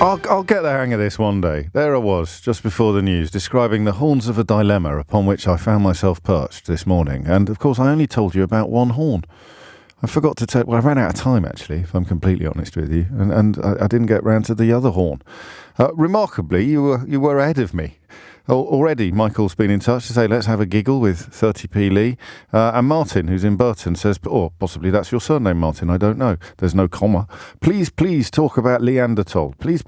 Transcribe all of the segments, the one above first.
I'll get the hang of this one day. There I was, just before the news, describing the horns of a dilemma upon which I found myself perched this morning. And, of course, I only told you about one horn. I forgot to tell... Well, I ran out of time, actually, if I'm completely honest with you. And I didn't get round to the other horn. Remarkably, you were ahead of me. Already, Michael's been in touch to say, let's have a giggle with 30p Lee. And Martin, who's in Burton, says, or possibly that's your surname, Martin, I don't know. There's no comma. Please talk about Neanderthal. Please.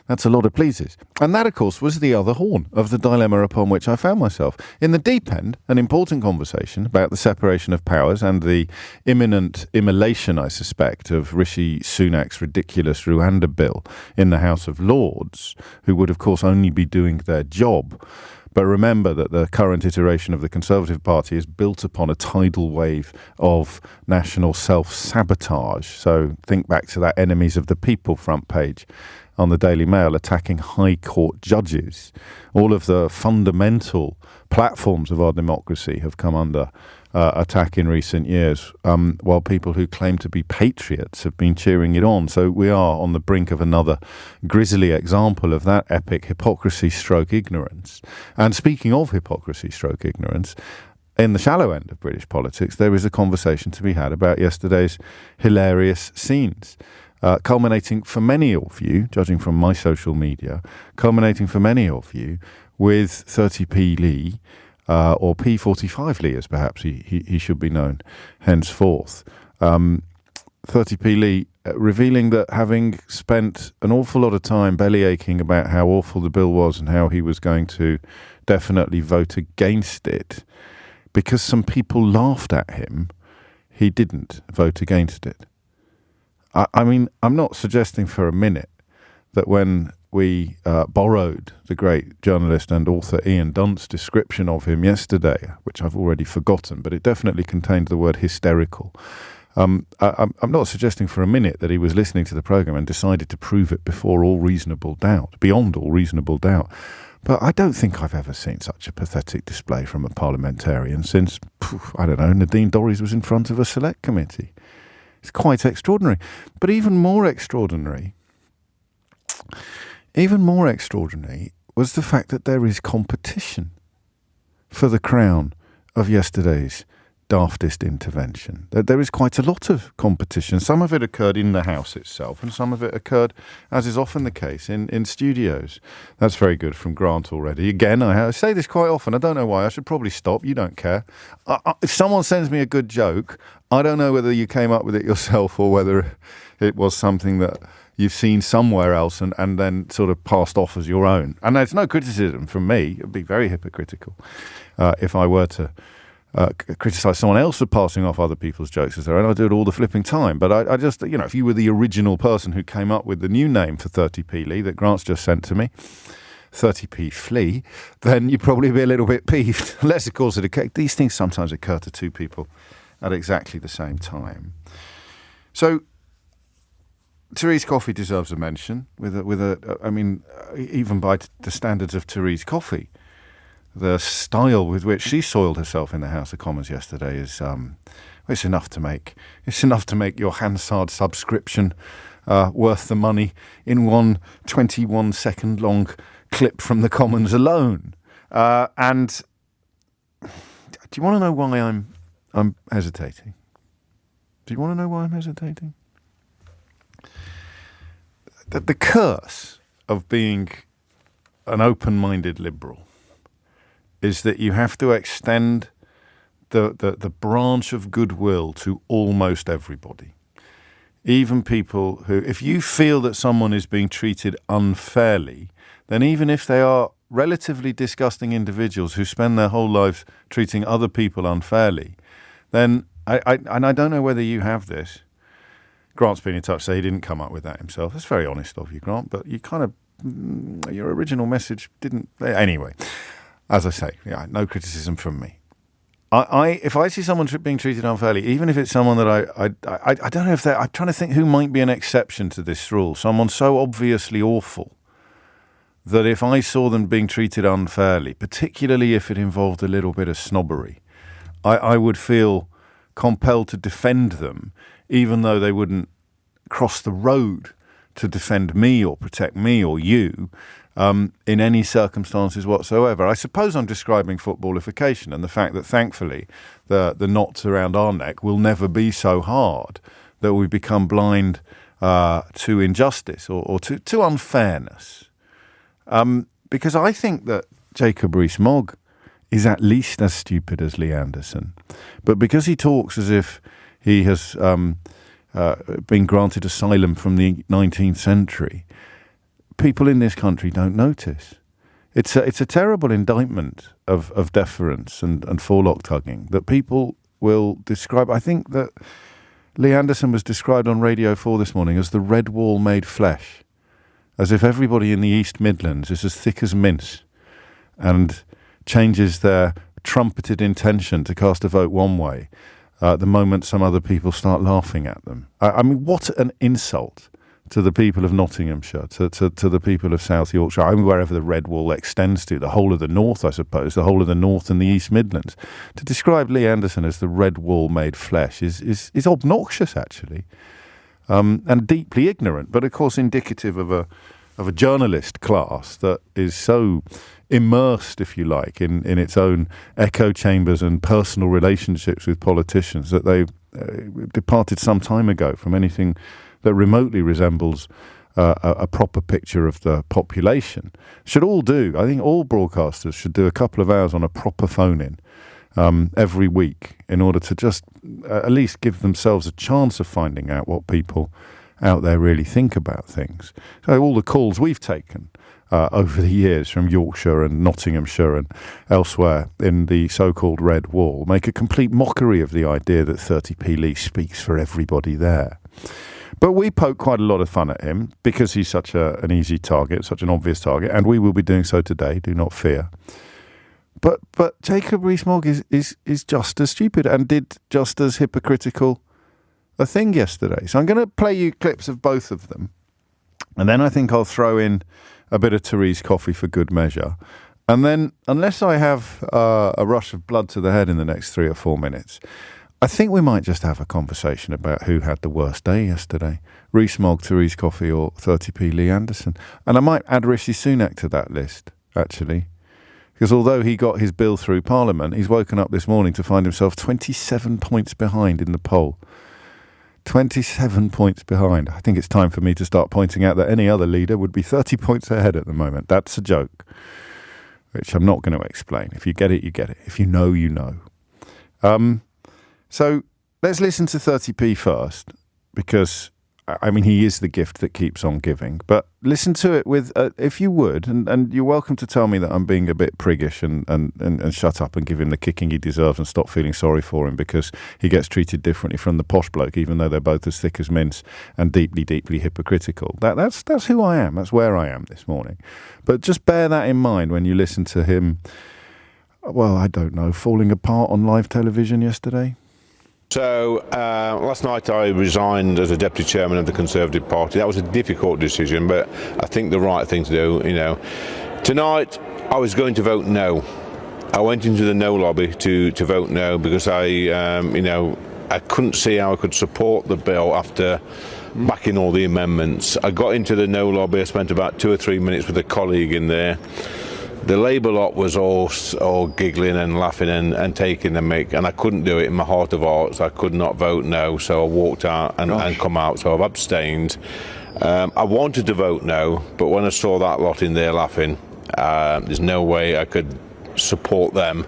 That's a lot of pleases. And that, of course, was the other horn of the dilemma upon which I found myself. In the deep end, an important conversation about the separation of powers and the imminent immolation, I suspect, of Rishi Sunak's ridiculous Rwanda bill in the House of Lords, who would, of course, only be doing their job. But remember that the current iteration of the Conservative Party is built upon a tidal wave of national self-sabotage. So think back to that Enemies of the People front page on the Daily Mail attacking High Court judges. All of the fundamental platforms of our democracy have come under attack in recent years, while people who claim to be patriots have been cheering it on. So we are on the brink of another grisly example of that epic hypocrisy stroke ignorance. And speaking of hypocrisy stroke ignorance, in the shallow end of British politics, there is a conversation to be had about yesterday's hilarious scenes. Culminating for many of you, judging from my social media, culminating for many of you with 30p Lee, or P45 Lee, as perhaps he should be known henceforth. 30p Lee revealing that having spent an awful lot of time belly aching about how awful the bill was and how he was going to definitely vote against it, because some people laughed at him, he didn't vote against it. I mean, I'm not suggesting for a minute that when we borrowed the great journalist and author Ian Dunt's description of him yesterday, which I've already forgotten, but it definitely contained the word hysterical. I'm not suggesting for a minute that he was listening to the programme and decided to prove it beyond all reasonable doubt. But I don't think I've ever seen such a pathetic display from a parliamentarian since, I don't know, Nadine Dorries was in front of a select committee. It's quite extraordinary. But even more extraordinary was the fact that there is competition for the crown of yesterday's daftest intervention. There is quite a lot of competition. Some of it occurred in the House itself, and some of it occurred, as is often the case, in studios. That's very good from Grant already. Again, I say this quite often. I don't know why. I should probably stop. You don't care. If someone sends me a good joke, I don't know whether you came up with it yourself or whether it was something that you've seen somewhere else and then sort of passed off as your own. And there's no criticism from me. It would be very hypocritical if I were to criticise someone else for passing off other people's jokes as their own. I do it all the flipping time. But I just, if you were the original person who came up with the new name for 30p Lee that Grant's just sent to me, 30p Flea, then you'd probably be a little bit peeved. Unless, of course, these things sometimes occur to two people at exactly the same time. So Therese Coffey deserves a mention even by the standards of Therese Coffey. The style with which she soiled herself in the House of Commons yesterday is it's enough to make your Hansard subscription worth the money in one 21-second long clip from the Commons alone. And do you want to know why I'm hesitating? Do you want to know why I'm hesitating? The curse of being an open-minded liberal is that you have to extend the branch of goodwill to almost everybody. Even people who, if you feel that someone is being treated unfairly, then even if they are relatively disgusting individuals who spend their whole life treating other people unfairly, then, I don't know whether you have this. Grant's been in touch, so he didn't come up with that himself. That's very honest of you, Grant, but you kind of, your original message didn't, anyway. As I say, no criticism from me. If I see someone being treated unfairly, even if it's someone that I don't know if I'm trying to think who might be an exception to this rule. Someone so obviously awful that if I saw them being treated unfairly, particularly if it involved a little bit of snobbery, I would feel compelled to defend them, even though they wouldn't cross the road to defend me or protect me or you in any circumstances whatsoever. I suppose I'm describing footballification and the fact that thankfully the knots around our neck will never be so hard that we become blind to injustice or to unfairness. Because I think that Jacob Rees-Mogg is at least as stupid as Lee Anderson. But because he talks as if he has been granted asylum from the 19th century, people in this country don't notice. It's a terrible indictment of deference and forelock tugging that people will describe. I think that Lee Anderson was described on Radio 4 this morning as the red wall made flesh, as if everybody in the East Midlands is as thick as mince and changes their trumpeted intention to cast a vote one way the moment some other people start laughing at them. I mean, what an insult to the people of Nottinghamshire, to the people of South Yorkshire, I mean, wherever the red wall extends to, the whole of the north, I suppose, the whole of the north and the East Midlands. To describe Lee Anderson as the red wall made flesh is obnoxious, actually, and deeply ignorant, but of course indicative of a journalist class that is so immersed, if you like, in its own echo chambers and personal relationships with politicians that they've departed some time ago from anything that remotely resembles a proper picture of the population. Should all do. I think all broadcasters should do a couple of hours on a proper phone-in every week in order to just at least give themselves a chance of finding out what people out there really think about things. So all the calls we've taken over the years from Yorkshire and Nottinghamshire and elsewhere in the so-called Red Wall make a complete mockery of the idea that 30p Lee speaks for everybody there. But we poke quite a lot of fun at him because he's such an easy target, such an obvious target, and we will be doing so today, do not fear. But Jacob Rees-Mogg is just as stupid and did just as hypocritical a thing yesterday. So I'm going to play you clips of both of them, and then I think I'll throw in a bit of Therese Coffey for good measure. And then, unless I have a rush of blood to the head in the next 3 or 4 minutes, I think we might just have a conversation about who had the worst day yesterday. Rees-Mogg, Therese Coffey or 30p Lee Anderson. And I might add Rishi Sunak to that list, actually. Because although he got his bill through Parliament, he's woken up this morning to find himself 27 points behind in the poll. 27 points behind. I think it's time for me to start pointing out that any other leader would be 30 points ahead at the moment. That's a joke, which I'm not going to explain. If you get it, you get it. If you know, you know. So let's listen to 30p first, because, I mean, he is the gift that keeps on giving. But listen to it with, if you would, and you're welcome to tell me that I'm being a bit priggish and shut up and give him the kicking he deserves and stop feeling sorry for him because he gets treated differently from the posh bloke, even though they're both as thick as mince and deeply, deeply hypocritical. That's who I am. That's where I am this morning. But just bear that in mind when you listen to him, well, I don't know, falling apart on live television yesterday. So last night I resigned as a deputy chairman of the Conservative Party. That was a difficult decision, but I think the right thing to do. You know, tonight I was going to vote no. I went into the no lobby to vote no because I couldn't see how I could support the bill after backing all the amendments. I got into the no lobby. I spent about 2 or 3 minutes with a colleague in there. The Labour lot was all giggling and laughing and taking the mick, and I couldn't do it in my heart of hearts. I could not vote no, so I walked out and come out, so I've abstained. I wanted to vote no, but when I saw that lot in there laughing, there's no way I could support them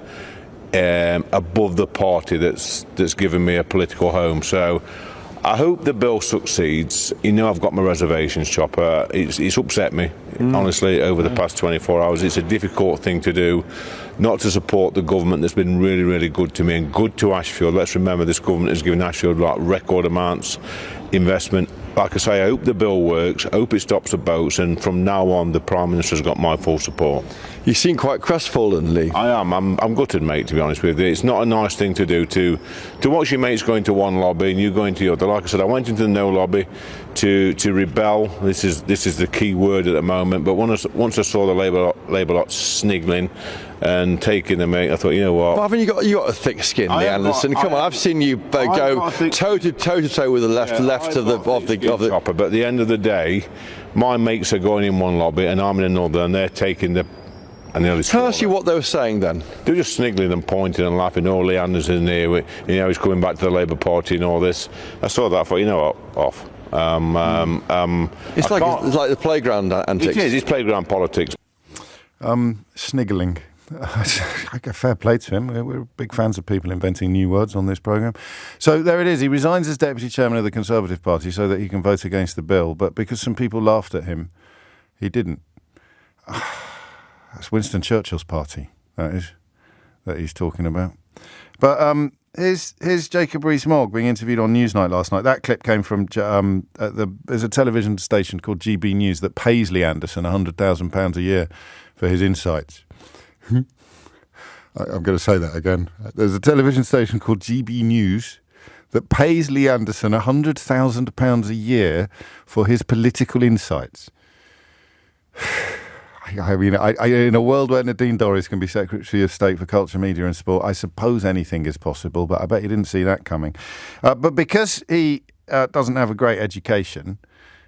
above the party that's given me a political home. So I hope the bill succeeds. You know, I've got my reservations, Chopper. It's upset me, honestly, over the past 24 hours. It's a difficult thing to do, not to support the government that's been really, really good to me and good to Ashfield. Let's remember this government has given Ashfield record amounts investment. Like I say, I hope the bill works. I hope it stops the boats, and from now on, the Prime Minister's got my full support. You seem quite crestfallen, Lee. I am. I'm gutted, mate, to be honest with you. It's not a nice thing to do to watch your mates going to one lobby and you going to the other. Like I said, I went into the no lobby to rebel. This is the key word at the moment. But once I saw the Labour lot sniggling and taking the mate, I thought, you know what? Well, haven't you got a thick skin, Lee Anderson? Come on, I've seen you go toe to toe with the left of the chopper. But at the end of the day, my mates are going in one lobby and I'm in another, and they're taking the. And tell us what they were saying then. They're just sniggling and pointing and laughing. Oh, Lee Anderson here, he's coming back to the Labour Party and all this. I saw that. I thought, you know what, off. It's like the playground antics. It is. It's playground politics. Sniggling. Fair play to him. We're big fans of people inventing new words on this programme. So there it is. He resigns as Deputy Chairman of the Conservative Party so that he can vote against the bill. But because some people laughed at him, he didn't. That's Winston Churchill's party, that is, that he's talking about. But here's Jacob Rees-Mogg being interviewed on Newsnight last night. That clip came from there's a television station called GB News that pays Lee Anderson £100,000 a year for his insights. I'm going to say that again. There's a television station called GB News that pays Lee Anderson £100,000 a year for his political insights. I mean, in a world where Nadine Dorries can be Secretary of State for Culture, Media and Sport, I suppose anything is possible, but I bet you didn't see that coming. But because he doesn't have a great education,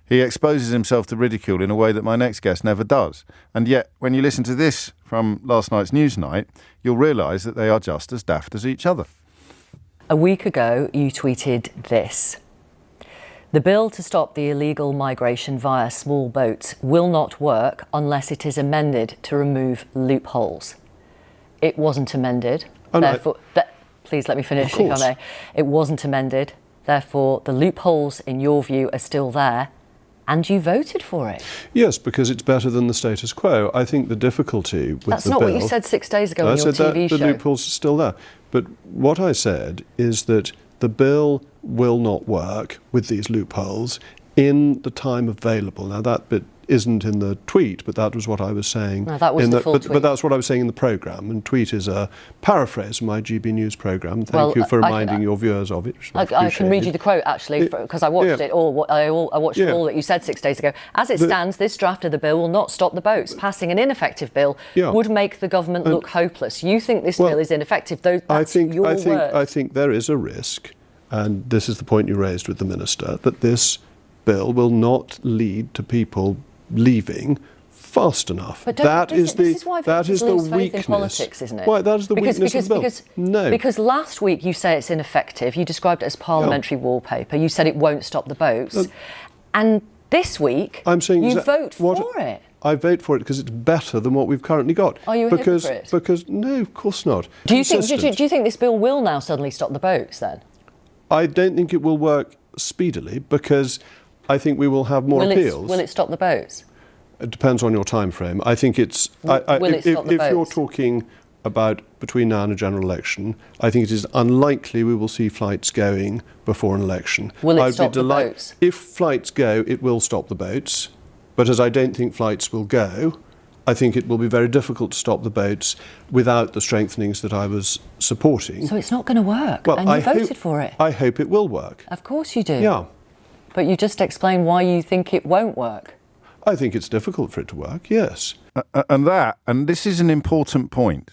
he exposes himself to ridicule in a way that my next guest never does. And yet, when you listen to this from last night's Newsnight, you'll realise that they are just as daft as each other. A week ago, you tweeted this. The bill to stop the illegal migration via small boats will not work unless it is amended to remove loopholes. It wasn't amended. Oh, therefore, please let me finish, if I may. It wasn't amended. Therefore, the loopholes, in your view, are still there, and you voted for it. Yes, because it's better than the status quo. I think the difficulty with That's the not bill... what you said 6 days ago on your TV show. The loopholes are still there. But what I said is that the bill will not work with these loopholes in the time available. Now, that bit isn't in the tweet, but that was what I was saying. No, that was the full tweet. But that's what I was saying in the programme, and tweet is a paraphrase of my GB News programme. Thank you for reminding your viewers of it. I can read you the quote, actually, because I watched it all. I watched all that you said 6 days ago. As it stands, this draft of the bill will not stop the boats. Passing an ineffective bill would make the government look hopeless. You think this bill is ineffective, though that's your words. I think there is a risk, and this is the point you raised with the Minister, that this bill will not lead to people leaving fast enough. But that is the in weakness. politics, isn't it? Why? That is the weakness of the bill. No. Because last week you say it's ineffective. You described it as parliamentary wallpaper. You said it won't stop the boats. And this week you vote for it. I vote for it because it's better than what we've currently got. Are you a hypocrite? Because no, of course not. Do you think this bill will now suddenly stop the boats then? I don't think it will work speedily because I think we will have more appeals. Will it stop the boats? It depends on your time frame. I think it's... Will it stop the boats? If you're talking about between now and a general election, I think it is unlikely we will see flights going before an election. Will it stop the boats? If flights go, it will stop the boats. But as I don't think flights will go, I think it will be very difficult to stop the boats without the strengthenings that I was supporting. So it's not going to work, well, and you voted for it. I hope it will work. Of course you do. Yeah. But you just explained why you think it won't work. I think it's difficult for it to work, yes. And this is an important point.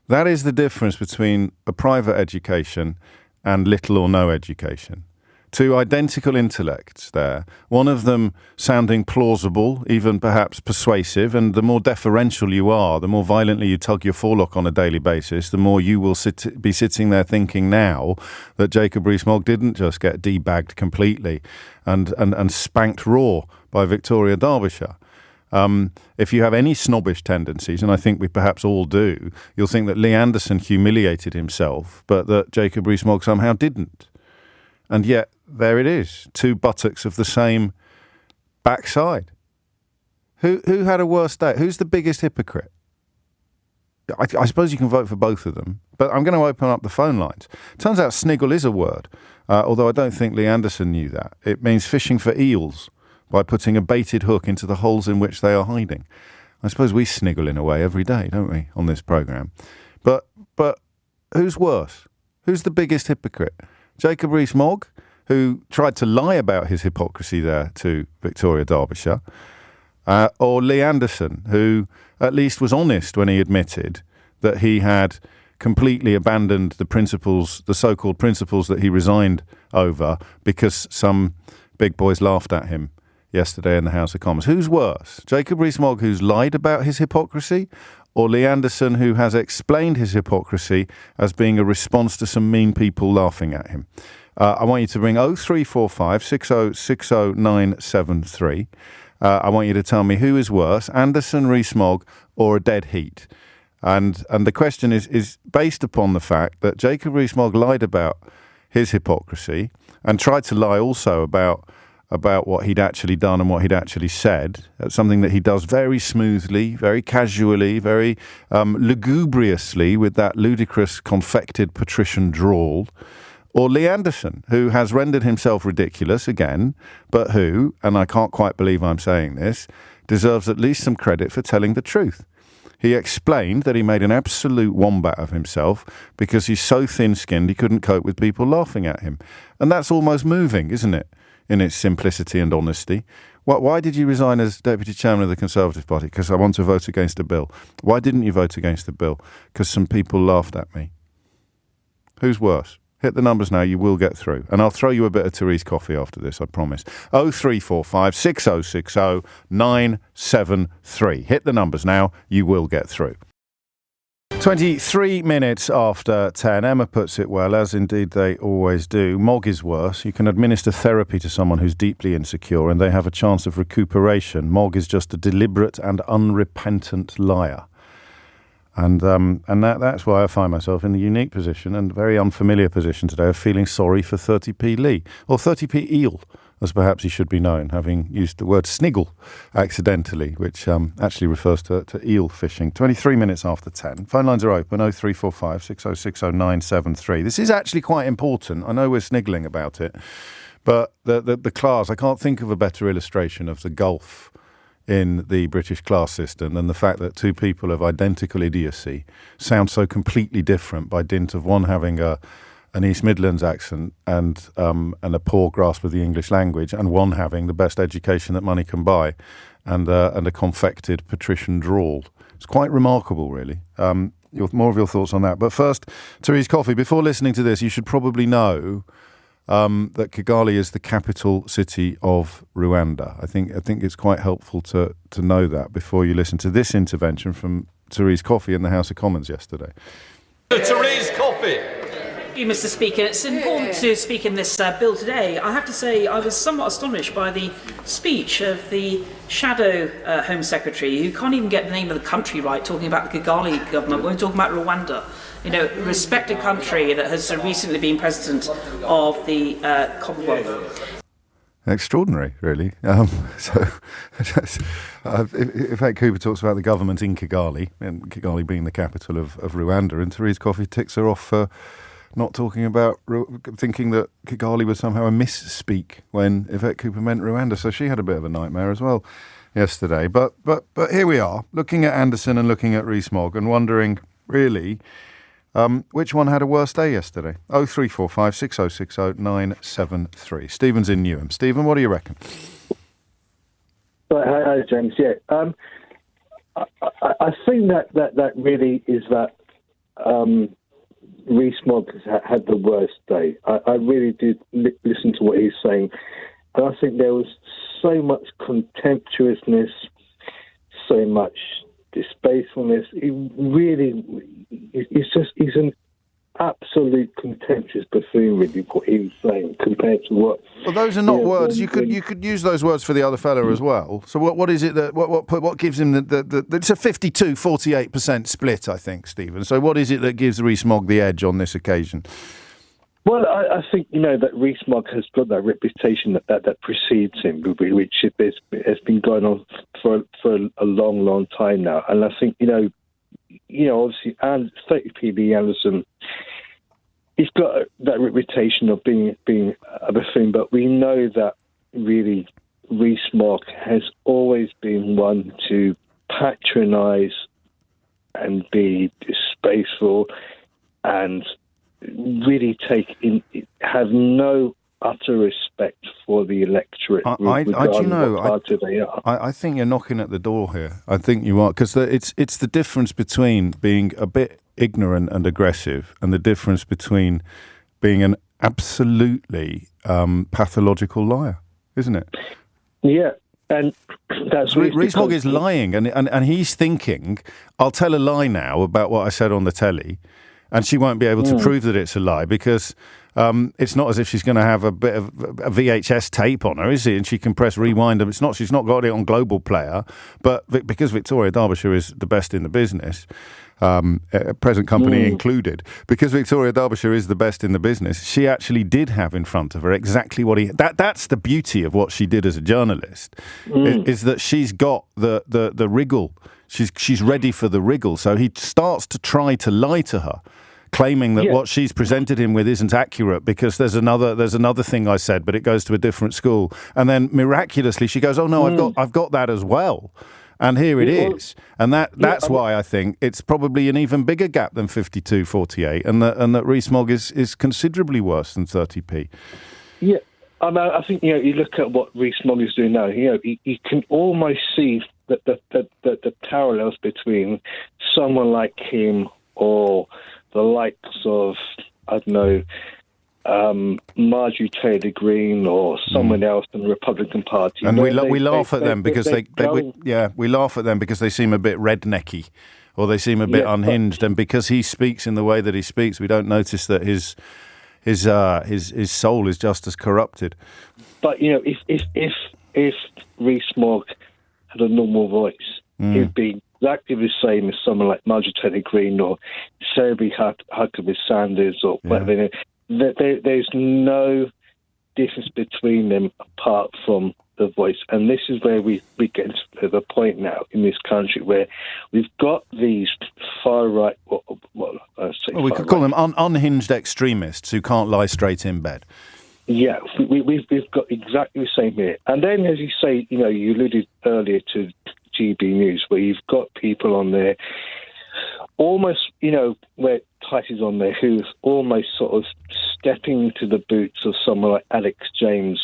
That is the difference between a private education and little or no education. Two identical intellects there, one of them sounding plausible, even perhaps persuasive, and the more deferential you are, the more violently you tug your forelock on a daily basis, the more you will be sitting there thinking now that Jacob Rees-Mogg didn't just get debagged completely and spanked raw by Victoria Derbyshire. If you have any snobbish tendencies, and I think we perhaps all do, you'll think that Lee Anderson humiliated himself, but that Jacob Rees-Mogg somehow didn't. And yet, there it is, two buttocks of the same backside. Who had a worse day? Who's the biggest hypocrite? I suppose you can vote for both of them, but I'm going to open up the phone lines. Turns out sniggle is a word, although I don't think Lee Anderson knew that. It means fishing for eels by putting a baited hook into the holes in which they are hiding. I suppose we sniggle in a way every day, don't we, on this programme? But who's worse? Who's the biggest hypocrite? Jacob Rees-Mogg, who tried to lie about his hypocrisy there to Victoria Derbyshire, or Lee Anderson, who at least was honest when he admitted that he had completely abandoned the principles, the so-called principles that he resigned over because some big boys laughed at him yesterday in the House of Commons. Who's worse? Jacob Rees-Mogg, who's lied about his hypocrisy, or Lee Anderson, who has explained his hypocrisy as being a response to some mean people laughing at him? I want you to ring 0345 6060973. I want you to tell me who is worse, Anderson, Rees-Mogg, or a dead heat. And the question is based upon the fact that Jacob Rees-Mogg lied about his hypocrisy and tried to lie also about what he'd actually done and what he'd actually said. That's something that he does very smoothly, very casually, very lugubriously with that ludicrous confected patrician drawl. Or Lee Anderson, who has rendered himself ridiculous again, but who, and I can't quite believe I'm saying this, deserves at least some credit for telling the truth. He explained that he made an absolute wombat of himself because he's so thin-skinned he couldn't cope with people laughing at him. And that's almost moving, isn't it, in its simplicity and honesty? Why did you resign as Deputy Chairman of the Conservative Party? Because I want to vote against a bill. Why didn't you vote against the bill? Because some people laughed at me. Who's worse? Hit the numbers now, you will get through. And I'll throw you a bit of Therese Coffey after this, I promise. 0345 6060 973. Hit the numbers now, you will get through. 23 minutes after 10. Emma puts it well, as indeed they always do. Mogg is worse. You can administer therapy to someone who's deeply insecure and they have a chance of recuperation. Mogg is just a deliberate and unrepentant liar. And that's why I find myself in the unique position and very unfamiliar position today of feeling sorry for 30p Lee, or 30p Eel, as perhaps he should be known, having used the word sniggle accidentally, which actually refers to eel fishing. 23 minutes after 10. Phone lines are open, 0345 6060 973. This is actually quite important. I know we're sniggling about it, but the class, I can't think of a better illustration of the gulf in the British class system than the fact that two people of identical idiocy sound so completely different by dint of one having an East Midlands accent and a poor grasp of the English language, and one having the best education that money can buy and a confected patrician drawl. It's quite remarkable, really. More of your thoughts on that. But first, Therese Coffey, before listening to this, you should probably know that Kigali is the capital city of Rwanda. I think it's quite helpful to know that before you listen to this intervention from Therese Coffey in the House of Commons yesterday. Therese Coffey. Thank you, Mr. Speaker. It's important to speak in this bill today. I have to say I was somewhat astonished by the speech of the shadow Home Secretary, who can't even get the name of the country right, talking about the Kigali government. We're talking about Rwanda. You know, a respected country that has recently been president of the Commonwealth. Extraordinary, really. If Ed Cooper talks about the government in Kigali, and Kigali being the capital of Rwanda, and Therese Coffey ticks her off for not talking about, thinking that Kigali was somehow a misspeak when Yvette Cooper meant Rwanda. So she had a bit of a nightmare as well yesterday. But here we are, looking at Anderson and looking at Rees-Mogg and wondering, really, which one had a worse day yesterday? 0345 6060 973. Stephen's in Newham. Stephen, what do you reckon? Hi, James. Yeah, I think that really is that Rees-Mogg had the worst day. I really did listen to what he's saying, and I think there was so much contemptuousness, so much distastefulness. He's an absolute contemptuous buffoon, really, what he was saying compared to what. Well, those are not words. You could use those words for the other fella as well. So what is it that what gives him the it's a 52-48% split, I think, Stephen. So what is it that gives Rees-Mogg the edge on this occasion? Well, I think, that Rees-Mogg has got that reputation that precedes him, which has been going on for a long, long time now. And I think, obviously, and 30p Lee Anderson, he's got that reputation of being a buffoon, but we know that really Rees-Mogg has always been one to patronise and be distasteful and really have no utter respect for the electorate. I think you're knocking at the door here. I think you are, because it's the difference between being a bit ignorant and aggressive and the difference between being an absolutely pathological liar, isn't it? Yeah. And that's Rees-Mogg is lying, and he's thinking, I'll tell a lie now about what I said on the telly, and she won't be able to prove that it's a lie because it's not as if she's going to have a bit of a VHS tape on her, is it? And she can press rewind. It's not. She's not got it on Global Player, but because Victoria Derbyshire is the best in the business, present company included, because Victoria Derbyshire is the best in the business, she actually did have in front of her exactly what that's the beauty of what she did as a journalist, is that she's got the wriggle. She's ready for the wriggle. So he starts to try to lie to her, claiming that what she's presented him with isn't accurate because there's another thing I said, but it goes to a different school. And then miraculously she goes, oh no, I've got that as well. And here it is. And that's why I think it's probably an even bigger gap than 52-48, and that Rees-Mogg is considerably worse than 30p. Yeah. I think, you look at what Rees-Mogg is doing now, you can almost see that the parallels between someone like him or the likes of, I don't know, Marjorie Taylor Greene or someone else in the Republican Party. And we laugh at them because we laugh at them because they seem a bit rednecky or they seem a bit unhinged, and because he speaks in the way that he speaks, we don't notice that his soul is just as corrupted. But if Rees-Mogg had a normal voice, he'd be exactly the same as someone like Marjorie Taylor Greene or Sarah Huckabee Sanders or whatever. There's no difference between them apart from the voice. And this is where we get to the point now in this country where we've got these far-right... we could call them unhinged extremists who can't lie straight in bed. Yeah, we've got exactly the same here. And then, as you say, you alluded earlier to GB News, where you've got people on there almost, where Tice is on there, who's almost sort of stepping into the boots of someone like Alex Jones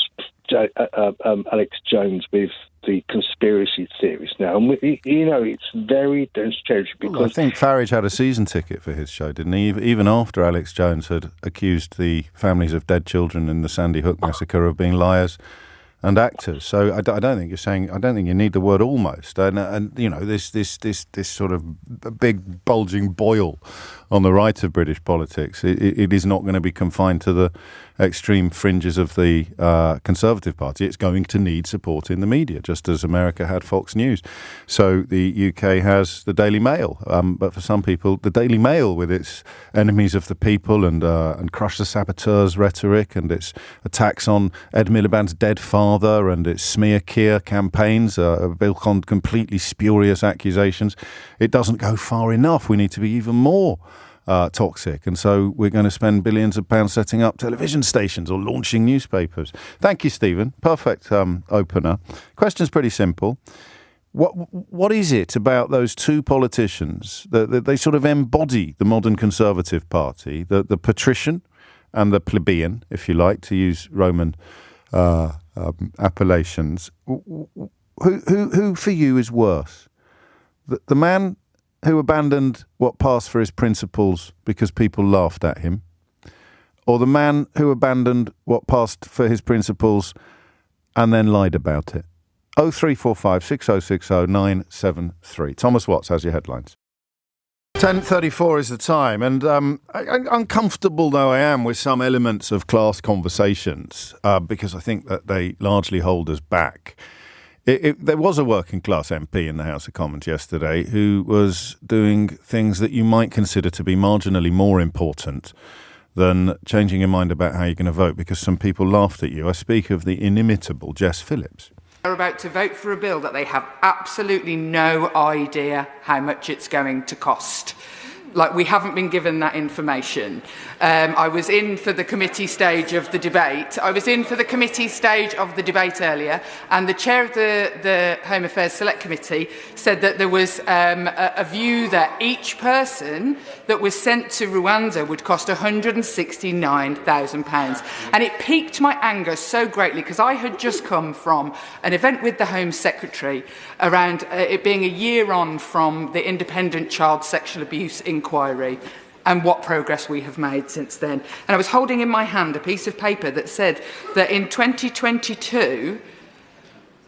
with the conspiracy theories now. And, it's very dangerous because... Well, I think Farage had a season ticket for his show, didn't he? Even after Alex Jones had accused the families of dead children in the Sandy Hook massacre of being liars and actors. So I don't think you're saying. I don't think you need the word almost. And this sort of big bulging boil on the right of British politics. It is not going to be confined to the extreme fringes of the Conservative Party. It's going to need support in the media, just as America had Fox News. So the UK has the Daily Mail, but for some people, the Daily Mail, with its enemies of the people and crush the saboteurs rhetoric and its attacks on Ed Miliband's dead father and its smear Keir campaigns, built on completely spurious accusations, it doesn't go far enough. We need to be even more toxic, and so we're going to spend billions of pounds setting up television stations or launching newspapers. Thank you, Stephen. Perfect opener. Question's pretty simple. What is it about those two politicians that they sort of embody the modern Conservative Party, the patrician and the plebeian, if you like, to use Roman appellations? Who for you is worse? The man who abandoned what passed for his principles because people laughed at him, or the man who abandoned what passed for his principles and then lied about it? 0345 6060 973. Thomas Watts has your headlines. 10:34 is the time, and uncomfortable though I am with some elements of class conversations because I think that they largely hold us back. There was a working class MP in the House of Commons yesterday who was doing things that you might consider to be marginally more important than changing your mind about how you're going to vote because some people laughed at you. I speak of the inimitable Jess Phillips. They're about to vote for a bill that they have absolutely no idea how much it's going to cost. Like, we haven't been given that information. I was in for the committee stage of the debate. Earlier, and the chair of the Home Affairs Select Committee said that there was a view that each person that was sent to Rwanda would cost £169,000. And it piqued my anger so greatly, because I had just come from an event with the Home Secretary around it being a year on from the Independent Child Sexual Abuse Inquiry, and what progress we have made since then. And I was holding in my hand a piece of paper that said that in 2022,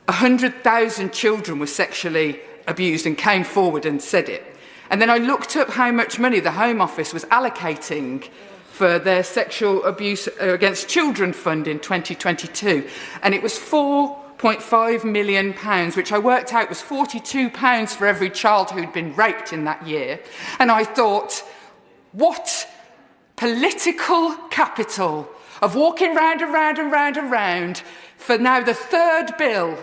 100,000 children were sexually abused, and came forward and said it. And then I looked up how much money the Home Office was allocating for their Sexual Abuse Against Children Fund in 2022, and it was £4.5 million, which I worked out was £42 for every child who'd been raped in that year. And I thought, what political capital of walking round and round and round and round for now the third bill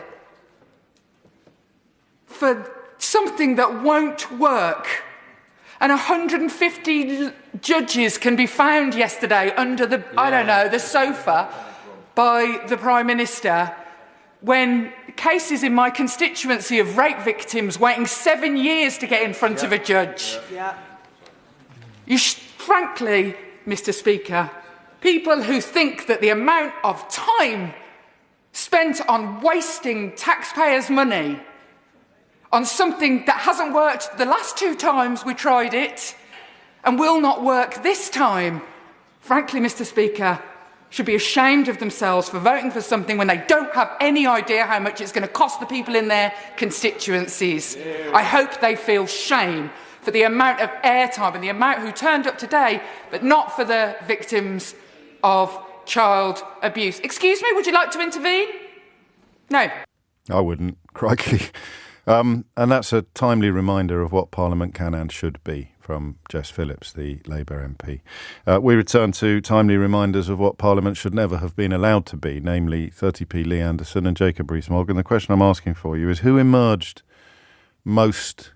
for something that won't work. And 150 judges can be found yesterday under the, the sofa by the Prime Minister, when cases in my constituency of rape victims waiting 7 years to get in front of a judge. Frankly, Mr. Speaker, people who think that the amount of time spent on wasting taxpayers' money on something that hasn't worked the last 2 times we tried it and will not work this time, frankly, Mr. Speaker, should be ashamed of themselves for voting for something when they don't have any idea how much it's going to cost the people in their constituencies. I hope they feel shame for the amount of airtime and the amount who turned up today, but not for the victims of child abuse. Excuse me, would you like to intervene? No. I wouldn't, crikey. And that's a timely reminder of what Parliament can and should be from Jess Phillips, the Labour MP. We return to timely reminders of what Parliament should never have been allowed to be, namely 30p Lee Anderson and Jacob Rees-Mogg. And the question I'm asking for you is, who emerged most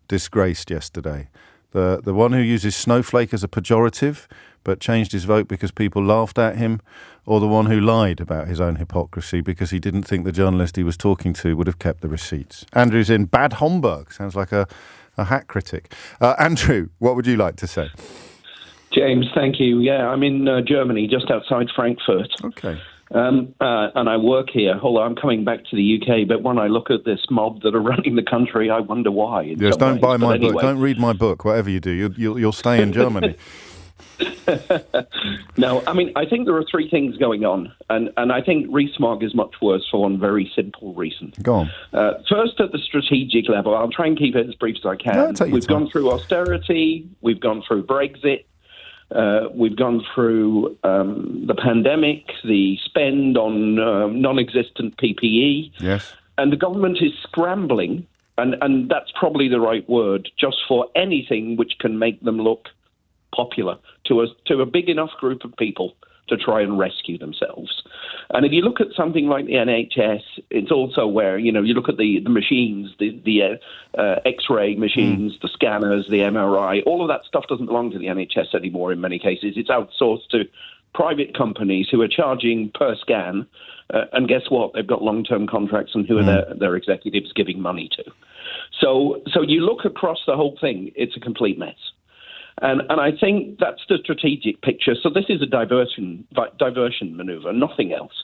disgraced yesterday? The one who uses snowflake as a pejorative but changed his vote because people laughed at him, or the one who lied about his own hypocrisy because he didn't think the journalist he was talking to would have kept the receipts? Andrew's in Bad Homburg. Sounds like a hat critic. Andrew, what would you like to say? James, thank you. Yeah, I'm in Germany, just outside Frankfurt. Okay. And I work here. Although I'm coming back to the UK, but when I look at this mob that are running the country, I wonder why. Yes, don't buy my book. Don't read my book. Whatever you do, you'll stay in Germany. No, I mean, I think there are 3 things going on, and I think Rees-Mogg is much worse for one very simple reason. Go on. First, at the strategic level, I'll try and keep it as brief as I can. No, we've gone through austerity, we've gone through Brexit, we've gone through the pandemic, the spend on non-existent PPE. Yes. And the government is scrambling, and that's probably the right word, just for anything which can make them look popular to a big enough group of people to try and rescue themselves. And if you look at something like the NHS, it's also where, you look at the machines, the X-ray machines, the scanners, the MRI, all of that stuff doesn't belong to the NHS anymore in many cases. It's outsourced to private companies who are charging per scan. And guess what? They've got long-term contracts, and who are their executives giving money to. So you look across the whole thing, it's a complete mess. And I think that's the strategic picture. So this is a diversion maneuver, nothing else.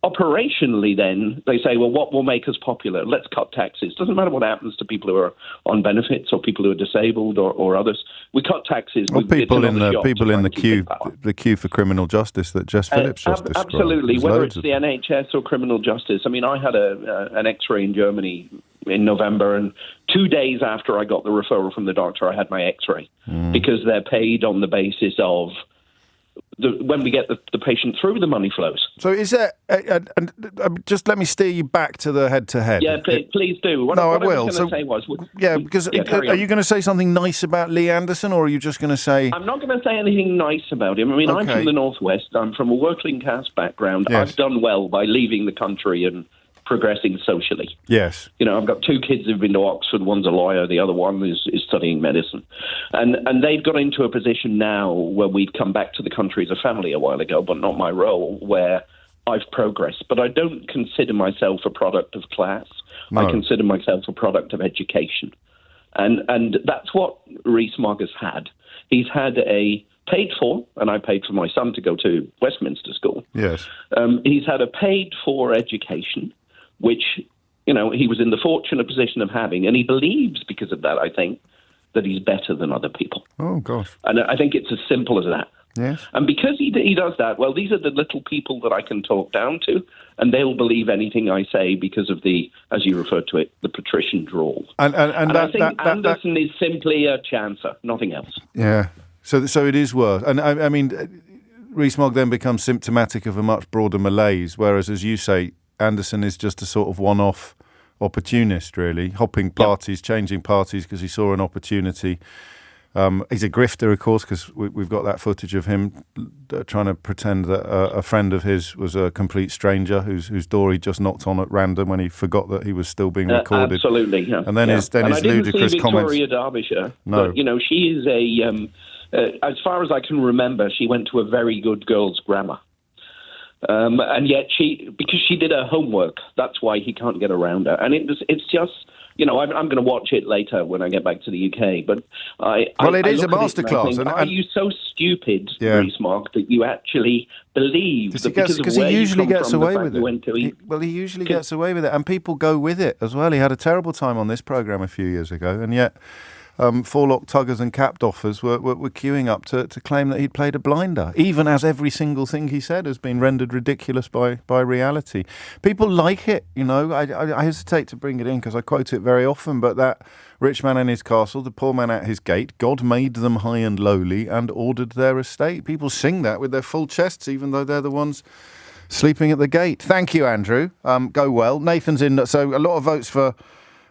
Operationally, then, they say, well, what will make us popular? Let's cut taxes. Doesn't matter what happens to people who are on benefits or people who are disabled or others. We cut taxes. Well, people in the queue for criminal justice that Jess Phillips just described. Absolutely, whether it's the NHS or criminal justice. I mean, I had an X-ray in Germany in November, and 2 days after I got the referral from the doctor, I had my X-ray because they're paid on the basis of when we get the patient through, the money flows. So is there, just let me steer you back to the head-to-head. Yeah, please do. I will. What I was going to say was... are you going to say something nice about Lee Anderson, or are you just going to say... I'm not going to say anything nice about him. I mean, okay. I'm from the Northwest. I'm from a working class background. Yes. I've done well by leaving the country and progressing socially. Yes. You know, I've got 2 kids who've been to Oxford. One's a lawyer. The other one is studying medicine. And they've got into a position now where we've come back to the country as a family a while ago, but not my role, where I've progressed. But I don't consider myself a product of class. No. I consider myself a product of education. And that's what Rees-Mogg has had. He's had a paid for, and I paid for my son to go to Westminster School. Yes. He's had a paid for education, which, you know, he was in the fortunate position of having, and he believes because of that, I think, that he's better than other people. Oh, gosh. And I think it's as simple as that. Yes. And because he does that, well, these are the little people that I can talk down to, and they'll believe anything I say because of the, as you referred to it, the patrician drawl. And I think Anderson is simply a chancer, nothing else. Yeah. So it is worse. And I mean, Rees-Mogg then becomes symptomatic of a much broader malaise, whereas, as you say, Anderson is just a sort of one-off opportunist, really, hopping parties, changing parties because he saw an opportunity. He's a grifter, of course, because we've got that footage of him trying to pretend that a friend of his was a complete stranger whose door he just knocked on at random when he forgot that he was still being recorded. Absolutely, yeah. And then his ludicrous comments. Victoria Derbyshire, no. But, you know, she is as far as I can remember, she went to a very good girls' grammar. And yet because she did her homework, that's why he can't get around her. And it's just, you know, I'm going to watch it later when I get back to the UK. But it is a masterclass. Are you so stupid, Rees-Mogg, that you actually believe that because he usually gets away with it? He usually gets away with it, and people go with it as well. He had a terrible time on this programme a few years ago, and yet forelock tuggers and cap doffers were queuing up to claim that he'd played a blinder, even as every single thing he said has been rendered ridiculous by reality. People like it, you know. I hesitate to bring it in because I quote it very often, but that rich man in his castle, the poor man at his gate, God made them high and lowly and ordered their estate. People sing that with their full chests, even though they're the ones sleeping at the gate. Thank you, Andrew. Go well. Nathan's in, so a lot of votes for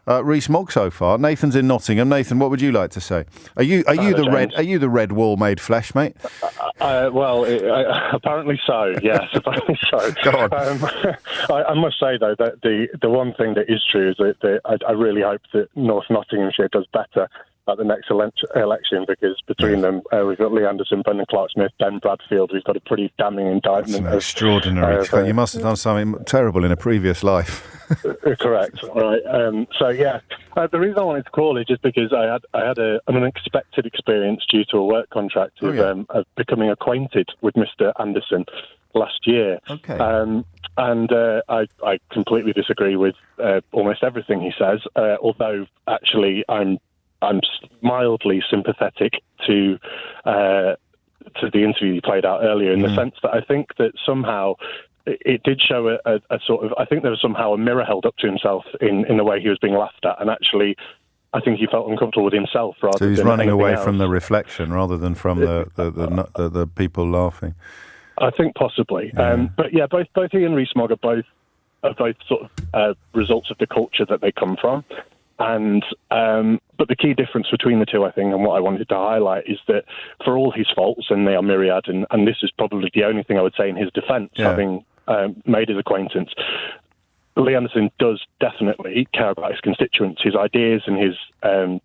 Rees-Mogg so far. Nathan's in Nottingham. Nathan, what would you like to say? Are you the red wall made flesh, mate? Apparently so. Yes, apparently so. Go on. I must say though that the one thing that is true is that I really hope that North Nottinghamshire does better at the next election, because between them we've got Lee Anderson, Brendan Clark-Smith, Ben Bradfield. We've got a pretty damning indictment. That's extraordinary. You must have done something terrible in a previous life. Correct. Right. The reason I wanted to call is just because I had an unexpected experience due to a work contract of becoming acquainted with Mr. Anderson last year. Okay. I completely disagree with almost everything he says. Although actually I'm mildly sympathetic to the interview you played out earlier, in the sense that I think that somehow it did show a sort of, I think there was somehow a mirror held up to himself in the way he was being laughed at, and actually I think he felt uncomfortable with himself rather than So he's running away else. from the reflection rather than from the people laughing. I think possibly. But yeah, both he and Rees-Mogg are both sort of results of the culture that they come from. And but the key difference between the two, I think, and what I wanted to highlight is that for all his faults, and they are myriad, and this is probably the only thing I would say in his defence, having made his acquaintance, Lee Anderson does definitely care about his constituents. His ideas and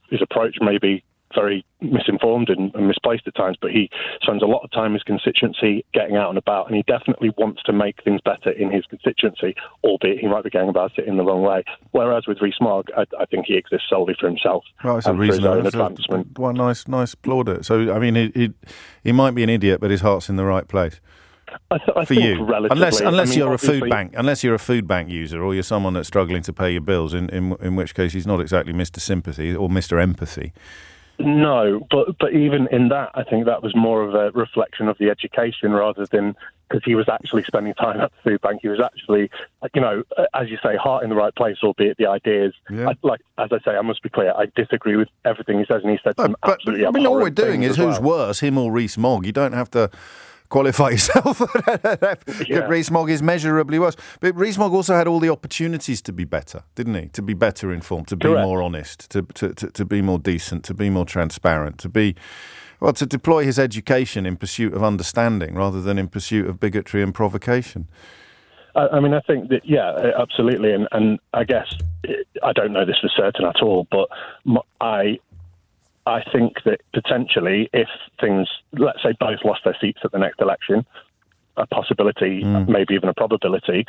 his approach may be very misinformed and misplaced at times, but he spends a lot of time in his constituency getting out and about, and he definitely wants to make things better in his constituency, albeit he might be going about it in the wrong way. Whereas with Rees-Mogg, I think he exists solely for himself and for his own advancement. Well, nice plaudit. So, I mean, he might be an idiot, but his heart's in the right place. I for think you, relatively, unless you're a food bank user, or you're someone that's struggling to pay your bills, in which case he's not exactly Mr. Sympathy or Mr. Empathy. No, but even in that, I think that was more of a reflection of the education rather than because he was actually spending time at the food bank. He was actually, you know, as you say, heart in the right place, albeit the ideas. Yeah. As I say, I must be clear, I disagree with everything he says, and he said some absolutely But all we're doing is who's worse, him or Rees-Mogg. You don't have to qualify yourself. Rees-Mogg is measurably worse. But Rees-Mogg also had all the opportunities to be better, didn't he? To be better informed, to be more honest, to be more decent, to be more transparent, to deploy his education in pursuit of understanding rather than in pursuit of bigotry and provocation. I mean, I think that, yeah, absolutely. And I guess, I don't know this for certain at all, but I think that potentially if things, let's say both lost their seats at the next election, a possibility, maybe even a probability,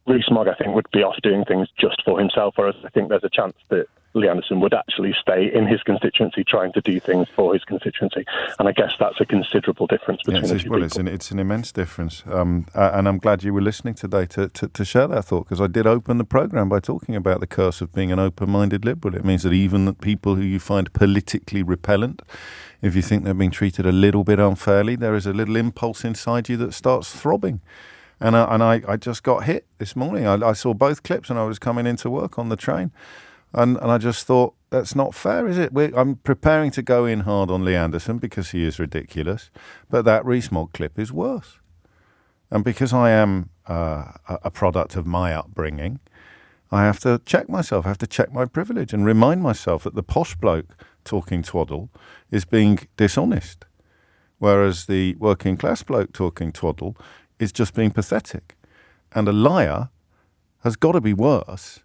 Rees-Mogg, I think, would be off doing things just for himself, whereas I think there's a chance that Lee Anderson would actually stay in his constituency trying to do things for his constituency. And I guess that's a considerable difference between the two people. It's an immense difference. And I'm glad you were listening today to share that thought, because I did open the programme by talking about the curse of being an open-minded liberal. It means that even people who you find politically repellent, if you think they're being treated a little bit unfairly, there is a little impulse inside you that starts throbbing. And I just got hit this morning. I saw both clips and I was coming into work on the train. And I just thought, that's not fair, is it? I'm preparing to go in hard on Lee Anderson because he is ridiculous. But that Rees-Mogg clip is worse. And because I am a product of my upbringing, I have to check myself. I have to check my privilege and remind myself that the posh bloke talking twaddle is being dishonest, whereas the working class bloke talking twaddle is just being pathetic. And a liar has got to be worse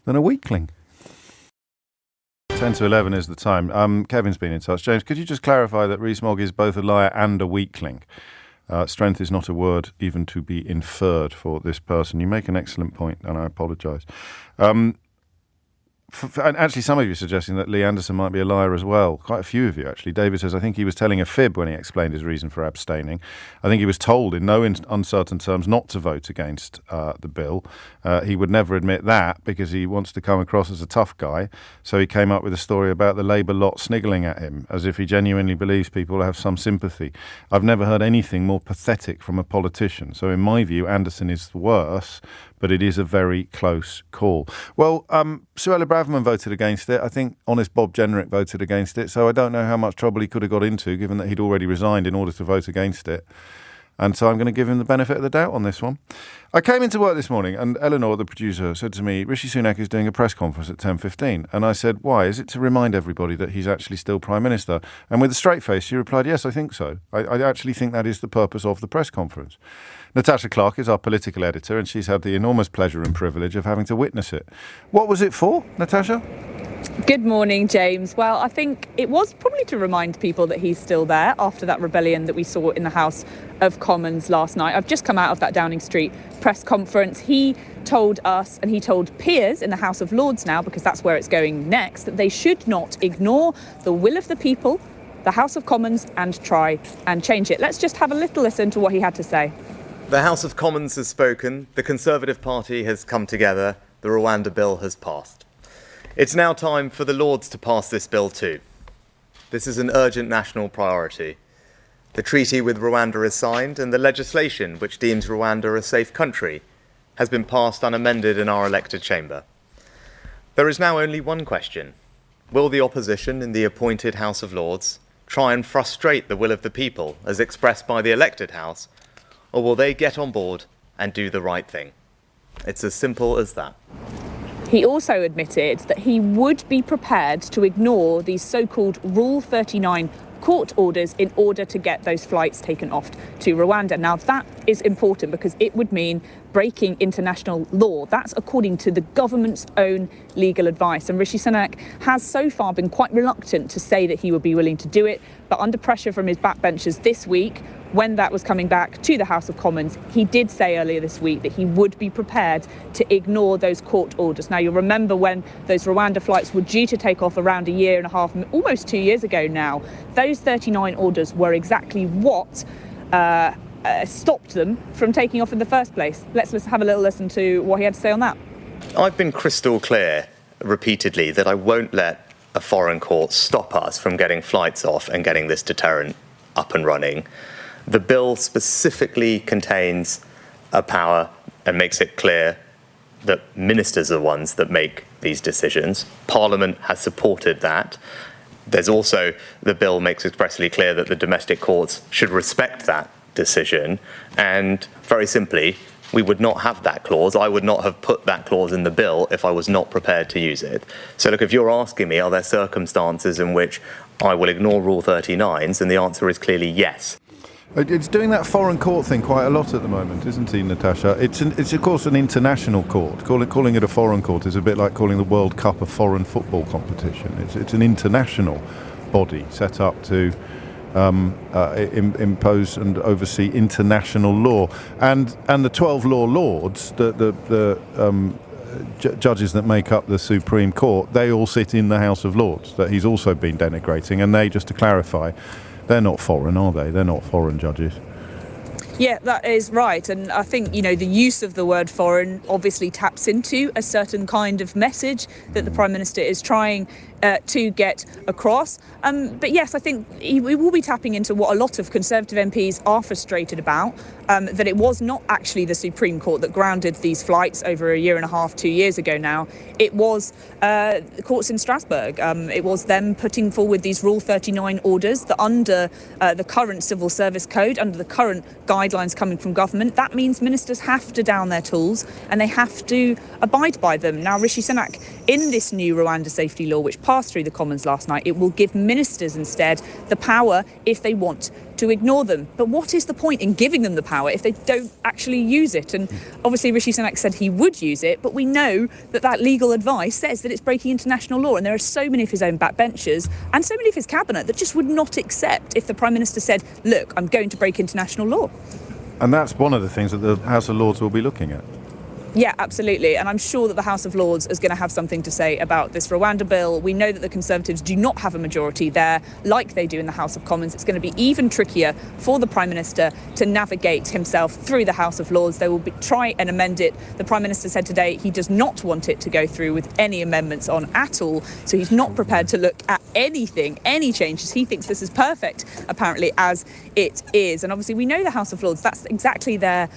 than a weakling. 10 to 11 is the time. Kevin's been in touch. James, could you just clarify that Rees-Mogg is both a liar and a weakling? Strength is not a word even to be inferred for this person. You make an excellent point, and I apologise. And actually, some of you are suggesting that Lee Anderson might be a liar as well. Quite a few of you, actually. David says, I think he was telling a fib when he explained his reason for abstaining. I think he was told in no uncertain terms not to vote against the bill. He would never admit that because he wants to come across as a tough guy. So he came up with a story about the Labour lot sniggling at him, as if he genuinely believes people have some sympathy. I've never heard anything more pathetic from a politician. So in my view, Anderson is worse, but it is a very close call. Well, Suella Braverman voted against it. I think honest Bob Jenrick voted against it. So I don't know how much trouble he could have got into, given that he'd already resigned in order to vote against it. And so I'm going to give him the benefit of the doubt on this one. I came into work this morning and Eleanor, the producer, said to me, Rishi Sunak is doing a press conference at 10:15. And I said, why? Is it to remind everybody that he's actually still Prime Minister? And with a straight face, she replied, yes, I think so. I actually think that is the purpose of the press conference. Natasha Clark is our political editor, and she's had the enormous pleasure and privilege of having to witness it. What was it for, Natasha? Good morning, James. Well, I think it was probably to remind people that he's still there after that rebellion that we saw in the House of Commons last night. I've just come out of that Downing Street press conference. He told us, and he told peers in the House of Lords now, because that's where it's going next, that they should not ignore the will of the people, the House of Commons, and try and change it. Let's just have a little listen to what he had to say. The House of Commons has spoken, the Conservative Party has come together, the Rwanda bill has passed. It's now time for the Lords to pass this bill too. This is an urgent national priority. The treaty with Rwanda is signed, and the legislation which deems Rwanda a safe country has been passed unamended in our elected chamber. There is now only one question. Will the opposition in the appointed House of Lords try and frustrate the will of the people as expressed by the elected House, or will they get on board and do the right thing? It's as simple as that. He also admitted that he would be prepared to ignore these so-called Rule 39 court orders in order to get those flights taken off to Rwanda. Now, that is important because it would mean breaking international law. That's according to the government's own legal advice. And Rishi Sunak has so far been quite reluctant to say that he would be willing to do it. But under pressure from his backbenchers this week, when that was coming back to the House of Commons, he did say earlier this week that he would be prepared to ignore those court orders. Now, you'll remember when those Rwanda flights were due to take off around a year and a half, almost 2 years ago now, those 39 orders were exactly what stopped them from taking off in the first place. Let's have a little listen to what he had to say on that. I've been crystal clear repeatedly that I won't let a foreign court stop us from getting flights off and getting this deterrent up and running. The bill specifically contains a power and makes it clear that ministers are the ones that make these decisions. Parliament has supported that. There's also, the bill makes expressly clear that the domestic courts should respect that decision. And very simply, we would not have that clause. I would not have put that clause in the bill if I was not prepared to use it. So look, if you're asking me, are there circumstances in which I will ignore Rule 39s? And the answer is clearly yes. It's doing that foreign court thing quite a lot at the moment, isn't he, Natasha? It's of course an international court. Calling it a foreign court is a bit like calling the World Cup a foreign football competition. It's an international body set up to impose and oversee international law, and the 12 law lords, the judges that make up the Supreme Court, they all sit in the House of Lords that he's also been denigrating, and they, just to clarify, they're not foreign, are they? They're not foreign judges. Yeah, that is right. And I think, the use of the word foreign obviously taps into a certain kind of message that the Prime Minister is trying to get across. But yes, I think we will be tapping into what a lot of Conservative MPs are frustrated about, that it was not actually the Supreme Court that grounded these flights over a year and a half, 2 years ago now. It was the courts in Strasbourg. It was them putting forward these Rule 39 orders that under the current Civil Service Code, under the current guidelines coming from government, that means ministers have to down their tools and they have to abide by them. Now, Rishi Sunak, in this new Rwanda safety law, which passed through the Commons last night, it will give ministers instead the power if they want to ignore them. But what is the point in giving them the power if they don't actually use it? And obviously Rishi Sunak said he would use it, but we know that legal advice says that it's breaking international law, and there are so many of his own backbenchers and so many of his cabinet that just would not accept if the Prime Minister said, look, I'm going to break international law. And that's one of the things that the House of Lords will be looking at. Yeah, absolutely. And I'm sure that the House of Lords is going to have something to say about this Rwanda bill. We know that the Conservatives do not have a majority there like they do in the House of Commons. It's going to be even trickier for the Prime Minister to navigate himself through the House of Lords. They will try and amend it. The Prime Minister said today he does not want it to go through with any amendments on at all. So he's not prepared to look at anything, any changes. He thinks this is perfect, apparently, as it is. And obviously we know the House of Lords, that's exactly their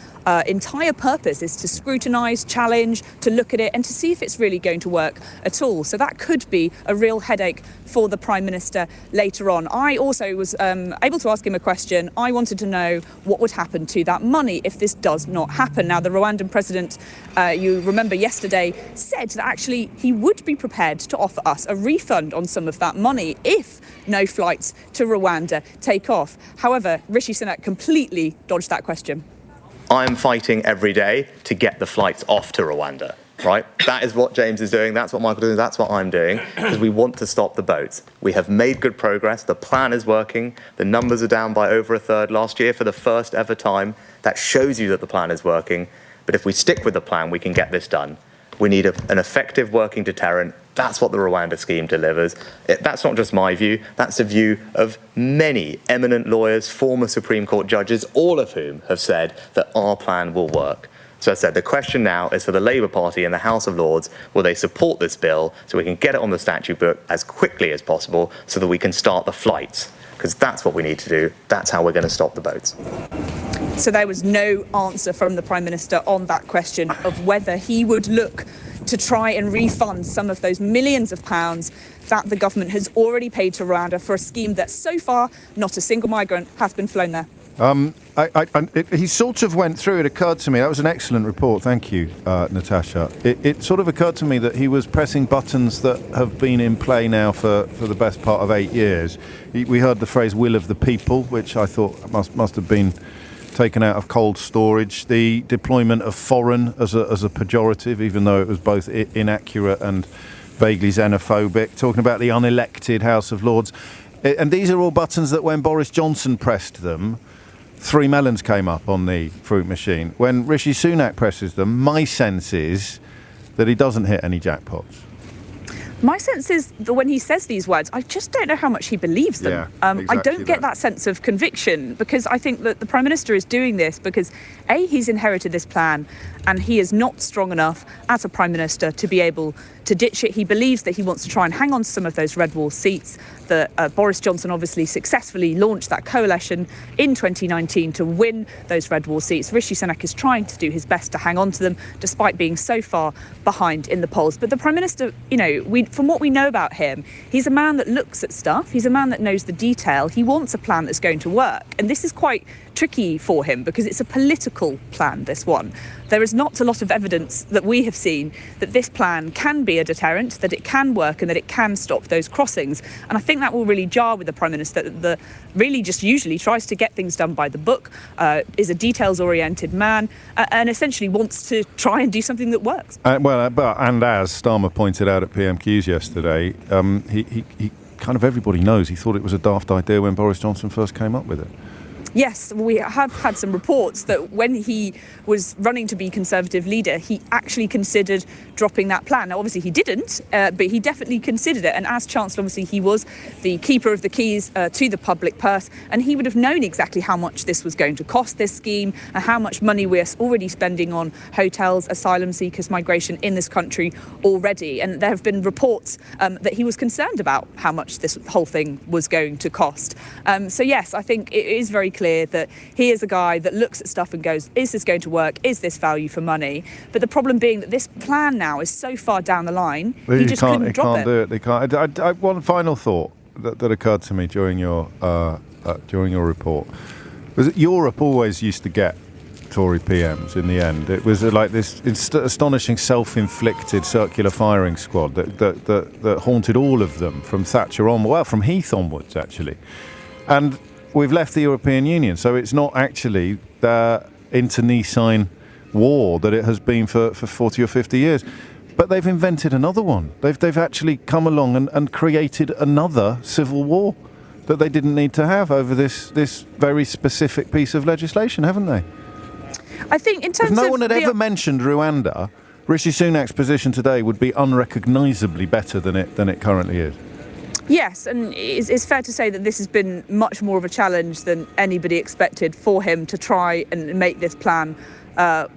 entire purpose, is to scrutinise, challenge, to look at it and to see if it's really going to work at all. So that could be a real headache for the Prime Minister later on. I also was able to ask him a question. I wanted to know what would happen to that money if this does not happen. Now, the Rwandan president, you remember yesterday, said that actually he would be prepared to offer us a refund on some of that money if no flights to Rwanda take off. However, Rishi Sunak completely dodged that question. I'm fighting every day to get the flights off to Rwanda, right? That is what James is doing, that's what Michael is doing, that's what I'm doing, because we want to stop the boats. We have made good progress, the plan is working, the numbers are down by over a third last year for the first ever time. That shows you that the plan is working, but if we stick with the plan, we can get this done. We need an effective working deterrent. That's what the Rwanda scheme delivers. That's not just my view, that's the view of many eminent lawyers, former Supreme Court judges, all of whom have said that our plan will work. So I said, the question now is for the Labour Party in the House of Lords, will they support this bill so we can get it on the statute book as quickly as possible so that we can start the flights? Because that's what we need to do. That's how we're going to stop the boats. So there was no answer from the Prime Minister on that question of whether he would look to try and refund some of those millions of pounds that the government has already paid to Rwanda for a scheme that so far not a single migrant has been flown there. He sort of went through, it occurred to me, that was an excellent report, thank you, Natasha. It sort of occurred to me that he was pressing buttons that have been in play now for the best part of 8 years. We heard the phrase will of the people, which I thought must have been taken out of cold storage. The deployment of foreign as a pejorative, even though it was both inaccurate and vaguely xenophobic, talking about the unelected House of Lords. And these are all buttons that when Boris Johnson pressed them, 3 melons came up on the fruit machine. When Rishi Sunak presses them, my sense is that he doesn't hit any jackpots. My sense is that when he says these words, I just don't know how much he believes them. Yeah, exactly I don't get that sense of conviction, because I think that the Prime Minister is doing this because, A, he's inherited this plan and he is not strong enough as a Prime Minister to be able to ditch it. He believes that he wants to try and hang on to some of those red wall seats. That Boris Johnson obviously successfully launched that coalition in 2019 to win those red wall seats. Rishi Sunak is trying to do his best to hang on to them despite being so far behind in the polls. But the Prime Minister, from what we know about him, he's a man that looks at stuff. He's a man that knows the detail. He wants a plan that's going to work. And this is quite tricky for him because it's a political plan, this one. There is not a lot of evidence that we have seen that this plan can be a deterrent, that it can work and that it can stop those crossings. And I think that will really jar with the Prime Minister, that really just usually tries to get things done by the book, is a details-oriented man, and essentially wants to try and do something that works. And as Starmer pointed out at PMQs yesterday, he kind of everybody knows he thought it was a daft idea when Boris Johnson first came up with it. Yes, we have had some reports that when he was running to be Conservative leader, he actually considered dropping that plan. Now, obviously, he didn't, but he definitely considered it. And as Chancellor, obviously, he was the keeper of the keys to the public purse, and he would have known exactly how much this was going to cost, this scheme, and how much money we're already spending on hotels, asylum seekers, migration in this country already. And there have been reports that he was concerned about how much this whole thing was going to cost. So, yes, I think it is very clear that he is a guy that looks at stuff and goes, is this going to work? Is this value for money? But the problem being that this plan now is so far down the line, he just couldn't drop it. They can't do it. They can't. One final thought that occurred to me during your report was that Europe always used to get Tory PMs in the end. It was like this astonishing self-inflicted circular firing squad that haunted all of them from Thatcher on, well, from Heath onwards, actually. And we've left the European Union, so it's not actually the internecine war that it has been for 40 or 50 years. But they've invented another one. They've actually come along and created another civil war that they didn't need to have over this very specific piece of legislation, haven't they? I think in terms if no one had ever mentioned Rwanda, Rishi Sunak's position today would be unrecognisably better than it currently is. Yes, and it's fair to say that this has been much more of a challenge than anybody expected for him to try and make this plan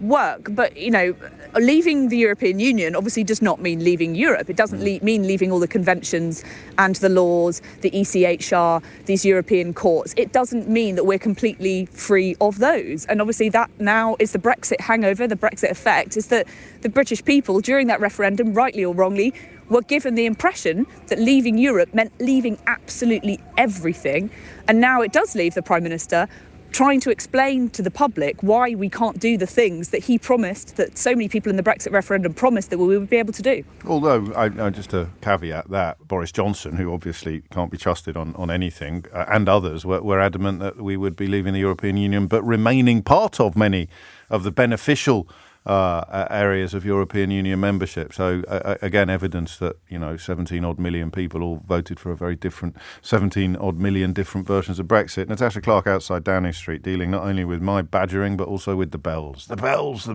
work. But, you know, leaving the European Union obviously does not mean leaving Europe. It doesn't mean leaving all the conventions and the laws, the ECHR, these European courts. It doesn't mean that we're completely free of those. And obviously that now is the Brexit hangover, the Brexit effect, is that the British people during that referendum, rightly or wrongly, were given the impression that leaving Europe meant leaving absolutely everything. And now it does leave the Prime Minister trying to explain to the public why we can't do the things that he promised, that so many people in the Brexit referendum promised that we would be able to do. Although, just to caveat that, Boris Johnson, who obviously can't be trusted on anything, and others were adamant that we would be leaving the European Union, but remaining part of many of the beneficial areas of European Union membership. So again, evidence that 17 odd million people all voted for a very different 17 odd million different versions of Brexit. Natasha Clark outside Downing Street, dealing not only with my badgering but also with the bells. The bells.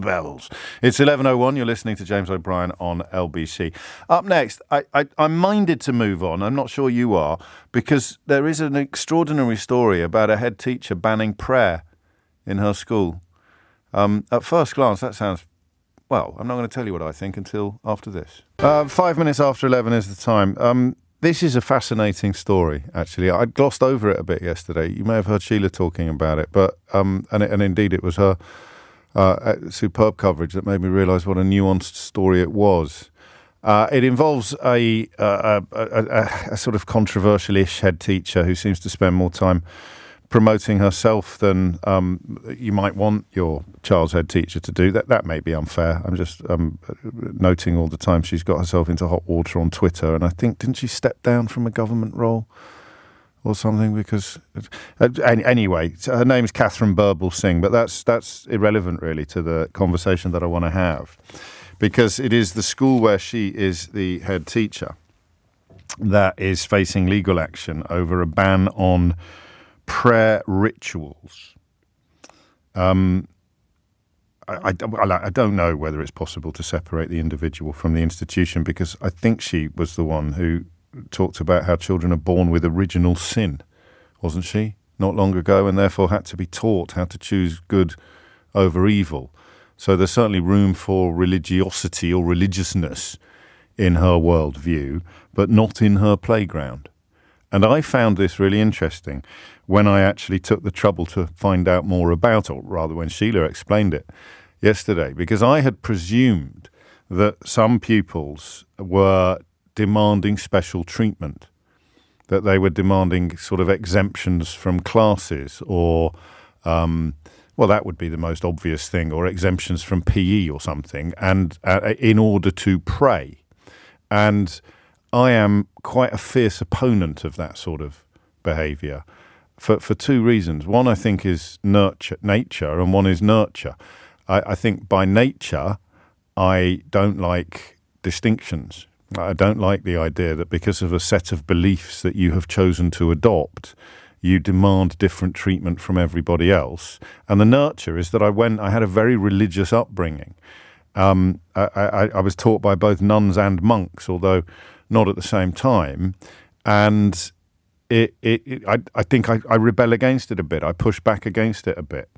It's 11:01. You're listening to James O'Brien on LBC. Up next, I'm minded to move on. I'm not sure you are, because there is an extraordinary story about a head teacher banning prayer in her school. At first glance, that sounds, well, I'm not going to tell you what I think until after this. 5 minutes after 11 is the time. This is a fascinating story, actually. I glossed over it a bit yesterday. You may have heard Sheila talking about it, but and indeed it was her superb coverage that made me realise what a nuanced story it was. It involves a sort of controversial-ish head teacher who seems to spend more time promoting herself than you might want your child's head teacher to do. That may be unfair. I'm just noting all the time she's got herself into hot water on Twitter, and I think, didn't she step down from a government role or something? Because anyway, her name's Catherine Burble Singh, but that's irrelevant really to the conversation that I want to have, because it is the school where she is the head teacher that is facing legal action over a ban on prayer rituals. I don't know whether it's possible to separate the individual from the institution, because I think she was the one who talked about how children are born with original sin, wasn't she, not long ago, and therefore had to be taught how to choose good over evil. So there's certainly room for religiosity or religiousness in her worldview, but not in her playground. And I found this really interesting when I actually took the trouble to find out more about it, or rather when Sheila explained it yesterday, because I had presumed that some pupils were demanding special treatment, that they were demanding sort of exemptions from classes or, well, that would be the most obvious thing, or exemptions from PE or something, and in order to pray. And I am quite a fierce opponent of that sort of behaviour for two reasons. One, I think, is nature, and one is nurture. I think by nature, I don't like distinctions. I don't like the idea that because of a set of beliefs that you have chosen to adopt, you demand different treatment from everybody else. And the nurture is that I had a very religious upbringing. I was taught by both nuns and monks, although not at the same time. And I think I rebel against it a bit. I push back against it a bit.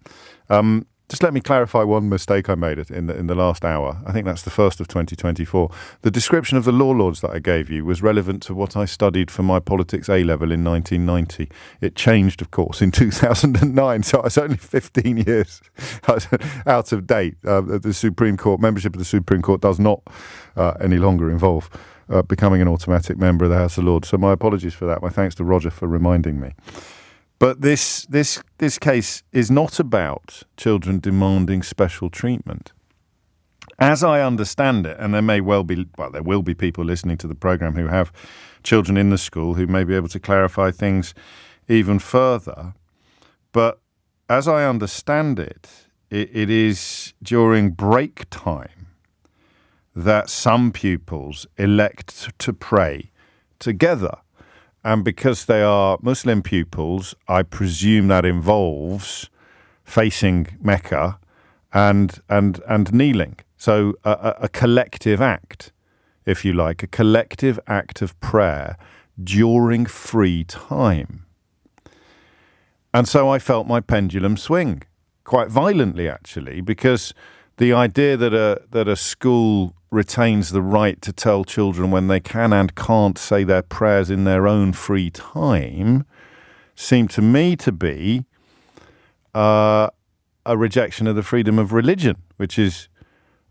Just let me clarify one mistake I made in the last hour. I think that's the first of 2024. The description of the law lords that I gave you was relevant to what I studied for my politics A-level in 1990. It changed, of course, in 2009, so I was only 15 years out of date. The Supreme Court, membership of the Supreme Court does not any longer involve becoming an automatic member of the House of Lords. So my apologies for that. My thanks to Roger for reminding me. But this case is not about children demanding special treatment. As I understand it, and there will be people listening to the programme who have children in the school who may be able to clarify things even further. But as I understand it, it is during break time that some pupils elect to pray together. And because they are Muslim pupils, I presume that involves facing Mecca and kneeling. So a collective act, if you like, a collective act of prayer during free time. And so I felt my pendulum swing quite violently, actually, because the idea that a school retains the right to tell children when they can and can't say their prayers in their own free time seemed to me to be a rejection of the freedom of religion, which is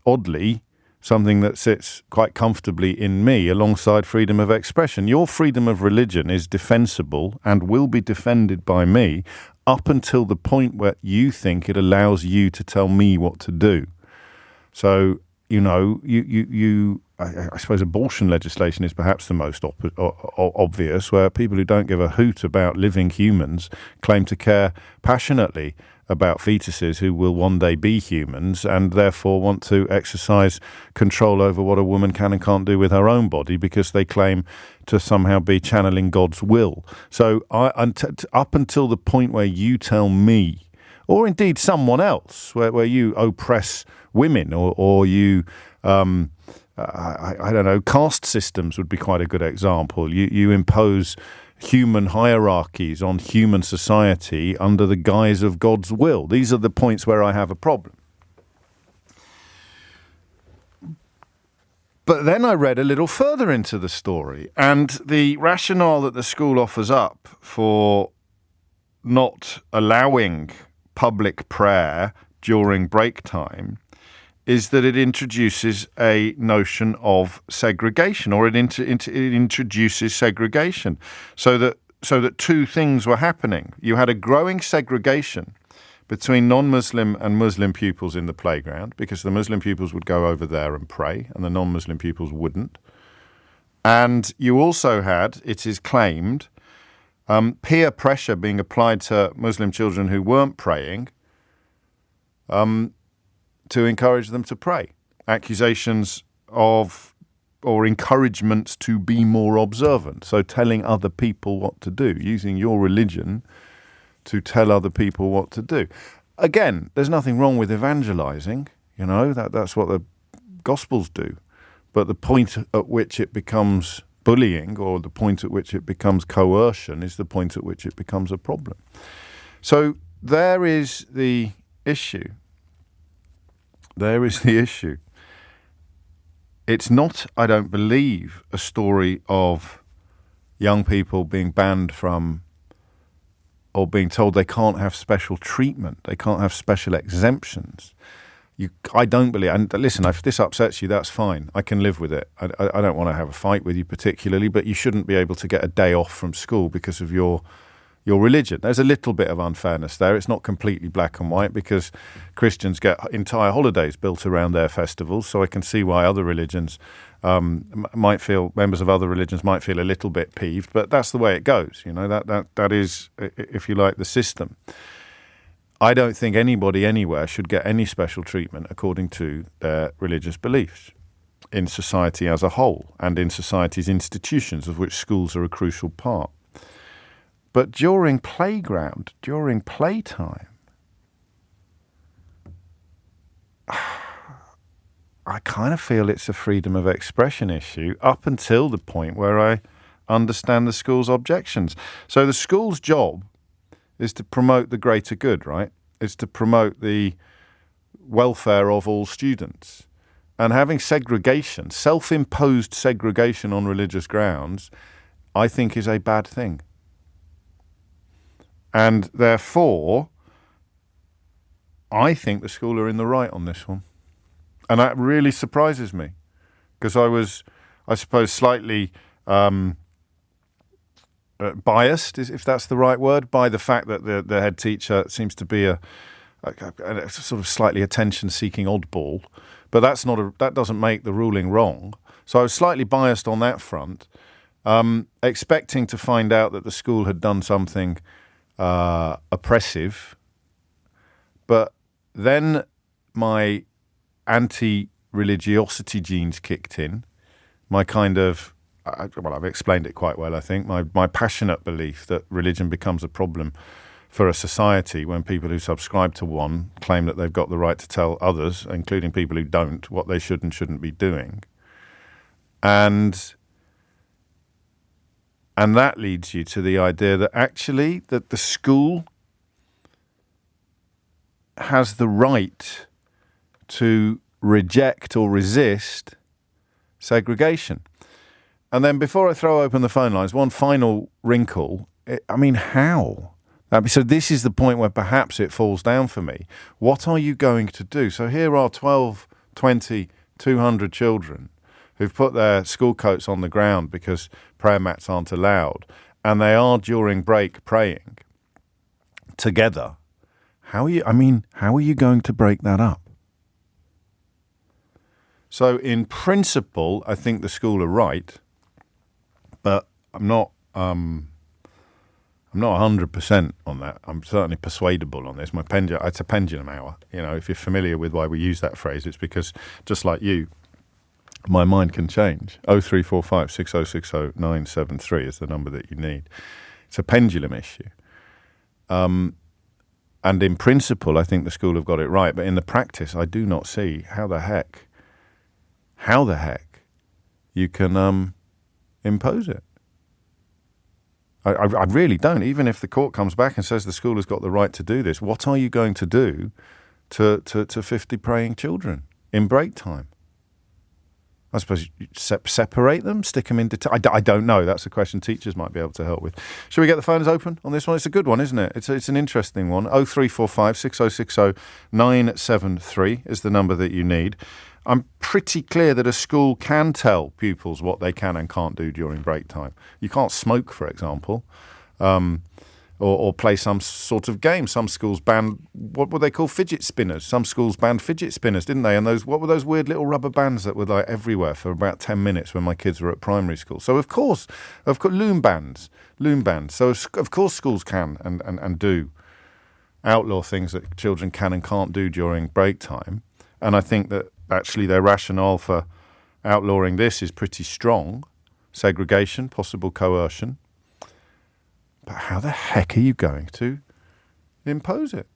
oddly something that sits quite comfortably in me alongside freedom of expression. Your freedom of religion is defensible and will be defended by me up until the point where you think it allows you to tell me what to do. So, I suppose abortion legislation is perhaps the most obvious, where people who don't give a hoot about living humans claim to care passionately about fetuses who will one day be humans and therefore want to exercise control over what a woman can and can't do with her own body because they claim to somehow be channeling God's will. So up until the point where you tell me, or indeed someone else, where you oppress women or you, I don't know, caste systems would be quite a good example. You impose human hierarchies on human society under the guise of God's will. These are the points where I have a problem. But then I read a little further into the story, and the rationale that the school offers up for not allowing public prayer during break time is that it introduces a notion of segregation, or it introduces segregation, so that two things were happening. You had a growing segregation between non-Muslim and Muslim pupils in the playground, because the Muslim pupils would go over there and pray and the non-Muslim pupils wouldn't. And you also had, it is claimed, peer pressure being applied to Muslim children who weren't praying to encourage them to pray. Accusations of or encouragements to be more observant. So telling other people what to do, using your religion to tell other people what to do. Again, there's nothing wrong with evangelizing, that's what the Gospels do. But the point at which it becomes bullying, or the point at which it becomes coercion, is the point at which it becomes a problem. So there is the issue. There is the issue. It's not, I don't believe, a story of young people being banned from or being told they can't have special treatment, they can't have special exemptions. I don't believe, and listen, if this upsets you, that's fine. I can live with it. I don't want to have a fight with you particularly, but you shouldn't be able to get a day off from school because of your religion. There's a little bit of unfairness there. It's not completely black and white because Christians get entire holidays built around their festivals, so I can see why other religions members of other religions might feel a little bit peeved, but that's the way it goes. That is, if you like, the system. I don't think anybody anywhere should get any special treatment according to their religious beliefs in society as a whole and in society's institutions, of which schools are a crucial part. But during playtime, I kind of feel it's a freedom of expression issue up until the point where I understand the school's objections. So the school's job is to promote the greater good, right? It's to promote the welfare of all students. And having segregation, self-imposed segregation on religious grounds, I think is a bad thing. And therefore, I think the school are in the right on this one. And that really surprises me because I was, I suppose, slightly biased, if that's the right word, by the fact that the head teacher seems to be a sort of slightly attention-seeking oddball. But that doesn't make the ruling wrong. So I was slightly biased on that front, expecting to find out that the school had done something oppressive. But then my anti-religiosity genes kicked in. My kind of, I've explained it quite well, I think. My passionate belief that religion becomes a problem for a society when people who subscribe to one claim that they've got the right to tell others, including people who don't, what they should and shouldn't be doing. And that leads you to the idea that actually that the school has the right to reject or resist segregation. And then before I throw open the phone lines, one final wrinkle. How? So this is the point where perhaps it falls down for me. What are you going to do? So here are 12, 20, 200 children who've put their school coats on the ground because prayer mats aren't allowed, and they are during break praying together. How are you going to break that up? So in principle, I think the school are right, but I'm not 100% on that. I'm certainly persuadable on this. It's a pendulum hour. If you're familiar with why we use that phrase, it's because just like you, my mind can change. 0345 6060 973 is the number that you need. It's a pendulum issue. And in principle, I think the school have got it right. But in the practice, I do not see how the heck you can impose it. I really don't. Even if the court comes back and says the school has got the right to do this, what are you going to do to 50 praying children in break time? I suppose you separate them, stick them into... I don't know. That's a question teachers might be able to help with. Shall we get the phones open on this one? It's a good one, isn't it? It's an interesting one. 0345 6060 973 is the number that you need. I'm pretty clear that a school can tell pupils what they can and can't do during break time. You can't smoke, for example, or play some sort of game. Some schools banned, what were they called, fidget spinners. Some schools banned fidget spinners, didn't they? And what were those weird little rubber bands that were like everywhere for about 10 minutes when my kids were at primary school? So of course, loom bands. So of course schools can and do outlaw things that children can and can't do during break time. And I think that actually their rationale for outlawing this is pretty strong. Segregation, possible coercion. But how the heck are you going to impose it?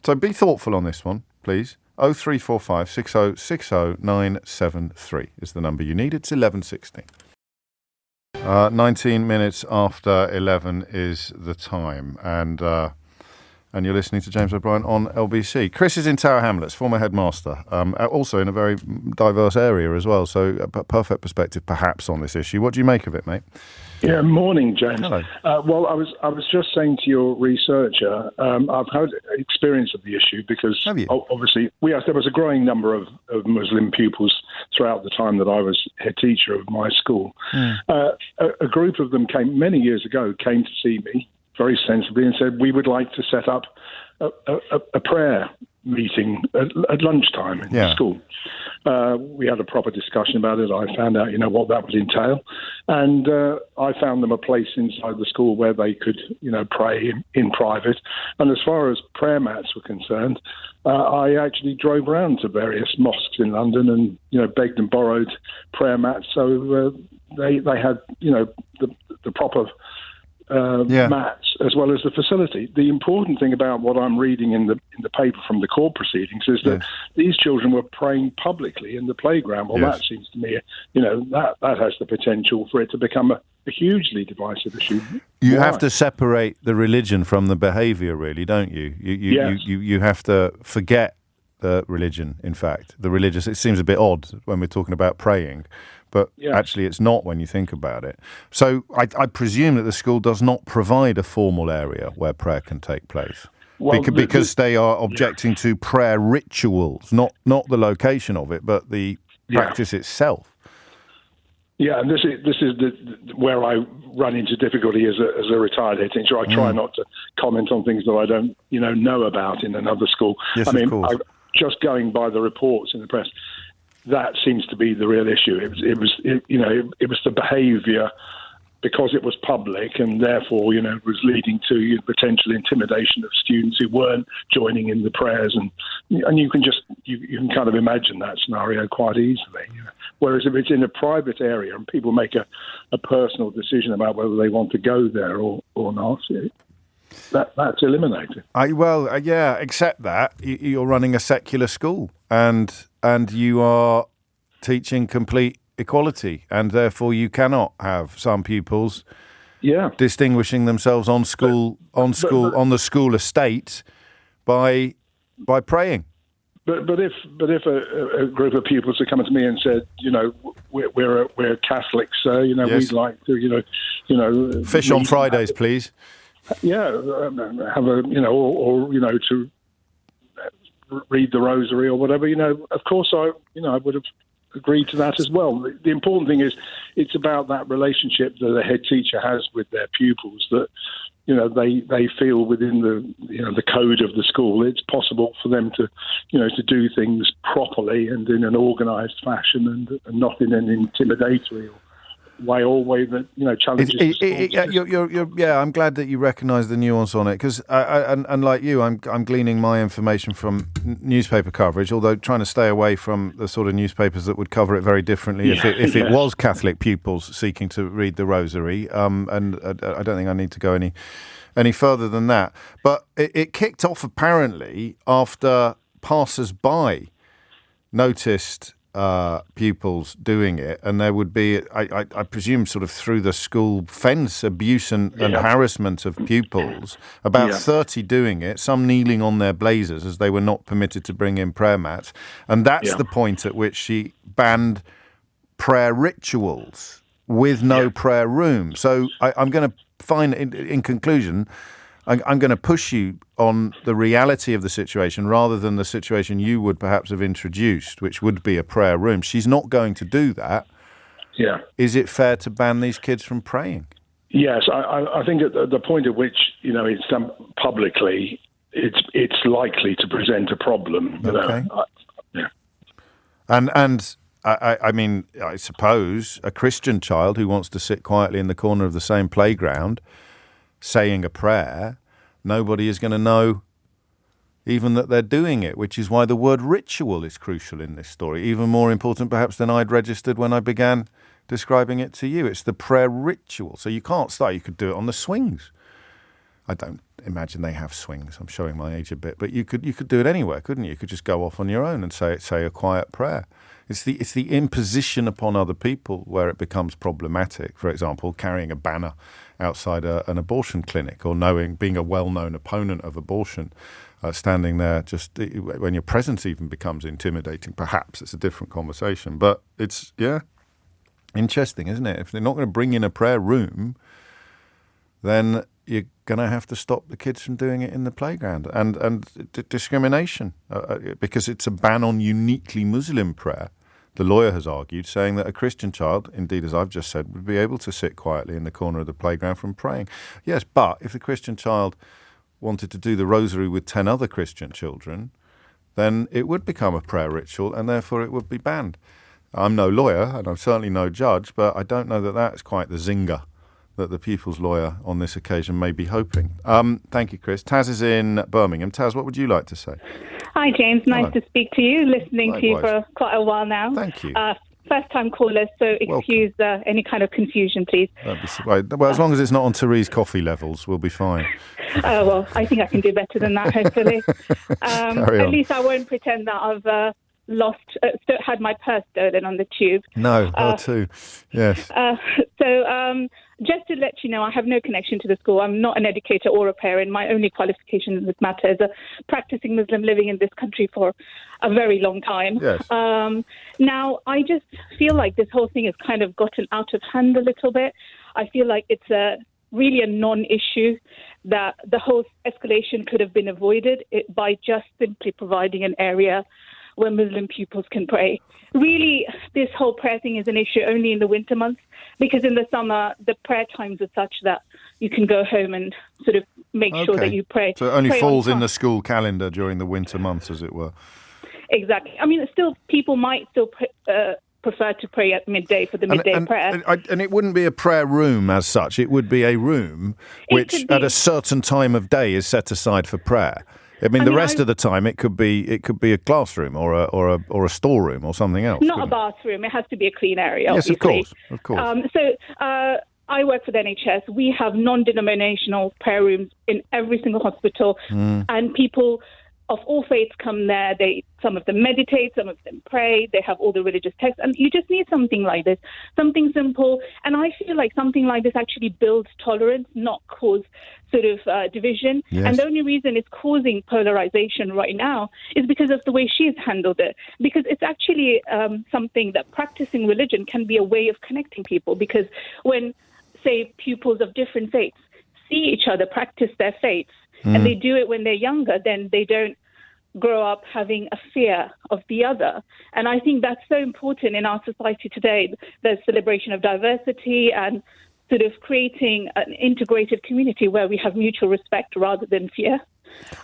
So be thoughtful on this one, please. 0345 6060 973 is the number you need. It's 11:16. 19 minutes after 11 is the time. And and you're listening to James O'Brien on LBC. Chris is in Tower Hamlets, former headmaster, also in a very diverse area as well, so a perfect perspective perhaps on this issue. What do you make of it, mate? Yeah, morning, James. Hello. Well, I was just saying to your researcher, I've had experience of the issue because obviously there was a growing number of Muslim pupils throughout the time that I was head teacher of my school. A group of them many years ago came to see me very sensibly and said, we would like to set up a prayer meeting at lunchtime in school. We had a proper discussion about it. I found out, what that would entail. And I found them a place inside the school where they could, pray in private. And as far as prayer mats were concerned, I actually drove around to various mosques in London and, begged and borrowed prayer mats. So they had, the proper mats as well as the facility. The important thing about what I'm reading in the paper from the court proceedings is that these children were praying publicly in the playground. Well, that seems to me, that has the potential for it to become a hugely divisive issue. You have to separate the religion from the behaviour, really, don't you? You have to forget the religion, in fact. The religious, it seems a bit odd when we're talking about praying. But actually it's not when you think about it. So I presume that the school does not provide a formal area where prayer can take place. Well, because they are objecting to prayer rituals, not the location of it, but the practice itself. Yeah, and this is where I run into difficulty as a retired head teacher. I try not to comment on things that I don't know about in another school. Yes, of course. Just going by the reports in the press, that seems to be the real issue. It was the behaviour, because it was public and therefore was leading to potential intimidation of students who weren't joining in the prayers, and you can kind of imagine that scenario quite easily. Whereas if it's in a private area and people make a personal decision about whether they want to go there or not, that's eliminated. Except that you're running a secular school and you are teaching complete equality, and therefore you cannot have some pupils distinguishing themselves on the school estate by praying. But if a group of pupils had come to me and said, we're Catholics, we'd like to, fish on Fridays, please. Yeah, have to read the rosary or whatever. Of course, I would have agreed to that as well. The important thing is it's about that relationship that a head teacher has with their pupils, that they feel within the code of the school it's possible for them to do things properly and in an organised fashion and not in an intimidatory way that challenges. I'm glad that you recognise the nuance on it, because and like you, I'm gleaning my information from newspaper coverage, although trying to stay away from the sort of newspapers that would cover it very differently if it was Catholic pupils seeking to read the rosary. And I don't think I need to go any further than that. But it kicked off apparently after passers-by noticed pupils doing it, and there would be, I presume, sort of through the school fence, abuse and harassment of pupils, about 30 doing it, some kneeling on their blazers as they were not permitted to bring in prayer mats, and that's the point at which she banned prayer rituals with no prayer room. So I'm going to find, in conclusion, I'm going to push you on the reality of the situation rather than the situation you would perhaps have introduced, which would be a prayer room. She's not going to do that. Yeah. Is it fair to ban these kids from praying? Yes, I think at the point at which it's done publicly, it's likely to present a problem. Okay. And I mean, I suppose a Christian child who wants to sit quietly in the corner of the same playground saying a prayer, nobody is going to know even that they're doing it, which is why the word ritual is crucial in this story, even more important perhaps than I'd registered when I began describing it to you. It's the prayer ritual. So you can't start, you could do it on the swings. I don't imagine they have swings. I'm showing my age a bit, but you could do it anywhere, couldn't you? You could just go off on your own and say a quiet prayer. It's the imposition upon other people where it becomes problematic. For example, carrying a banner outside an abortion clinic, or being a well-known opponent of abortion, standing there just when your presence even becomes intimidating. Perhaps it's a different conversation, but it's interesting, isn't it? If they're not going to bring in a prayer room, then you're going to have to stop the kids from doing it in the playground. And discrimination, because it's a ban on uniquely Muslim prayer. The lawyer has argued, saying that a Christian child, indeed as I've just said, would be able to sit quietly in the corner of the playground from praying. Yes, but if the Christian child wanted to do the rosary with 10 other Christian children, then it would become a prayer ritual and therefore it would be banned. I'm no lawyer and I'm certainly no judge, but I don't know that that's quite the zinger that the People's Lawyer on this occasion may be hoping. Thank you, Chris. Taz is in Birmingham. Taz, what would you like to say? Hi, James. Nice to speak to you. Listening to you for quite a while now. Thank you. First-time caller, so excuse any kind of confusion, please. Well, as long as it's not on Therese Coffey levels, we'll be fine. Well, I think I can do better than that, hopefully. At least I won't pretend that I've had my purse stolen on the tube. No, her too. Yes. Just to let you know, I have no connection to the school. I'm not an educator or a parent. My only qualification in this matter is a practicing Muslim living in this country for a very long time. Yes. Now, I just feel like this whole thing has kind of gotten out of hand a little bit. I feel like it's really a non-issue, that the whole escalation could have been avoided by just simply providing an area where Muslim pupils can pray. Really, this whole prayer thing is an issue only in the winter months, because in the summer, the prayer times are such that you can go home and sort of make sure that you pray. So it only falls in the school calendar during the winter months, as it were. Exactly. I mean, people might still prefer to pray at midday for the midday prayer. And it wouldn't be a prayer room as such. It would be a room which at a certain time of day is set aside for prayer. I mean, the rest of the time it could be a classroom or a storeroom or something else. Not a bathroom. It has to be a clean area. Yes, obviously. of course. I work for the NHS. We have non-denominational prayer rooms in every single hospital, and people of all faiths come there. Some of them meditate, some of them pray. They have all the religious texts, and you just need something like this, something simple. And I feel like something like this actually builds tolerance, not cause sort of division. Yes. And the only reason it's causing polarization right now is because of the way she's handled it. Because it's actually something that practicing religion can be a way of connecting people. Because when, say, pupils of different faiths see each other practice their faiths, and they do it when they're younger, then they don't grow up having a fear of the other. And I think that's so important in our society today, the celebration of diversity and sort of creating an integrated community where we have mutual respect rather than fear.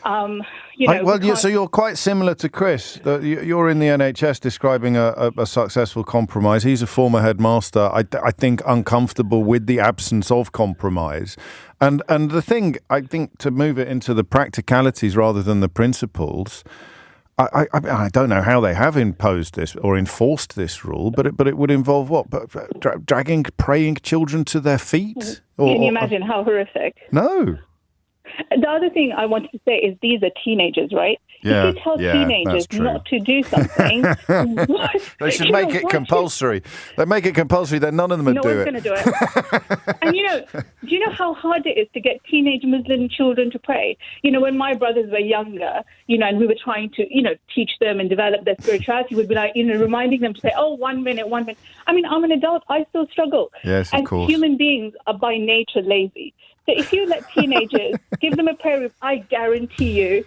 So you're quite similar to Chris. You're in the NHS describing a successful compromise. He's a former headmaster, I think uncomfortable with the absence of compromise. And the thing, I think, to move it into the practicalities rather than the principles, I don't know how they have imposed this or enforced this rule, but it would involve what? Dragging praying children to their feet? Can you imagine how horrific? No. The other thing I wanted to say is these are teenagers, right? Yeah, if you tell teenagers not to do something, they should make it compulsory. They make it compulsory, then none of them would do it. No one's going to do it. And do you know how hard it is to get teenage Muslim children to pray? When my brothers were younger, and we were trying to, teach them and develop their spirituality, we'd be like, reminding them to say, 1 minute. I mean, I'm an adult. I still struggle. Yes, of course. Human beings are by nature lazy. So if you let teenagers give them a prayer room, I guarantee you.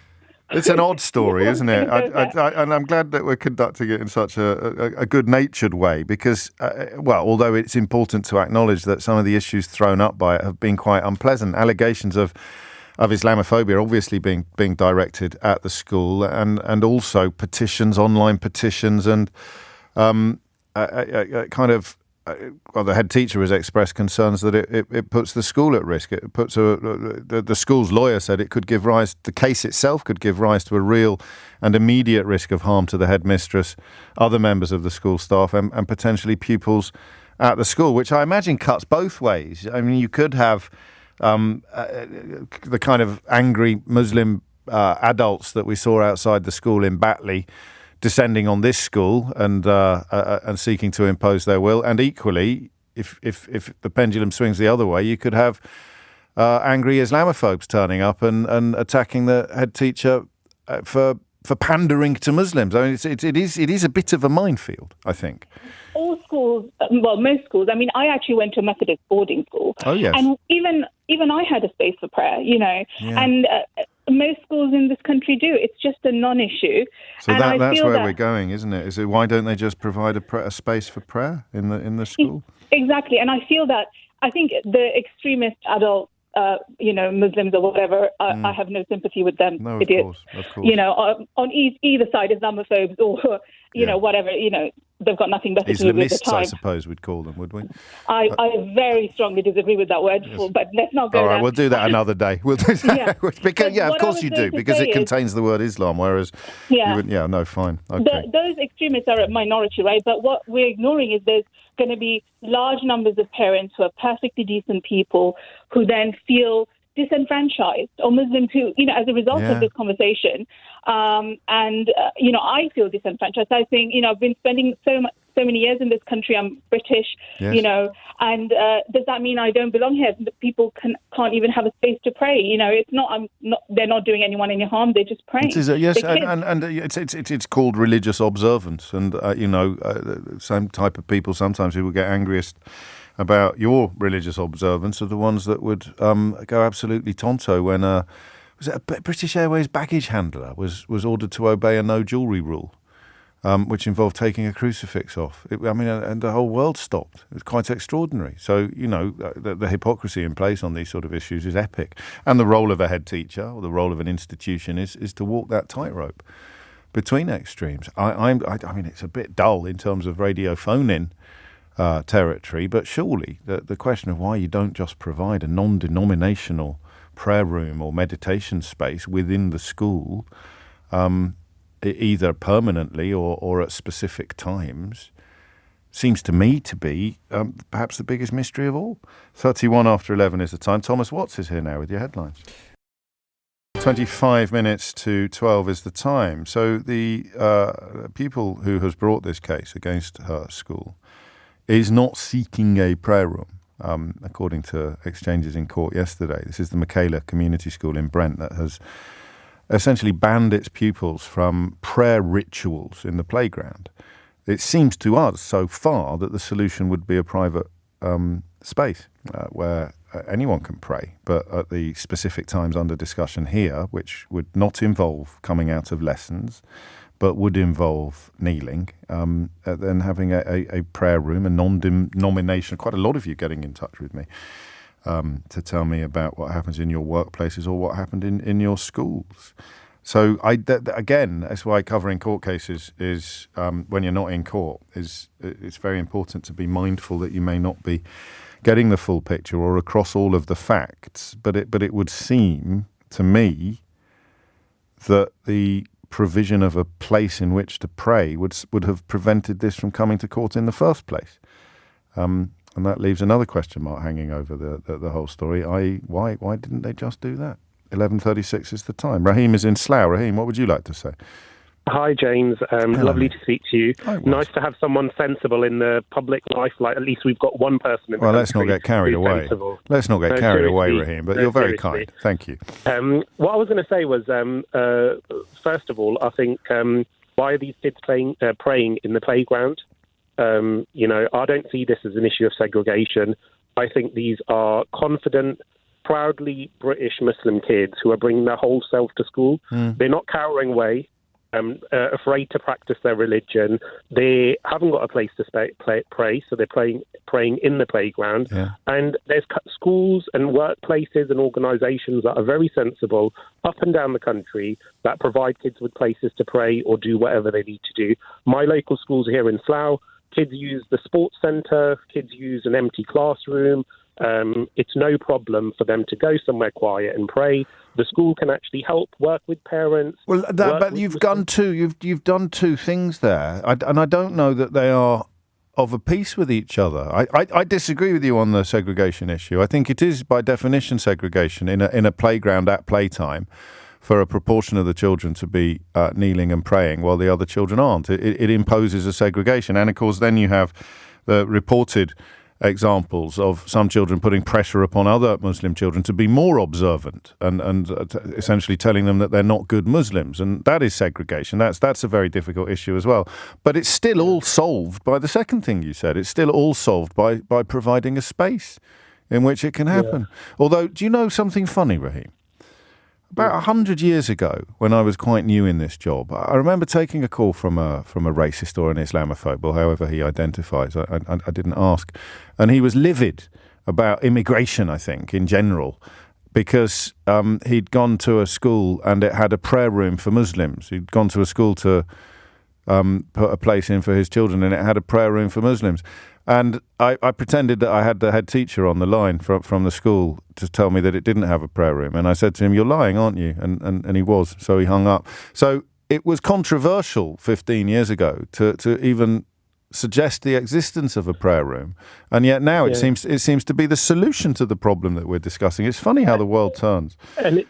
It's an odd story, isn't it? And I'm glad that we're conducting it in such a good-natured way because, although it's important to acknowledge that some of the issues thrown up by it have been quite unpleasant. Allegations of Islamophobia obviously being directed at the school and also online petitions and the head teacher has expressed concerns that it puts the school at risk. It puts the school's lawyer said the case itself could give rise to a real and immediate risk of harm to the headmistress, other members of the school staff, and potentially pupils at the school, which I imagine cuts both ways. I mean, you could have the kind of angry Muslim adults that we saw outside the school in Batley descending on this school and seeking to impose their will. And equally, if the pendulum swings the other way, you could have angry Islamophobes turning up and attacking the head teacher for pandering to Muslims. I mean, it is a bit of a minefield, I think. All schools, well, most schools. I mean, I actually went to a Methodist boarding school. Oh, yes. And even I had a space for prayer, Yeah. And most schools in this country do. It's just a non-issue. So and that's where we're going, isn't it? Is it why don't they just provide a space for prayer in the school? Exactly. And I think the extremist adult Muslims or whatever, I have no sympathy with them. No, idiots. Of course. On either side, Islamophobes or, whatever, they've got nothing better to do with the Islamists, time. I suppose we'd call them, would we? I very strongly disagree with that word, but let's not go All right, there. we'll do that another day. We'll do that. Because, of course you do, because it contains the word Islam, whereas... fine. Okay. Those extremists are a minority, right? But what we're ignoring is there's going to be large numbers of parents who are perfectly decent people who then feel disenfranchised, or Muslims who, as a result of this conversation, I feel disenfranchised. I think, I've been spending so many years in this country. I'm British, and does that mean I don't belong here? People can't even have a space to pray. It's not. They're not doing anyone any harm. They're just praying. It is, yes, and it's called religious observance, and same type of people sometimes who will get angriest about your religious observance are the ones that would go absolutely tonto when was it a British Airways baggage handler was ordered to obey a no jewellery rule, which involved taking a crucifix off. And the whole world stopped. It was quite extraordinary. So, the hypocrisy in place on these sort of issues is epic. And the role of a head teacher or the role of an institution is to walk that tightrope between extremes. I mean, it's a bit dull in terms of radio phone-in territory, but surely the question of why you don't just provide a non-denominational prayer room or meditation space within the school, either permanently or at specific times, seems to me to be perhaps the biggest mystery of all. 31 after 11 is the time. Thomas Watts is here now with your headlines. 25 minutes to 12 is the time. So the pupil who has brought this case against her school is not seeking a prayer room, according to exchanges in court yesterday. This is the Michaela Community School in Brent that has essentially banned its pupils from prayer rituals in the playground. It seems to us so far that the solution would be a private space where anyone can pray, but at the specific times under discussion here, which would not involve coming out of lessons, but would involve kneeling, then having a prayer room, a non-denomination. Quite a lot of you getting in touch with me to tell me about what happens in your workplaces or what happened in your schools. So again, that's why covering court cases is, when you're not in court, it's very important to be mindful that you may not be getting the full picture or across all of the facts. But it would seem to me that the provision of a place in which to pray would have prevented this from coming to court in the first place. And that leaves another question mark hanging over the whole story, i.e. why didn't they just do that? 11:36 is the time. Raheem is in Slough. Raheem, what would you like to say? Hi, James. Lovely to speak to you. Hi, nice to have someone sensible in the public life. Like, at least we've got one person in the Well, let's not get carried who's away. sensible. Let's not get carried away, seriously. Raheem, but No, you're very seriously. kind. Thank you. What I was going to say was, first of all, I think, why are these kids praying in the playground? I don't see this as an issue of segregation. I think these are confident, proudly British Muslim kids who are bringing their whole self to school. They're not cowering away, afraid to practice their religion. They haven't got a place to pray, so they're praying in the playground. Yeah. And there's schools and workplaces and organisations that are very sensible up and down the country that provide kids with places to pray or do whatever they need to do. My local schools here in Slough, kids use the sports centre, kids use an empty classroom. It's no problem for them to go somewhere quiet and pray. The school can actually help work with parents. Well, but you've done two things there, and I don't know that they are of a piece with each other. I disagree with you on the segregation issue. I think it is by definition segregation in a playground at playtime for a proportion of the children to be kneeling and praying while the other children aren't. It imposes a segregation. And, of course, then you have the reported examples of some children putting pressure upon other Muslim children to be more observant and essentially telling them that they're not good Muslims. And that is segregation. That's a very difficult issue as well. But it's still all solved by the second thing you said. It's still all solved by providing a space in which it can happen. Yeah. Although, do you know something funny, Raheem? About 100 years ago, when I was quite new in this job, I remember taking a call from a racist or an Islamophobe, or however he identifies. I didn't ask. And he was livid about immigration, I think, in general, because he'd gone to a school and it had a prayer room for Muslims. He'd gone to a school to put a place in for his children, and it had a prayer room for Muslims. And I pretended that I had the head teacher on the line from the school to tell me that it didn't have a prayer room. And I said to him, "You're lying, aren't you?" And he was. So he hung up. So it was controversial 15 years ago to even suggest the existence of a prayer room. And yet now it seems to be the solution to the problem that we're discussing. It's funny how the world turns. And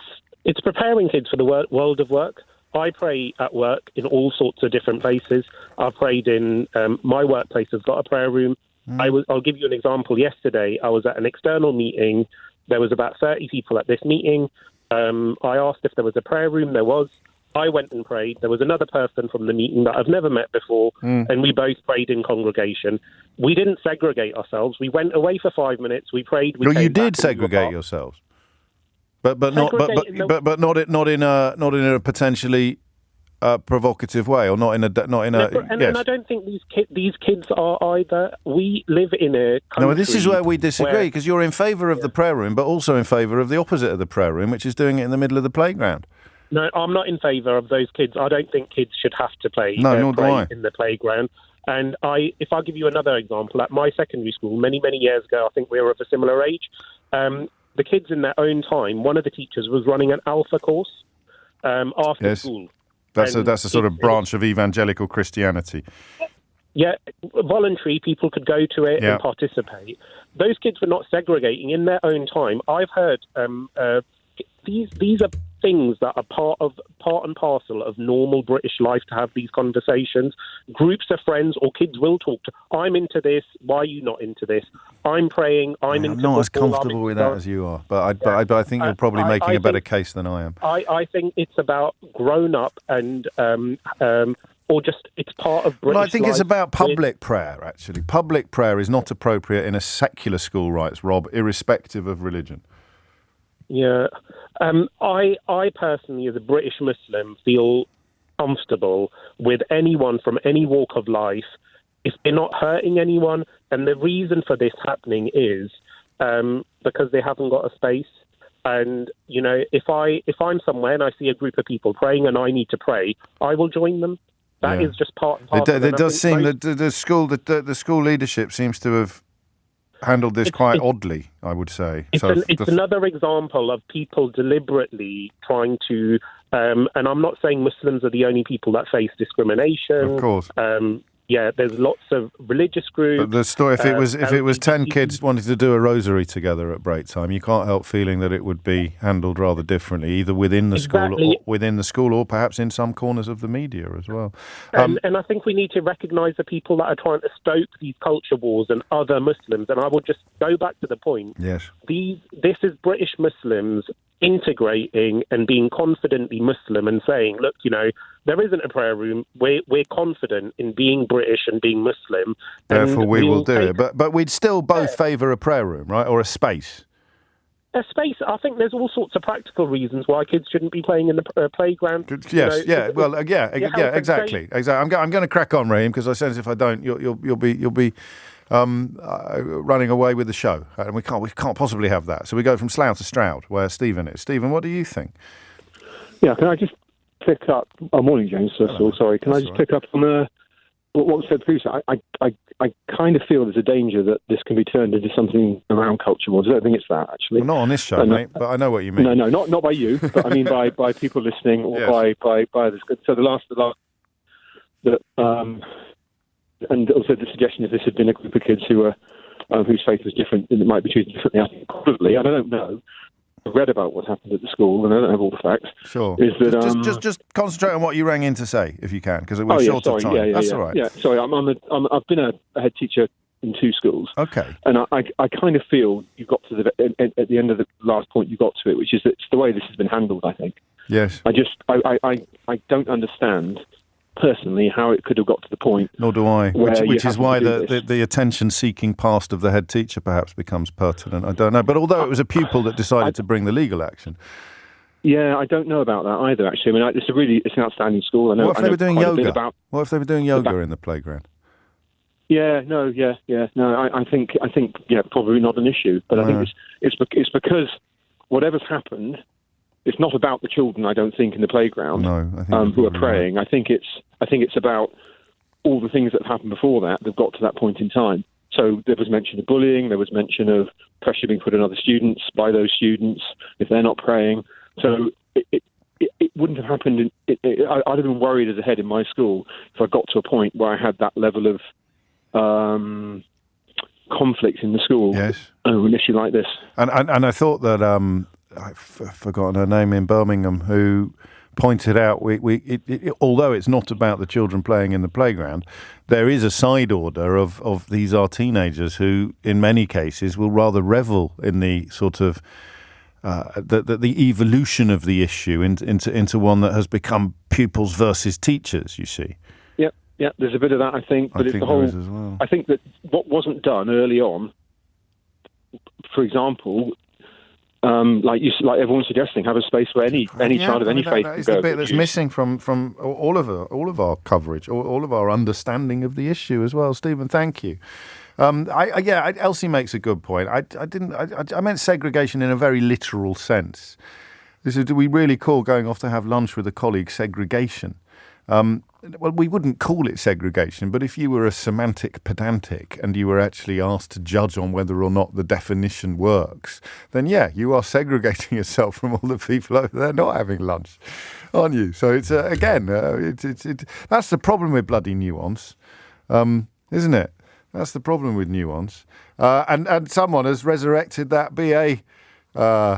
it's preparing kids for the world of work. I pray at work in all sorts of different places. I've prayed in my workplace has got a prayer room. I'll give you an example. Yesterday, I was at an external meeting. There was about 30 people at this meeting. I asked if there was a prayer room. There was. I went and prayed. There was another person from the meeting that I've never met before, and we both prayed in congregation. We didn't segregate ourselves. We went away for 5 minutes. We prayed. You did segregate yourselves, but not in a potentially provocative way, or not in a. And I don't think these kids are either. We live in a country. No, this is where we disagree, because you're in favour of the prayer room, but also in favour of the opposite of the prayer room, which is doing it in the middle of the playground. No, I'm not in favour of those kids. I don't think kids should have to play in the playground. And if I give you another example, at my secondary school, many years ago, I think we were of a similar age. The kids in their own time, one of the teachers was running an alpha course after school. That's a sort of branch of evangelical Christianity. Yeah, voluntary, people could go to it and participate. Those kids were not segregating in their own time. I've heard these are things that are part and parcel of normal British life, to have these conversations. Groups of friends or kids will talk to, I'm into this, why are you not into this? I'm praying, I'm not as comfortable with that as you are, but I think you're probably making a better case than I am. I think it's about grown up and or just it's part of British life. Well, I think it's about public prayer, actually. Public prayer is not appropriate in a secular school rights, Rob, irrespective of religion. Yeah. I personally, as a British Muslim, feel comfortable with anyone from any walk of life if they're not hurting anyone. And the reason for this happening is because they haven't got a space. And, you know, if I'm somewhere and I see a group of people praying and I need to pray, I will join them. That is just part and parcel. It does seem that the school leadership seems to have handled this quite oddly, I would say. It's another example of people deliberately trying to, and I'm not saying Muslims are the only people that face discrimination. Of course. There's lots of religious groups. But the story, if it was 10 kids wanting to do a rosary together at break time, you can't help feeling that it would be handled rather differently, either within the school or perhaps in some corners of the media as well. And I think we need to recognise the people that are trying to stoke these culture wars and other Muslims. And I will just go back to the point. Yes. This is British Muslims integrating and being confidently Muslim and saying, look, you know, there isn't a prayer room. We're confident in being British and being Muslim. Therefore, we will do it. But we'd still both favour a prayer room, right, or a space. A space. I think there's all sorts of practical reasons why kids shouldn't be playing in the playground. Yes, exactly. I'm going to crack on, Raheem, because I sense if I don't, you'll be running away with the show, and we can't possibly have that. So we go from Slough to Stroud, where Stephen is. Stephen, what do you think? Yeah, can I just pick up? Oh, morning, James. First of all, sorry. Can I just pick up on what was said previously? I kind of feel there's a danger that this can be turned into something around culture wars. I don't think it's that, actually. Well, not on this show, mate. But I know what you mean. No, not by you, but I mean by people listening or by this. So the last and also the suggestion if this had been a group of kids who were whose faith was different, and it might be treated differently. Probably, I don't know. read about what happened at the school, and I don't have all the facts. Sure. Is that just concentrate on what you rang in to say, if you can, because we're short of time. That's all right. Yeah, sorry. I've been a head teacher in 2 schools. Okay. And I kind of feel you got to at the end of the last point you got to it, which is that it's the way this has been handled, I think. Yes. I don't understand personally how it could have got to the point. Nor do I. Which is why the the attention-seeking past of the head teacher perhaps becomes pertinent. I don't know. But although it was a pupil that decided to bring the legal action. Yeah, I don't know about that either, actually. I mean, it's an outstanding school. I know. What if they were doing yoga? What if they were doing yoga in the playground? Yeah, no. I think, probably not an issue. But I think it's because whatever's happened, it's not about the children, I don't think, in the playground who are praying. Right. I think it's about all the things that have happened before that got to that point in time. So there was mention of bullying, there was mention of pressure being put on other students by those students if they're not praying. So it wouldn't have happened. I'd have been worried as a head in my school if I got to a point where I had that level of conflict in the school. Yes. An issue like this. And I thought that I've forgotten her name in Birmingham, who pointed out although it's not about the children playing in the playground, there is a side order of these are teenagers who, in many cases, will rather revel in the sort of the evolution of the issue into one that has become pupils versus teachers. You see. Yeah, there's a bit of that, I think, but it's the whole. As well. I think that what wasn't done early on, for example, like everyone's suggesting, have a space where any child of any faith can go. That is the bit that's missing from all of our coverage, all of our understanding of the issue as well. Stephen, thank you. Elsie makes a good point. I meant segregation in a very literal sense. Do we really call going off to have lunch with a colleague segregation? Well, we wouldn't call it segregation, but if you were a semantic pedantic and you were actually asked to judge on whether or not the definition works, then yeah, you are segregating yourself from all the people over there not having lunch, aren't you? So it's that's the problem with bloody nuance, isn't it? That's the problem with nuance. And someone has resurrected that BA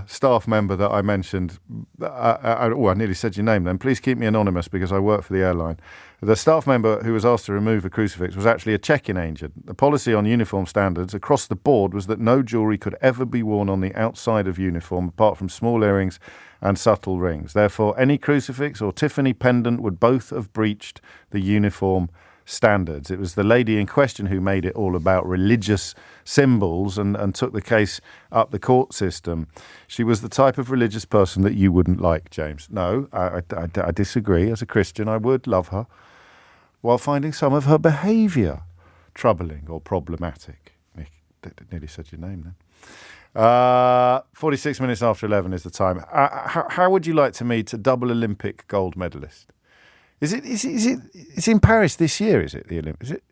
staff member that I mentioned. I nearly said your name then. Please keep me anonymous because I work for the airline. The staff member who was asked to remove a crucifix was actually a check-in agent. The policy on uniform standards across the board was that no jewellery could ever be worn on the outside of uniform apart from small earrings and subtle rings. Therefore, any crucifix or Tiffany pendant would both have breached the uniform standards. It was the lady in question who made it all about religious symbols and took the case up the court system. She was the type of religious person that you wouldn't like, James. No, I disagree. As a Christian, I would love her, while finding some of her behaviour troubling or problematic. Nick, nearly said your name then. 46 minutes after 11 is the time. How would you like to meet a double Olympic gold medalist? It's in Paris this year, is it, the Olympics? Is it?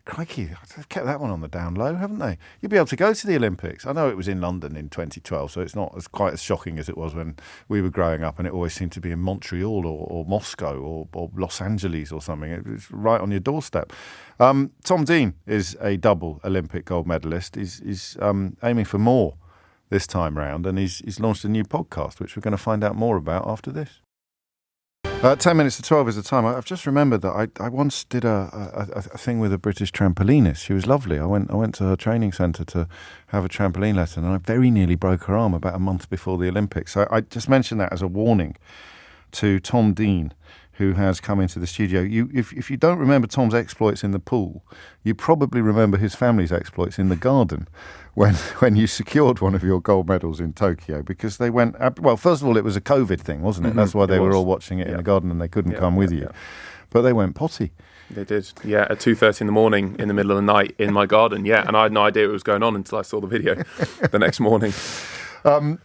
Crikey, they've kept that one on the down low, haven't they? You'll be able to go to the Olympics. I know it was in London in 2012, so it's not quite as shocking as it was when we were growing up, and it always seemed to be in Montreal or Moscow or Los Angeles or something. It's right on your doorstep. Tom Dean is a double Olympic gold medalist. He's aiming for more this time round, and he's launched a new podcast, which we're going to find out more about after this. 10 minutes to 12 is the time. I've just remembered that I once did a thing with a British trampolinist. She was lovely. I went to her training centre to have a trampoline lesson, and I very nearly broke her arm about a month before the Olympics. So I just mentioned that as a warning to Tom Dean, who has come into the studio. If you don't remember Tom's exploits in the pool, you probably remember his family's exploits in the garden when you secured one of your gold medals in Tokyo, because they went, well, first of all, it was a COVID thing, wasn't it? Mm-hmm. That's why they were all watching it in the garden and they couldn't come with you. But they went potty. They did, yeah, at 2:30 in the morning, in the middle of the night, in my garden, yeah, and I had no idea what was going on until I saw the video the next morning. And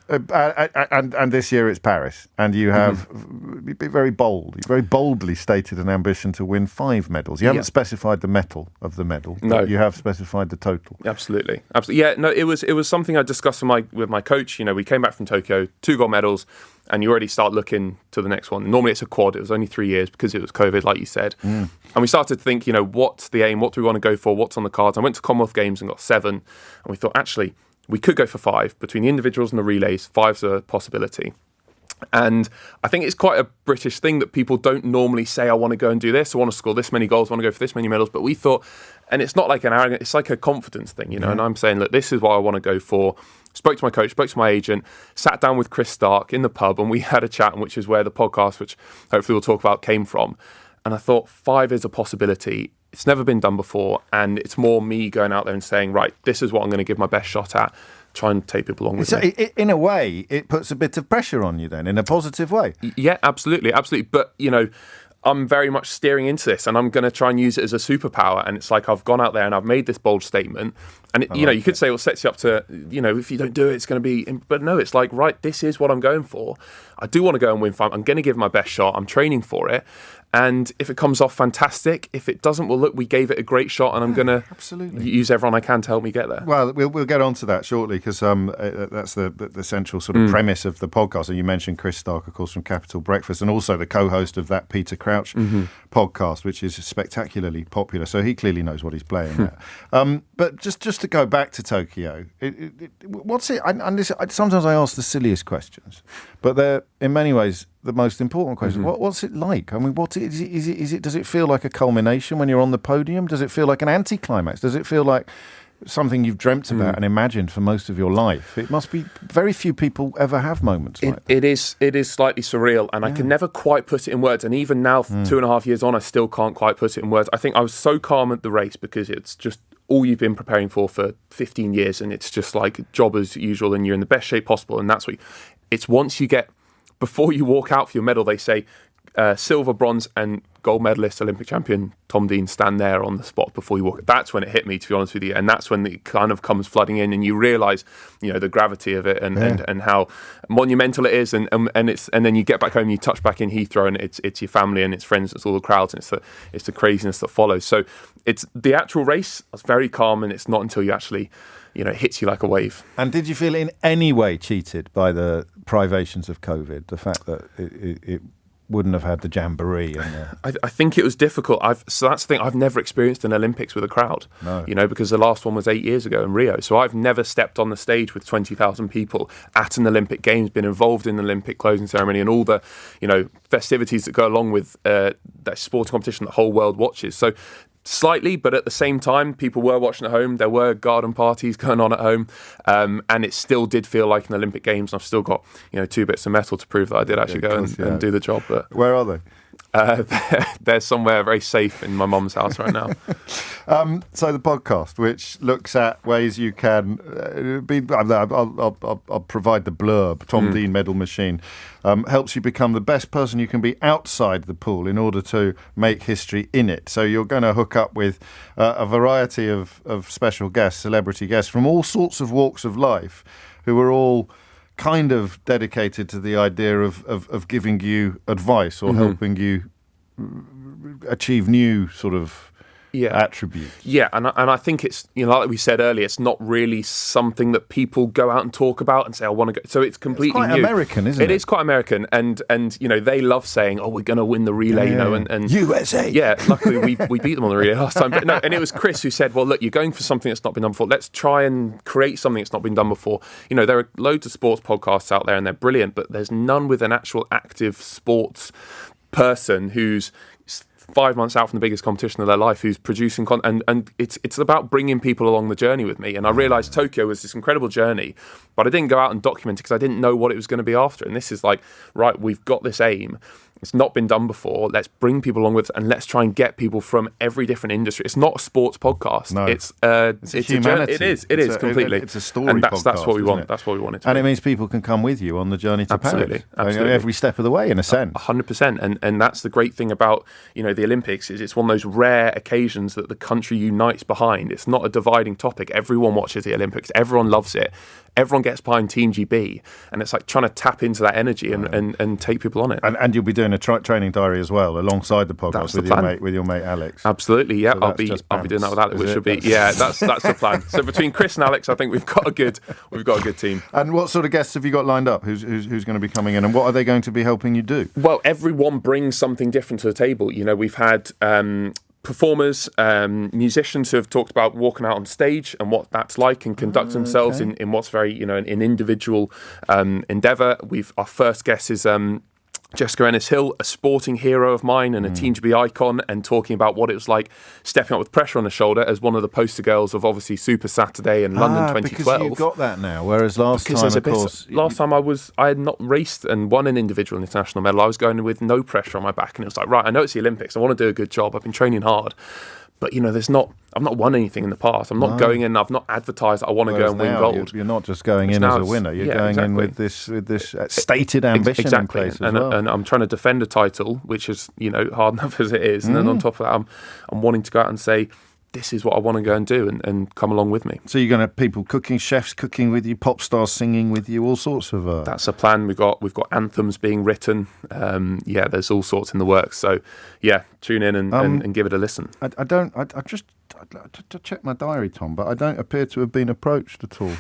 this year it's Paris, and you have very boldly stated an ambition to win 5 medals. You haven't specified the metal of the medal. No, you have specified the total. Absolutely. Yeah, no, it was something I discussed with my coach. You know, we came back from Tokyo, 2 gold medals, and you already start looking to the next one. Normally it's a quad. It was only 3 years because it was COVID, like you said. And we started to think, you know, what's the aim? What do we want to go for? What's on the cards? I went to Commonwealth Games and got 7, and we thought, actually, We could go for 5. Between the individuals and the relays, 5's a possibility. And I think it's quite a British thing that people don't normally say, I want to go and do this, I want to score this many goals, I want to go for this many medals. But we thought, and it's not like an arrogant, it's like a confidence thing, and I'm saying, look, this is what I want to go for. Spoke to my coach, spoke to my agent, sat down with Chris Stark in the pub, and we had a chat, which is where the podcast, which hopefully we'll talk about, came from. And I thought 5 is a possibility. It's never been done before. And it's more me going out there and saying, right, this is what I'm going to give my best shot at. Try and take people along with me. In a way, it puts a bit of pressure on you then, in a positive way. Yeah, absolutely. But, I'm very much steering into this, and I'm going to try and use it as a superpower. And it's like I've gone out there and I've made this bold statement. And, you could say it sets you up to, if you don't do it, it's going to be... But no, it's like, right, this is what I'm going for. I do want to go and win 5. I'm going to give my best shot. I'm training for it. And if it comes off, fantastic. If it doesn't, well, look, we gave it a great shot, and I'm going to use everyone I can to help me get there. Well, we'll get on to that shortly, because that's the central sort of premise of the podcast. And you mentioned Chris Stark, of course, from Capital Breakfast, and also the co-host of that Peter Crouch podcast, which is spectacularly popular. So he clearly knows what he's playing at. But just to go back to Tokyo, what's it? Sometimes I ask the silliest questions, but they're in many ways the most important question. What's it like? I mean, what is it? Does it feel like a culmination when you're on the podium? Does it feel like an anticlimax? Does it feel like something you've dreamt about and imagined for most of your life? It must be. Very few people ever have moments like that. It is slightly surreal, and I can never quite put it in words. And even now, 2.5 years on, I still can't quite put it in words. I think I was so calm at the race because it's just all you've been preparing for 15 years, and it's just like job as usual, and you're in the best shape possible. And that's what it's once you get. Before you walk out for your medal, they say silver, bronze and gold medalist, Olympic champion Tom Dean stand there on the spot before you walk. That's when it hit me, to be honest with you. And that's when it kind of comes flooding in, and you realise, the gravity of it and how monumental it is. And then you get back home, you touch back in Heathrow, and it's your family and it's friends, it's all the crowds, and it's the craziness that follows. So it's the actual race. I was very calm, and it's not until you actually... it hits you like a wave. And did you feel in any way cheated by the privations of COVID? The fact that it wouldn't have had the jamboree? I think it was difficult. So that's the thing. I've never experienced an Olympics with a crowd, because the last one was 8 years ago in Rio. So I've never stepped on the stage with 20,000 people at an Olympic Games, been involved in the Olympic closing ceremony and all the, festivities that go along with that sporting competition the whole world watches. So slightly, but at the same time, people were watching at home. There were garden parties going on at home, and it still did feel like an Olympic Games. And I've still got 2 bits of metal to prove that I did actually and do the job. But where are they? They're somewhere very safe in my mum's house right now. So the podcast, which looks at ways you can I'll provide the blurb. Tom Dean Medal Machine helps you become the best person you can be outside the pool in order to make history in it. So you're going to hook up with a variety of special guests, celebrity guests from all sorts of walks of life, who are all kind of dedicated to the idea of giving you advice or helping you achieve new sort of attributes. Yeah, and I think it's, like we said earlier, it's not really something that people go out and talk about and say, I want to go. So it's completely it's quite new. American, isn't it? It is quite American, and they love saying, oh, we're going to win the relay, and USA. Yeah, luckily we beat them on the relay last time. But no, and it was Chris who said, well, look, you're going for something that's not been done before. Let's try and create something that's not been done before. There are loads of sports podcasts out there, and they're brilliant, but there's none with an actual active sports person who's 5 months out from the biggest competition of their life, who's producing content, and it's about bringing people along the journey with me. And I realised Tokyo was this incredible journey, but I didn't go out and document it because I didn't know what it was going to be after. And this is like, right, we've got this aim. It's not been done before. Let's bring people along with it, and let's try and get people from every different industry. It's not a sports podcast. No. It's a humanity. It is completely. It's a story and podcast. That's what we want. It? That's what we wanted to and be. It means people can come with you on the journey to Paris. Absolutely. Every step of the way, in a sense. 100%. And that's the great thing about the Olympics is it's one of those rare occasions that the country unites behind. It's not a dividing topic. Everyone watches the Olympics. Everyone loves it. Everyone gets behind Team GB, and it's like trying to tap into that energy and take people on it. And you'll be doing a training diary as well alongside the podcast with your mate Alex. Absolutely, yeah. So I'll be doing that with Alex, which will be that's the plan. So between Chris and Alex, I think we've got a good team. And what sort of guests have you got lined up? Who's going to be coming in, and what are they going to be helping you do? Well, everyone brings something different to the table. We've had performers, musicians who have talked about walking out on stage and what that's like and conduct themselves in what's very, an individual endeavour. Our first guest is Jessica Ennis-Hill, a sporting hero of mine and a Team GB icon, and talking about what it was like stepping up with pressure on the shoulder as one of the poster girls of obviously Super Saturday and London 2012. Because you've got that now, whereas last time I had not raced and won an individual and international medal. I was going with no pressure on my back, and it was like, right, I know it's the Olympics, I want to do a good job, I've been training hard. But, I've not won anything in the past. I'm not going in, I've not advertised that I want to go and win gold. You're not just going in as a winner, you're going in with this stated ambition in place as well. And I'm trying to defend a title, which is, hard enough as it is. And then on top of that, I'm wanting to go out and say, this is what I want to go and do, and come along with me. So you're going to have people cooking, chefs cooking with you, pop stars singing with you, all sorts of... That's a plan. We've got anthems being written. There's all sorts in the works. So, tune in and give it a listen. I just to check my diary, Tom, but I don't appear to have been approached at all.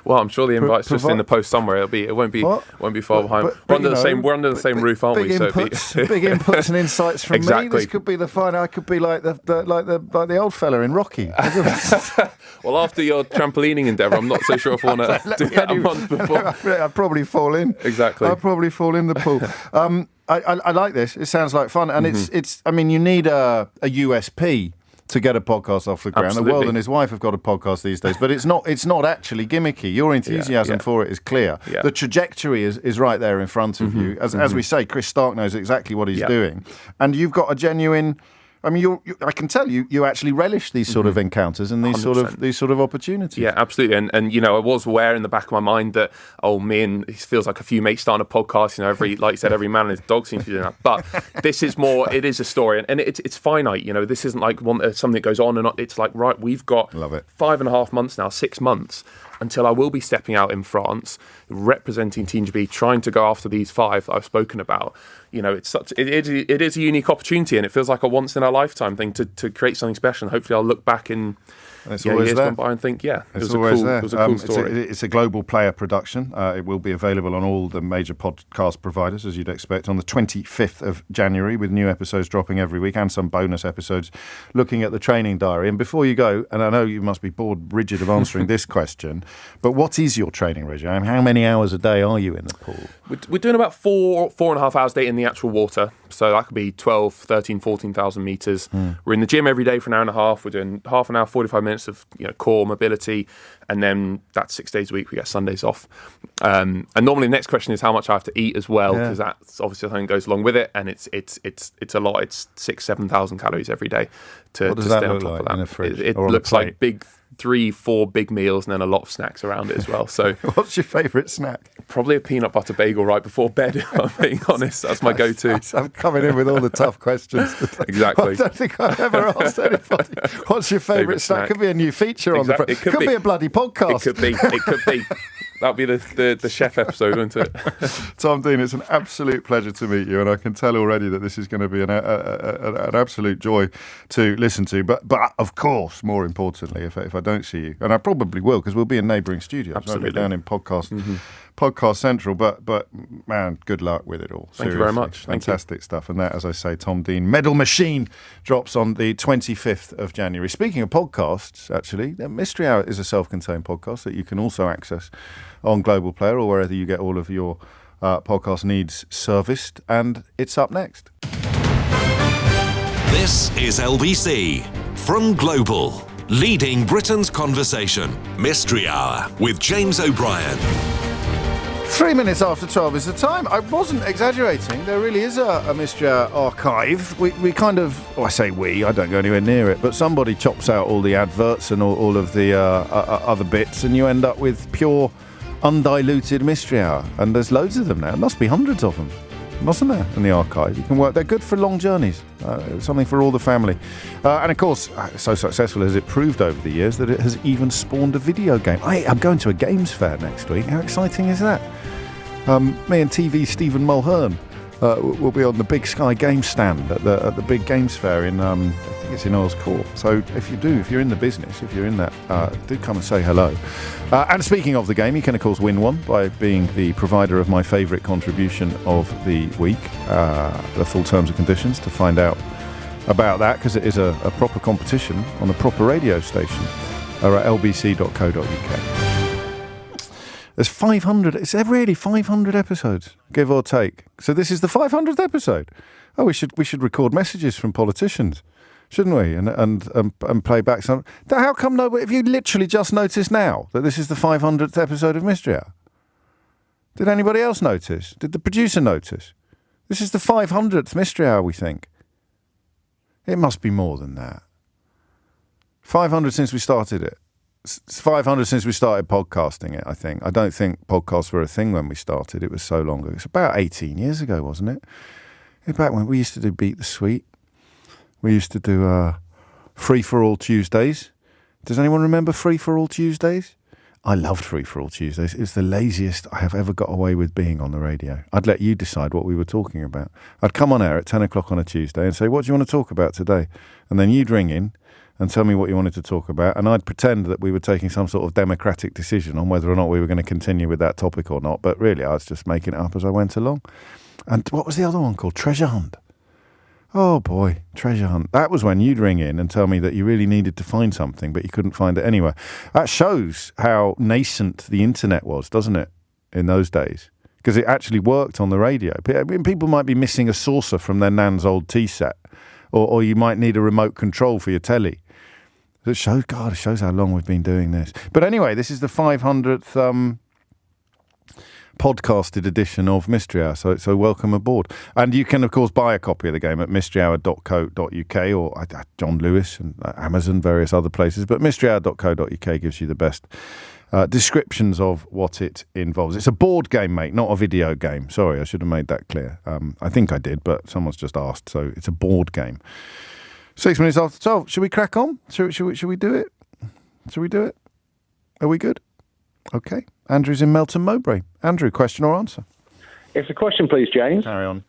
Well, I'm sure the invite's just in the post somewhere. It won't be far behind. We're under the same roof, aren't we? Big inputs and insights from me. This could be the final. I could be like the old fella in Rocky. Well, after your trampolining endeavour, I'm not so sure if I want to do that a month before. I'd probably fall in. Exactly. I'd probably fall in the pool. I like this. It sounds like fun, and it's. I mean, you need a USP to get a podcast off the ground. Absolutely. The World and his wife have got a podcast these days, but it's not actually gimmicky. Your enthusiasm for it is clear. Yeah. The trajectory is right there in front of you. As we say, Chris Stark knows exactly what he's doing, and you've got a genuine. I mean, I can tell you actually relish these sort of encounters and these 100%. sort of opportunities. Yeah, absolutely. And I was aware in the back of my mind that it feels like a few mates starting a podcast. Like you said, every man and his dog seems to be doing that. But this is more. It is a story, and it's finite. This isn't like something that goes on and on. It's like, right, we've got 5.5 months now, 6 months until I will be stepping out in France, representing Team GB, trying to go after these 5 that I've spoken about. It is a unique opportunity, and it feels like a once in a lifetime thing to create something special. And hopefully, I'll look back in years gone by and think, it was a cool story. It's a global player production. It will be available on all the major podcast providers, as you'd expect, on the 25th of January, with new episodes dropping every week and some bonus episodes looking at the training diary. And before you go, and I know you must be bored rigid of answering this question, but what is your training regime? How many hours a day are you in the pool? We're doing about 4.5 hours a day in the actual water. So that could be 12, 13, 14,000 metres. We're in the gym every day for an hour and a half. We're doing half an hour, 45 minutes of core mobility. And then that's 6 days a week. We get Sundays off. And normally the next question is how much I have to eat as well, because that's obviously something that goes along with it. And it's a lot. It's 6,000-7,000 calories every day to stay on top of that. In a fridge it looks like big 3-4 big meals and then a lot of snacks around it as well. So what's your favourite snack? Probably a peanut butter bagel right before bed, if I'm being honest. That's my go-to. I'm coming in with all the tough questions today. Exactly. I don't think I've ever asked anybody what's your favourite snack. Could be a new feature on the... It could be a bloody podcast. It could be. That'll be the chef episode, won't it? Tom Dean, it's an absolute pleasure to meet you, and I can tell already that this is going to be an absolute joy to listen to. But of course, more importantly, if I don't see you, and I probably will, because we'll be in neighbouring studios, absolutely, down in Podcast Central. But man, good luck with it all. Thank you very much. Fantastic stuff. And that, as I say, Tom Dean, Medal Machine, drops on the 25th of January. Speaking of podcasts, actually, Mystery Hour is a self-contained podcast that you can also access on Global Player or wherever you get all of your podcast needs serviced. And it's up next. This is LBC from Global, leading Britain's conversation. Mystery Hour with James O'Brien. 3 minutes after 12 is the time. I wasn't exaggerating. There really is a Mystery Hour archive. We kind of, I say we, I don't go anywhere near it, but somebody chops out all the adverts and all of the other bits, and you end up with pure, undiluted Mystery Hour. And there's loads of them now. There must be hundreds of them, mustn't there, in the archive? You can work. They're good for long journeys. Something for all the family. And of course, so successful as it proved over the years that it has even spawned a video game. I'm going to a games fair next week. How exciting is that? Me and TV Stephen Mulhern will be on the Big Sky Game stand at the big games fair in, I think it's in Earls Court. So if you're in the business, if you're in that, do come and say hello. And speaking of the game, you can of course win one by being the provider of my favourite contribution of the week. The full terms and conditions to find out about that, because it is a proper competition on a proper radio station, are at lbc.co.uk. There's 500, it's really 500 episodes, give or take. So this is the 500th episode. Oh, we should record messages from politicians, shouldn't we? And play back some. How come nobody, have you literally just noticed now that this is the 500th episode of Mystery Hour? Did anybody else notice? Did the producer notice? This is the 500th Mystery Hour, we think. It must be more than that. 500 since we started it. It's 500 since we started podcasting it, I think. I don't think podcasts were a thing when we started. It was so long ago. It's about 18 years ago, wasn't it? It was back when we used to do Beat the Sweet. We used to do Free for All Tuesdays. Does anyone remember Free for All Tuesdays? I loved Free for All Tuesdays. It was the laziest I have ever got away with being on the radio. I'd let you decide what we were talking about. I'd come on air at 10 o'clock on a Tuesday and say, what do you want to talk about today? And then you'd ring in and tell me what you wanted to talk about, and I'd pretend that we were taking some sort of democratic decision on whether or not we were going to continue with that topic or not, but really I was just making it up as I went along. And what was the other one called? Treasure Hunt. Oh boy, Treasure Hunt. That was when you'd ring in and tell me that you really needed to find something, but you couldn't find it anywhere. That shows how nascent the internet was, doesn't it, in those days? Because it actually worked on the radio. I mean, people might be missing a saucer from their nan's old tea set, or you might need a remote control for your telly. It shows how long we've been doing this. But anyway, this is the 500th podcasted edition of Mystery Hour, so welcome aboard. And you can, of course, buy a copy of the game at mysteryhour.co.uk or John Lewis and Amazon, various other places. But mysteryhour.co.uk gives you the best descriptions of what it involves. It's a board game, mate, not a video game. Sorry, I should have made that clear. I think I did, but someone's just asked, so it's a board game. 6 minutes after 12. Should we crack on? Should we do it? Should we do it? Are we good? Okay. Andrew's in Melton Mowbray. Andrew, question or answer? It's a question, please, James. Carry on.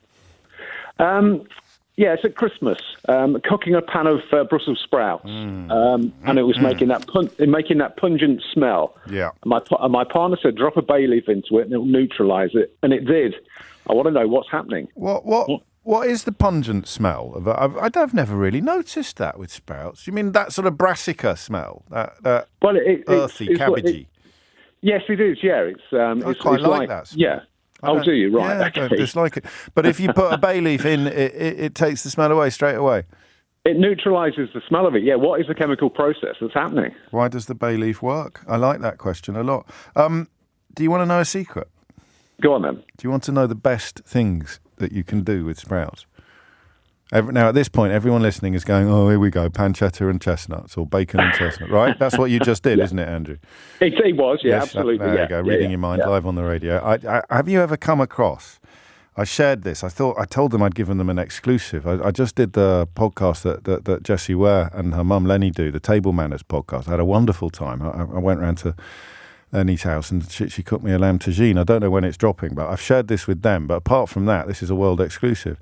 Yeah, it's at Christmas. Cooking a pan of Brussels sprouts, and it was making that pungent smell. Yeah. My partner said, drop a bay leaf into it and it'll neutralise it, and it did. I want to know what's happening. What is the pungent smell of it? I've never really noticed that with sprouts. You mean that sort of brassica smell? That earthy, cabbagey? Yes, it is. Yeah, I quite like that smell. Yeah. Do you? Right. Yeah, okay. I don't dislike it. But if you put a bay leaf in, it takes the smell away straight away. It neutralises the smell of it. Yeah. What is the chemical process that's happening? Why does the bay leaf work? I like that question a lot. Do you want to know a secret? Go on then. Do you want to know the best things that you can do with sprouts? Now, at this point, everyone listening is going, oh, here we go, pancetta and chestnuts, or bacon and chestnut, right? That's what you just did, isn't it, Andrew? It was, yeah, yes, absolutely. There you go, reading your mind live on the radio. Have you ever come across, I shared this, I told them I'd given them an exclusive. I just did the podcast that Jessie Ware and her mum Lenny do, the Table Manners podcast. I had a wonderful time. I went round to Lenny's house and she cooked me a lamb tagine. I don't know when it's dropping, but I've shared this with them. But apart from that, this is a world exclusive.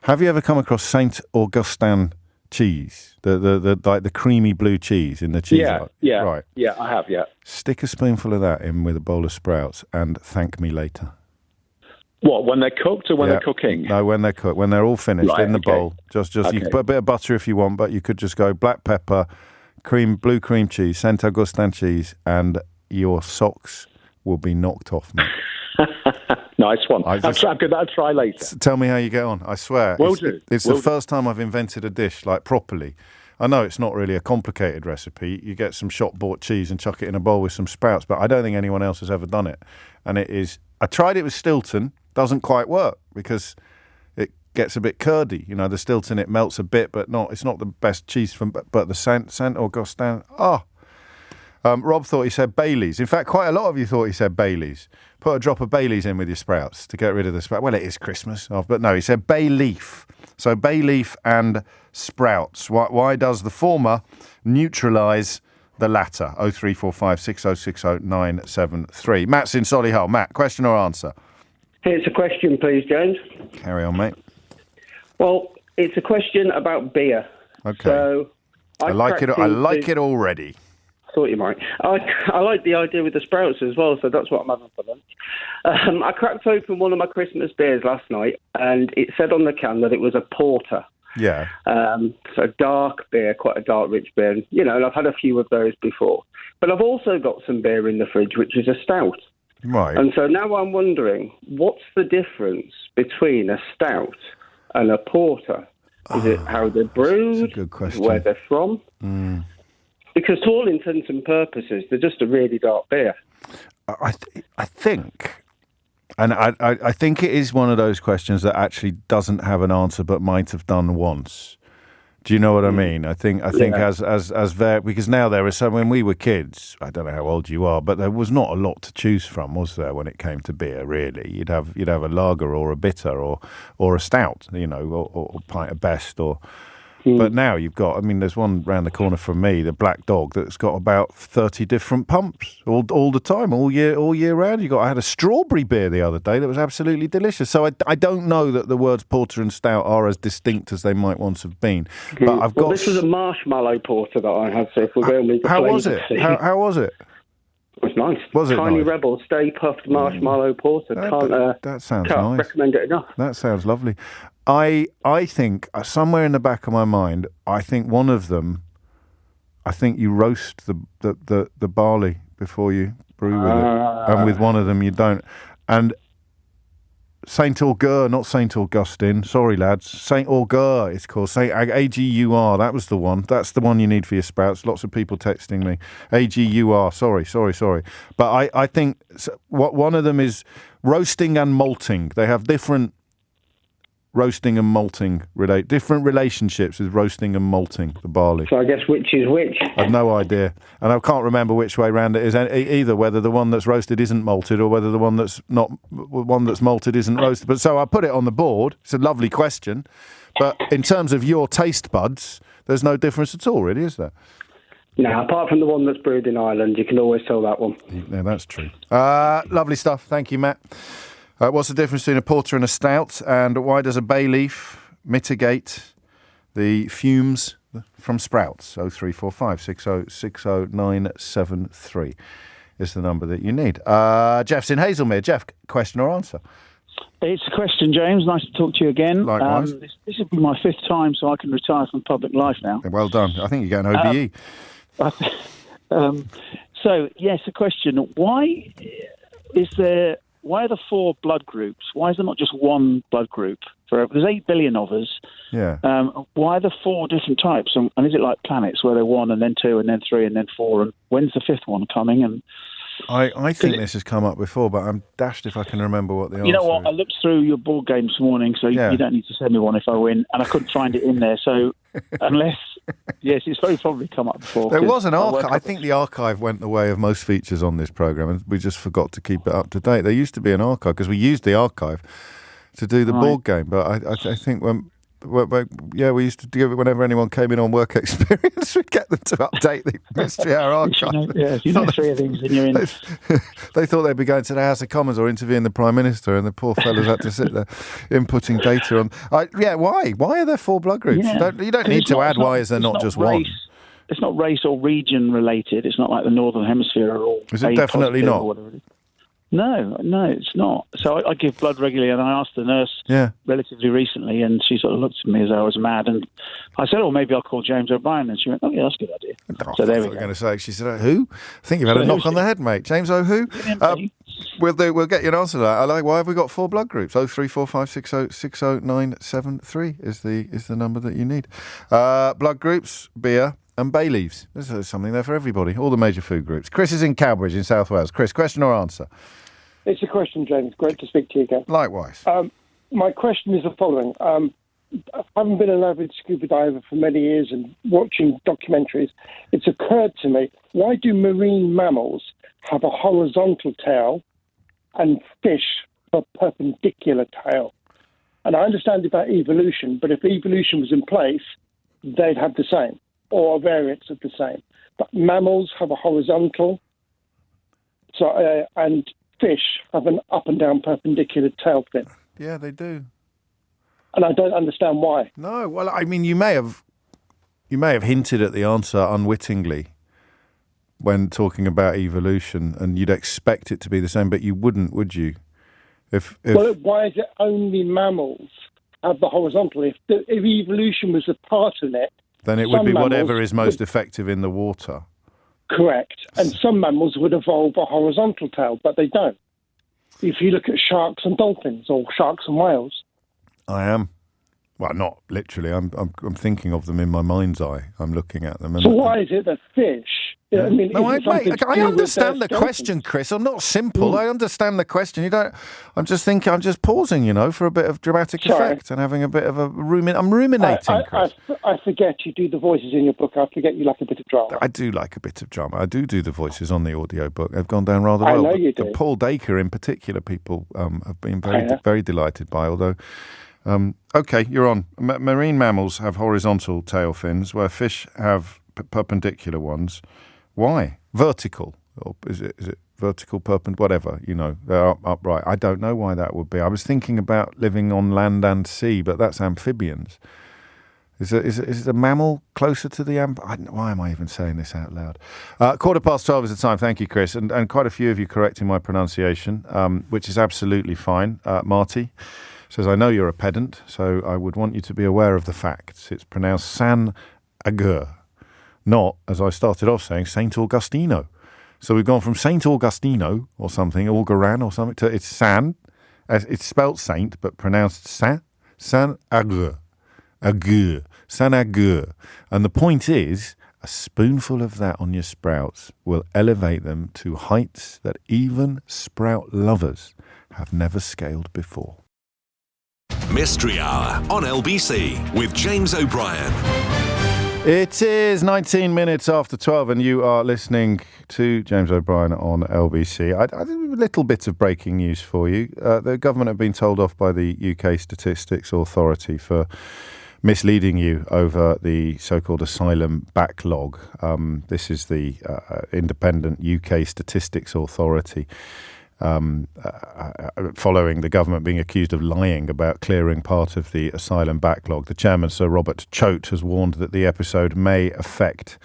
Have you ever come across Saint Augustin cheese, the creamy blue cheese in the cheese? Yeah, right. Yeah, I have. Yeah. Stick a spoonful of that in with a bowl of sprouts and thank me later. What, when they're cooked or when they're cooking? No, when they're cooked, when they're all finished in the bowl. Just you can put a bit of butter if you want, but you could just go black pepper, blue cream cheese, Saint Augustin cheese, and your socks will be knocked off, mate. Nice one. I'll try later. Tell me how you get on. I swear. It's the first time I've invented a dish like properly. I know it's not really a complicated recipe. You get some shop-bought cheese and chuck it in a bowl with some sprouts, but I don't think anyone else has ever done it. And it is... I tried it with Stilton. Doesn't quite work because it gets a bit curdy. You know, the Stilton, it melts a bit, but it's not the best cheese but the Saint Augustin. Rob thought he said Baileys. In fact, quite a lot of you thought he said Baileys. Put a drop of Baileys in with your sprouts to get rid of the sprouts. Well, it is Christmas. But no, he said bay leaf. So bay leaf and sprouts. Why does the former neutralise the latter? 0345 6060 973. Matt's in Solihull. Matt, question or answer? It's a question, please, James. Carry on, mate. Well, it's a question about beer. Okay. So I like it already. Thought you might. I like the idea with the sprouts as well, so that's what I'm having for lunch. I cracked open one of my Christmas beers last night, and it said on the can that it was a porter. Yeah. So dark beer, quite a dark, rich beer. And I've had a few of those before. But I've also got some beer in the fridge, which is a stout. Right. And so now I'm wondering, what's the difference between a stout and a porter? Is it how they're brewed? That's a good question. Where they're from? Because to all intents and purposes, they're just a really dark beer. I think... And I think it is one of those questions that actually doesn't have an answer, but might have done once. Do you know what I mean? I think as there, because now there is when we were kids, I don't know how old you are, but there was not a lot to choose from, was there, when it came to beer? Really, you'd have a lager or a bitter or a stout, or pint of best or. But now you've got, there's one round the corner from me, the Black Dog, that's got about 30 different pumps all the time, all year round. I had a strawberry beer the other day that was absolutely delicious. So I don't know that the words porter and stout are as distinct as they might once have been. But I've got. This was a marshmallow porter that I had. So if we're going with the how was it? How was it? It was nice. Was it Tiny nice? Rebel, Stay Puffed Marshmallow Porter. That sounds can't nice. recommend it enough. That sounds lovely. I think somewhere in the back of my mind, I think one of them, I think you roast the barley before you brew with it, and with one of them you don't. And Saint Augur, not Saint Augustine. Sorry, lads. Saint Augur, it's called. Saint AGUR. That was the one. That's the one you need for your sprouts. Lots of people texting me. AGUR. Sorry. But I think one of them is roasting and malting. They have different roasting and malting different relationships with roasting and malting the barley. So I guess which is which? I've no idea, and I can't remember which way round it is either. Whether the one that's roasted isn't malted, or whether the one that's malted isn't roasted. But so I put it on the board. It's a lovely question, but in terms of your taste buds, there's no difference at all, really, is there? No, apart from the one that's brewed in Ireland, you can always tell that one. Yeah, that's true. Lovely stuff. Thank you, Matt. What's the difference between a porter and a stout, and why does a bay leaf mitigate the fumes from sprouts? 0345 60973 is the number that you need. Jeff's in Hazelmere. Jeff, question or answer? It's a question, James. Nice to talk to you again. Likewise. This will be my 5th time, so I can retire from public life now. Well done. I think you get an OBE. So, yes, a question. Why are there 4 blood groups? Why is there not just one blood group? There's 8 billion of us. Yeah. Why are there 4 different types? And is it like planets where they're 1 and then 2 and then 3 and then 4? And when's the 5th one coming? And I think this has come up before, but I'm dashed if I can remember what the answer is. You know what? I looked through your board game this morning, so you don't need to send me one if I win. And I couldn't find it in there. So unless, yes, it's very probably come up before. There was an archive. I think the archive went the way of most features on this programme, and we just forgot to keep it up to date. There used to be an archive, because we used the archive to do the board game. But I think we used to do it whenever anyone came in on work experience. We'd get them to update the Mystery Hour archive. You know 3 of these, and you're in. They thought they'd be going to the House of Commons or interviewing the Prime Minister, and the poor fellows had to sit there inputting data on. Why? Why are there 4 blood groups? Yeah. You don't need to add why is there not just race. one. It's not race or region related. It's not like the Northern Hemisphere are all. Is it definitely not? No, it's not. So I give blood regularly, and I asked the nurse relatively recently, and she sort of looked at me as though I was mad. And I said, maybe I'll call James O'Brien. And she went, yeah, that's a good idea. So there we go. Going to say, she said, who? I think you've had a knock on the head, mate. James O'Who? We'll get you an answer to that. Why have we got 4 blood groups? 0345 60973 is the number that you need. Blood groups, beer, and bay leaves. There's something there for everybody. All the major food groups. Chris is in Cowbridge in South Wales. Chris, question or answer? It's a question, James. Great to speak to you again. Likewise. My question is the following. I haven't been an avid scuba diver for many years, and watching documentaries, it's occurred to me, why do marine mammals have a horizontal tail and fish a perpendicular tail? And I understand about evolution, but if evolution was in place, they'd have the same, or a variance of the same. But mammals have a horizontal, and fish have an up and down perpendicular tail fin. Yeah, they do. And I don't understand why. No, well, I mean, you may have hinted at the answer unwittingly when talking about evolution, and you'd expect it to be the same, but you wouldn't, would you? If Well, why is it only mammals have the horizontal. If evolution was a part of it, then it would be whatever is most effective in the water. Correct. And some mammals would evolve a horizontal tail, but they don't. If you look at sharks and dolphins, or sharks and whales. I am. Well, not literally. I'm thinking of them in my mind's eye. I'm looking at them. So why is it that fish? Yeah. I mean, no, I understand the question, Chris. I'm not simple. I understand the question. I'm just thinking. I'm just pausing, for a bit of dramatic effect and having a bit of a I'm ruminating, Chris. I forget you do the voices in your book. I forget you like a bit of drama. I do like a bit of drama. I do the voices on the audio book. They've gone down rather well. I know you do. Paul Dacre, in particular, people have been very delighted by. Although. Okay, you're on. Marine mammals have horizontal tail fins, where fish have perpendicular ones. Why? Vertical. Or is it vertical, perpendicular, whatever, they're upright. I don't know why that would be. I was thinking about living on land and sea, but that's amphibians. Is it a mammal closer to the why am I even saying this out loud? 12:15 is the time. Thank you, Chris. And quite a few of you correcting my pronunciation, which is absolutely fine. Marty says, I know you're a pedant, so I would want you to be aware of the facts. It's pronounced San Agur, not, as I started off saying, Saint Augustino. So we've gone from Saint Augustino or something, Auguran or something, to it's San. It's spelt Saint, but pronounced San Agur. Agur. San Agur. And the point is, a spoonful of that on your sprouts will elevate them to heights that even sprout lovers have never scaled before. Mystery Hour on LBC with James O'Brien. It is 19 minutes after 12 and you are listening to James O'Brien on LBC. I have a little bit of breaking news for you. The government have been told off by the UK Statistics Authority for misleading you over the so-called asylum backlog. This is the independent UK Statistics Authority. Following the government being accused of lying about clearing part of the asylum backlog. The chairman, Sir Robert Choate, has warned that the episode may affect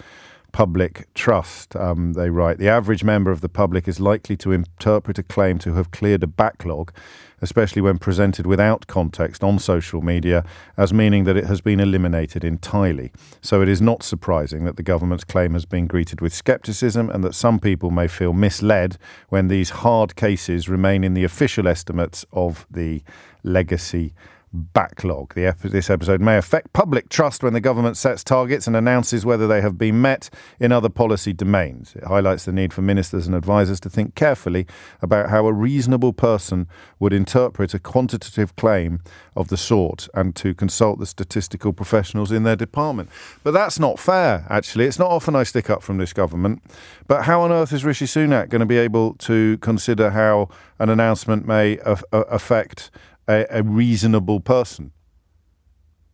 public trust. They write, the average member of the public is likely to interpret a claim to have cleared a backlog, especially when presented without context on social media, as meaning that it has been eliminated entirely. So it is not surprising that the government's claim has been greeted with scepticism and that some people may feel misled when these hard cases remain in the official estimates of the legacy backlog. This episode may affect public trust when the government sets targets and announces whether they have been met in other policy domains. It highlights the need for ministers and advisers to think carefully about how a reasonable person would interpret a quantitative claim of the sort and to consult the statistical professionals in their department. But that's not fair, actually. It's not often I stick up from this government. But how on earth is Rishi Sunak going to be able to consider how an announcement may affect a reasonable person?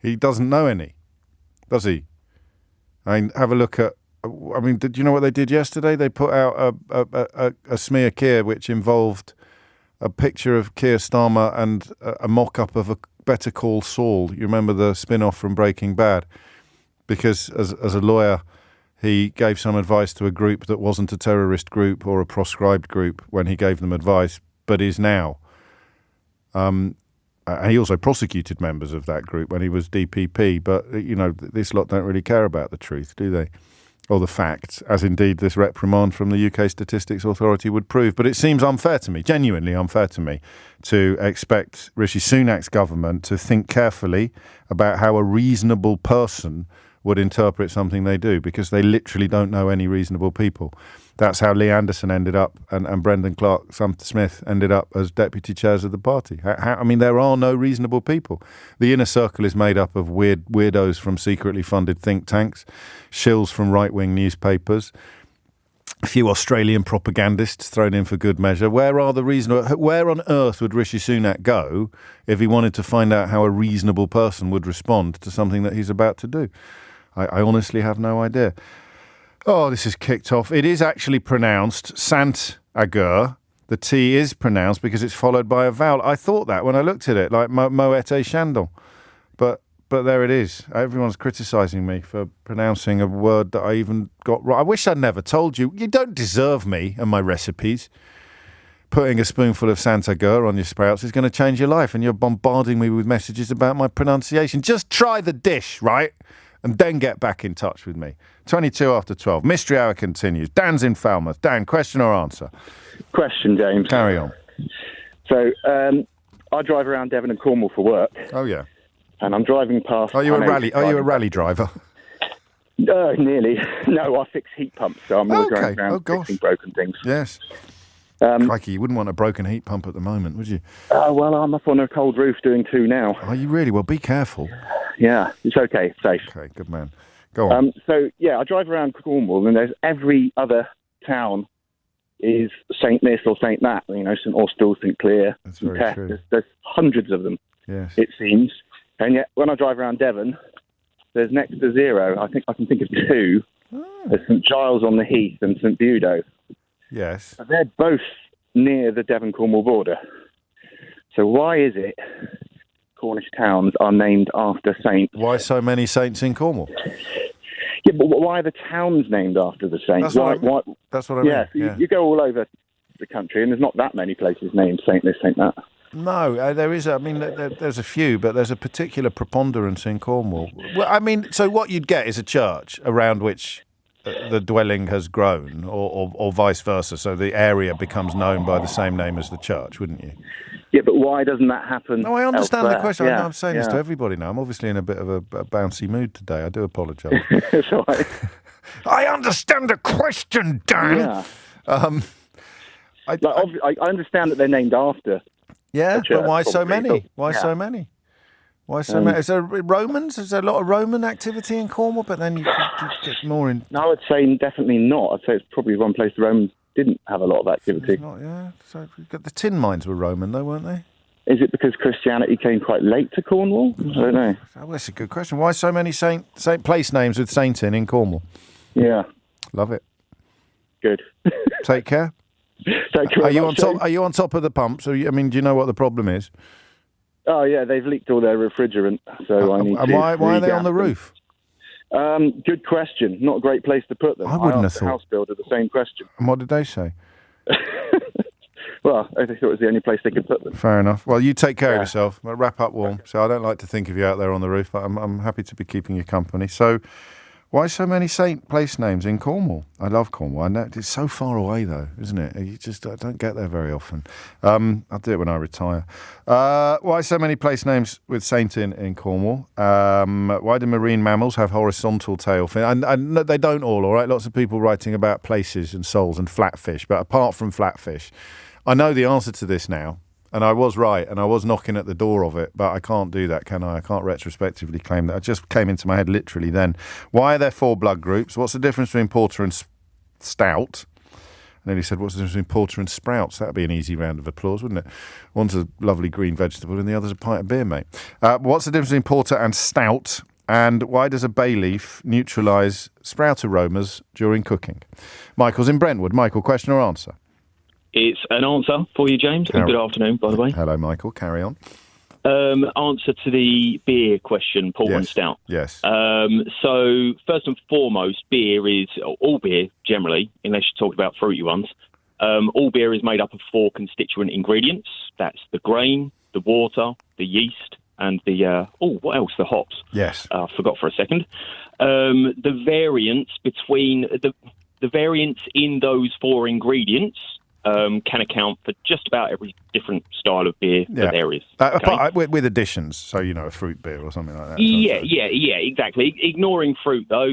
He doesn't know any, does he? I mean, have a look at. Did you know what they did yesterday? They put out a smear Keir which involved a picture of Keir Starmer and a mock-up of a Better Call Saul. You remember the spin-off from Breaking Bad? Because as a lawyer, he gave some advice to a group that wasn't a terrorist group or a proscribed group when he gave them advice, but is now. He also prosecuted members of that group when he was DPP, but, this lot don't really care about the truth, do they? Or the facts, as indeed this reprimand from the UK Statistics Authority would prove. But it seems unfair to me, genuinely unfair to me, to expect Rishi Sunak's government to think carefully about how a reasonable person would interpret something they do, because they literally don't know any reasonable people. That's how Lee Anderson ended up and Brendan Clark-Smith ended up as deputy chairs of the party. There are no reasonable people. The inner circle is made up of weirdos from secretly funded think tanks, shills from right-wing newspapers, a few Australian propagandists thrown in for good measure. Where on earth would Rishi Sunak go if he wanted to find out how a reasonable person would respond to something that he's about to do? I honestly have no idea. Oh, this is kicked off. It is actually pronounced Sant Agur. The T is pronounced because it's followed by a vowel. I thought that when I looked at it, like Moet Chandon. But there it is. Everyone's criticising me for pronouncing a word that I even got right. I wish I'd never told you. You don't deserve me and my recipes. putting a spoonful of Santa Gur on your sprouts is going to change your life, and you're bombarding me with messages about my pronunciation. Just try the dish, right? And then get back in touch with me. 22 after 12. Mystery Hour continues. Dan's in Falmouth. Dan, question or answer? Question, James. Carry on. So, I drive around Devon and Cornwall for work. Oh, yeah. And I'm driving past... Are you a rally driver? Nearly. No, I fix heat pumps, so I'm always going around fixing broken things. Yes. Crikey, you wouldn't want a broken heat pump at the moment, would you? Well, I'm up on a cold roof doing 2 now. Are you really? Well, be careful. Yeah, it's okay, it's safe. Okay, good man. Go on. So, yeah, I drive around Cornwall, and there's every other town is Saint this or Saint that, St Austell, St Clair, That's very true. There's hundreds of them, yes. It seems. And yet, when I drive around Devon, there's next to 0, I think I can think of 2. There's St Giles on the Heath and St Budo. Yes. And they're both near the Devon-Cornwall border. So why is it Cornish towns are named after saints? Why so many saints in Cornwall? Yeah, but why are the towns named after the saints? That's what I mean. Yeah, you go all over the country, and there's not that many places named Saint this, Saint that. No, there is. I mean, there's a few, but there's a particular preponderance in Cornwall. Well, I mean, so what you'd get is a church around which the dwelling has grown, or vice versa. So the area becomes known by the same name as the church, wouldn't you? Yeah, but why doesn't that happen? No, I understand elsewhere? the question. Yeah, I'm saying this to everybody now. I'm obviously in a bit of a bouncy mood today. I do apologise. It's all right. I understand the question, Dan. Yeah. I understand that they're named after. Yeah, a church, but why so probably, many? but- Why yeah. so many? Why so many? Is there Romans? Is there a lot of Roman activity in Cornwall? But then you get more in... No, I'd say definitely not. I'd say it's probably one place the Romans didn't have a lot of activity. Yeah, so the tin mines were Roman, though, weren't they? Is it because Christianity came quite late to Cornwall? I don't know. Oh, that's a good question. Why so many saint place names with saint in Cornwall? Yeah. Love it. Good. Take care. Thank you Are very you much, on top? James. Are you on top of the pumps? Do you know what the problem is? Oh, yeah, they've leaked all their refrigerant, so I need And to... why are they on the roof? Good question. Not a great place to put them. I wouldn't have asked the thought. house builder the same question. And what did they say? Well, I thought it was the only place they could put them. Fair enough. Well, you take care of yourself. I'll wrap up warm. So I don't like to think of you out there on the roof, but I'm happy to be keeping you company. So why so many saint place names in Cornwall? I love Cornwall. I know it's so far away, though, isn't it? I don't get there very often. I'll do it when I retire. Why so many place names with saint in Cornwall? Why do marine mammals have horizontal tail fin? And they don't all right? Lots of people writing about places and souls and flatfish. But apart from flatfish, I know the answer to this now. And I was right, and I was knocking at the door of it, but I can't do that, can I? I can't retrospectively claim that. It just came into my head literally then. Why are there 4 blood groups? What's the difference between porter and stout? And then he said, what's the difference between porter and sprouts? That would be an easy round of applause, wouldn't it? One's a lovely green vegetable and the other's a pint of beer, mate. What's the difference between porter and stout? And why does a bay leaf neutralise sprout aromas during cooking? Michael's in Brentwood. Michael, question or answer? It's an answer for you, James. And good afternoon, by the way. Hello, Michael. Carry on. Answer to the beer question, porter and stout. Yes. So, first and foremost, beer is, all beer generally, unless you're talking about fruity ones, all beer is made up of 4 constituent ingredients. That's the grain, the water, the yeast, and what else? The hops. Yes. I forgot for a second. The variance between, the variance in those 4 ingredients can account for just about every different style of beer that there is. With additions, so, a fruit beer or something like that. Yeah, exactly. Ignoring fruit, though,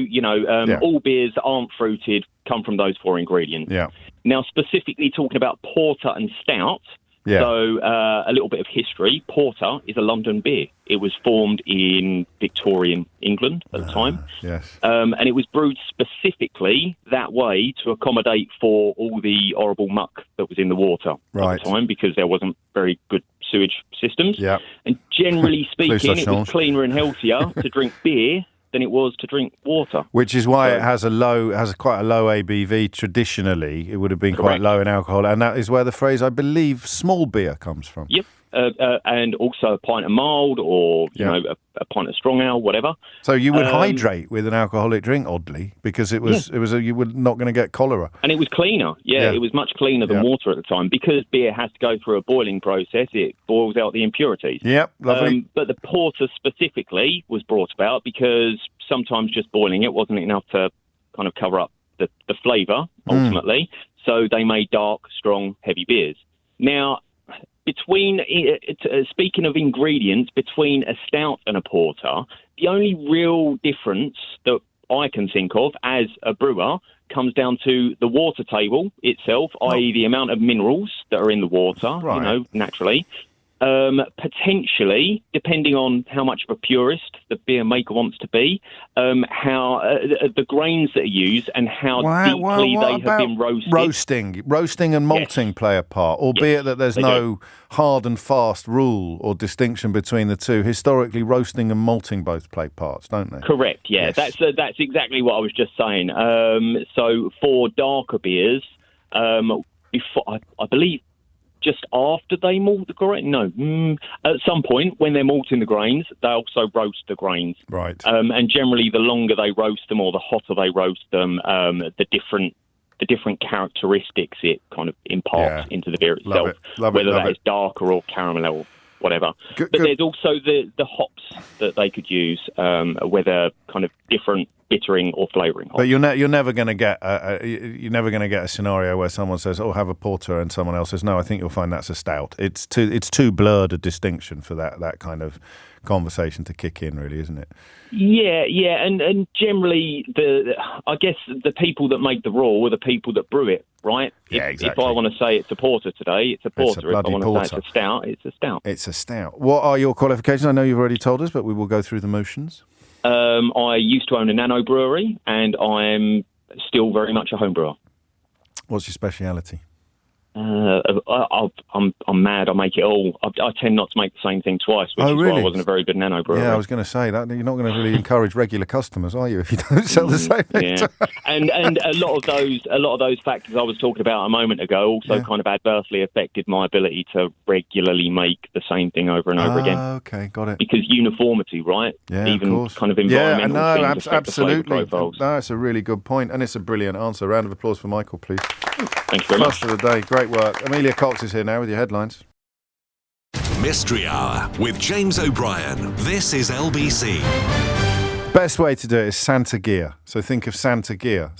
all beers that aren't fruited come from those 4 ingredients. Yeah. Now, specifically talking about porter and stout, so a little bit of history. Porter is a London beer. It was formed in Victorian England at the time. Yes. And it was brewed specifically that way to accommodate for all the horrible muck that was in the water at the time, because there wasn't very good sewage systems. Yeah. And generally speaking, it was cleaner and healthier to drink beer than it was to drink water. Which is why it has quite a low ABV. Traditionally, it would have been quite low in alcohol, and that is where the phrase, I believe, small beer comes from. Yep. and also a pint of mild, or you know, a pint of strong ale, whatever. So you would hydrate with an alcoholic drink, oddly, because you were not going to get cholera. And it was cleaner. Yeah, it was much cleaner than water at the time, because beer has to go through a boiling process. It boils out the impurities. Yep, lovely. But the porter specifically was brought about because sometimes just boiling it wasn't enough to kind of cover up the flavour ultimately. So they made dark, strong, heavy beers. Now, speaking of ingredients, between a stout and a porter, the only real difference that I can think of as a brewer comes down to the water table itself, i.e. the amount of minerals that are in the water, you know, naturally. Potentially, depending on how much of a purist the beer maker wants to be, how the grains that are used and how deeply they have been roasted. Roasting and malting play a part, albeit that there's no hard and fast rule or distinction between the two. Historically, roasting and malting both play parts, don't they? Correct, yeah. Yes. That's exactly what I was just saying. So for darker beers, before, I believe, just after they malt the grain? No. At some point, when they're malting the grains, they also roast the grains. Right. And generally, the longer they roast them or the hotter they roast them, the different characteristics it kind of imparts into the beer itself, whether that is darker or caramel or whatever. But there's also the hops that they could use, whether kind of different bittering or flavouring hops. But you're never going to get a scenario where someone says, "Oh, have a porter," and someone else says, "No, I think you'll find that's a stout." It's too blurred a distinction for that kind of conversation to kick in, really, isn't it? Yeah, and generally, I guess the people that make the rule are the people that brew it, right? Yeah, exactly. If I want to say it's a porter today, it's a porter. If I want to say it's a stout, it's a stout. It's a stout. What are your qualifications? I know you've already told us, but we will go through the motions. I used to own a nano brewery, and I'm still very much a home brewer. What's your speciality? I'm mad. I make it all. I tend not to make the same thing twice, which is why I wasn't a very good nano brewer. Yeah, I was going to say that you're not going to really encourage regular customers, are you, if you don't sell the same thing? Yeah, and a lot of those factors I was talking about a moment ago also kind of adversely affected my ability to regularly make the same thing over and over again. Okay, got it. Because uniformity, right? Yeah, even of course. Kind of environmental things affect absolutely. The flavour profiles. No, it's a really good point, and it's a brilliant answer. Round of applause for Michael, please. Thank you very much. First of the day, great work. Amelia Cox is here now with your headlines. Mystery Hour with James O'Brien. This is LBC. Best way to do it is Santa gear. So think of Santa gear,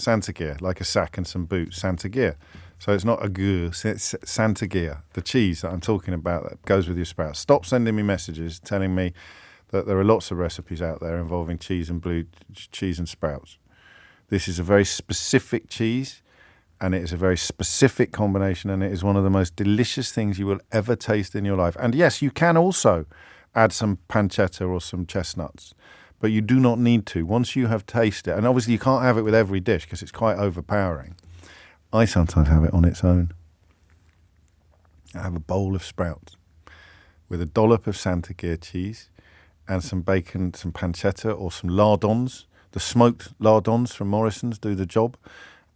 like a sack and some boots, Santa gear. So it's not a gear, it's Santa gear, the cheese that I'm talking about that goes with your sprouts. Stop sending me messages telling me that there are lots of recipes out there involving cheese and sprouts. This is a very specific cheese. And it is a very specific combination, and it is one of the most delicious things you will ever taste in your life. And yes, you can also add some pancetta or some chestnuts, but you do not need to. Once you have tasted it, and obviously you can't have it with every dish because it's quite overpowering. I sometimes have it on its own. I have a bowl of sprouts with a dollop of Santa Gear cheese and some bacon, some pancetta or some lardons. The smoked lardons from Morrison's do the job.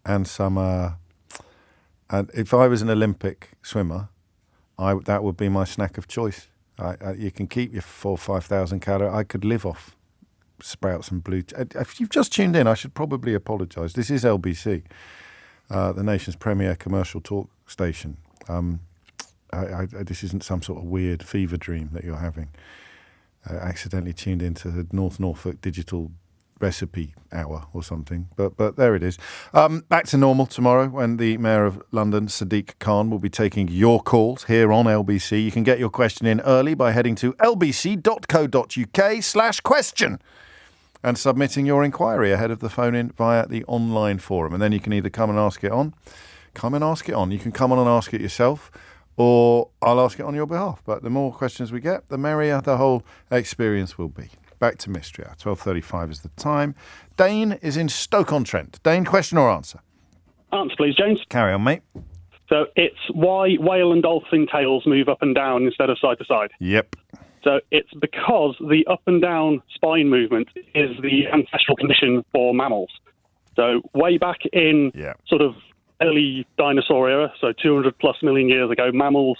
And some, and if I was an Olympic swimmer, that would be my snack of choice. You can keep your 4,000 or 5,000 calories. I could live off sprouts and blue. If you've just tuned in, I should probably apologise. This is LBC, the nation's premier commercial talk station. This isn't some sort of weird fever dream that you're having. I accidentally tuned into the North Norfolk Digital Recipe Hour or something, but there it is. Back to normal tomorrow when the Mayor of London, Sadiq Khan, will be taking your calls here on LBC. You can get your question in early by heading to lbc.co.uk/question and submitting your inquiry ahead of the phone-in via the online forum. And then you can either come and ask it on. You can come on and ask it yourself, or I'll ask it on your behalf. But the more questions we get, the merrier the whole experience will be. Back to Mystery Hour. 12:35 is the time. Dane is in Stoke-on-Trent. Dane, question or answer? Answer, please, James. Carry on, mate. So it's why whale and dolphin tails move up and down instead of side to side. Yep. So it's because the up and down spine movement is the ancestral condition for mammals. So way back in sort of early dinosaur era, so 200 plus million years ago, mammals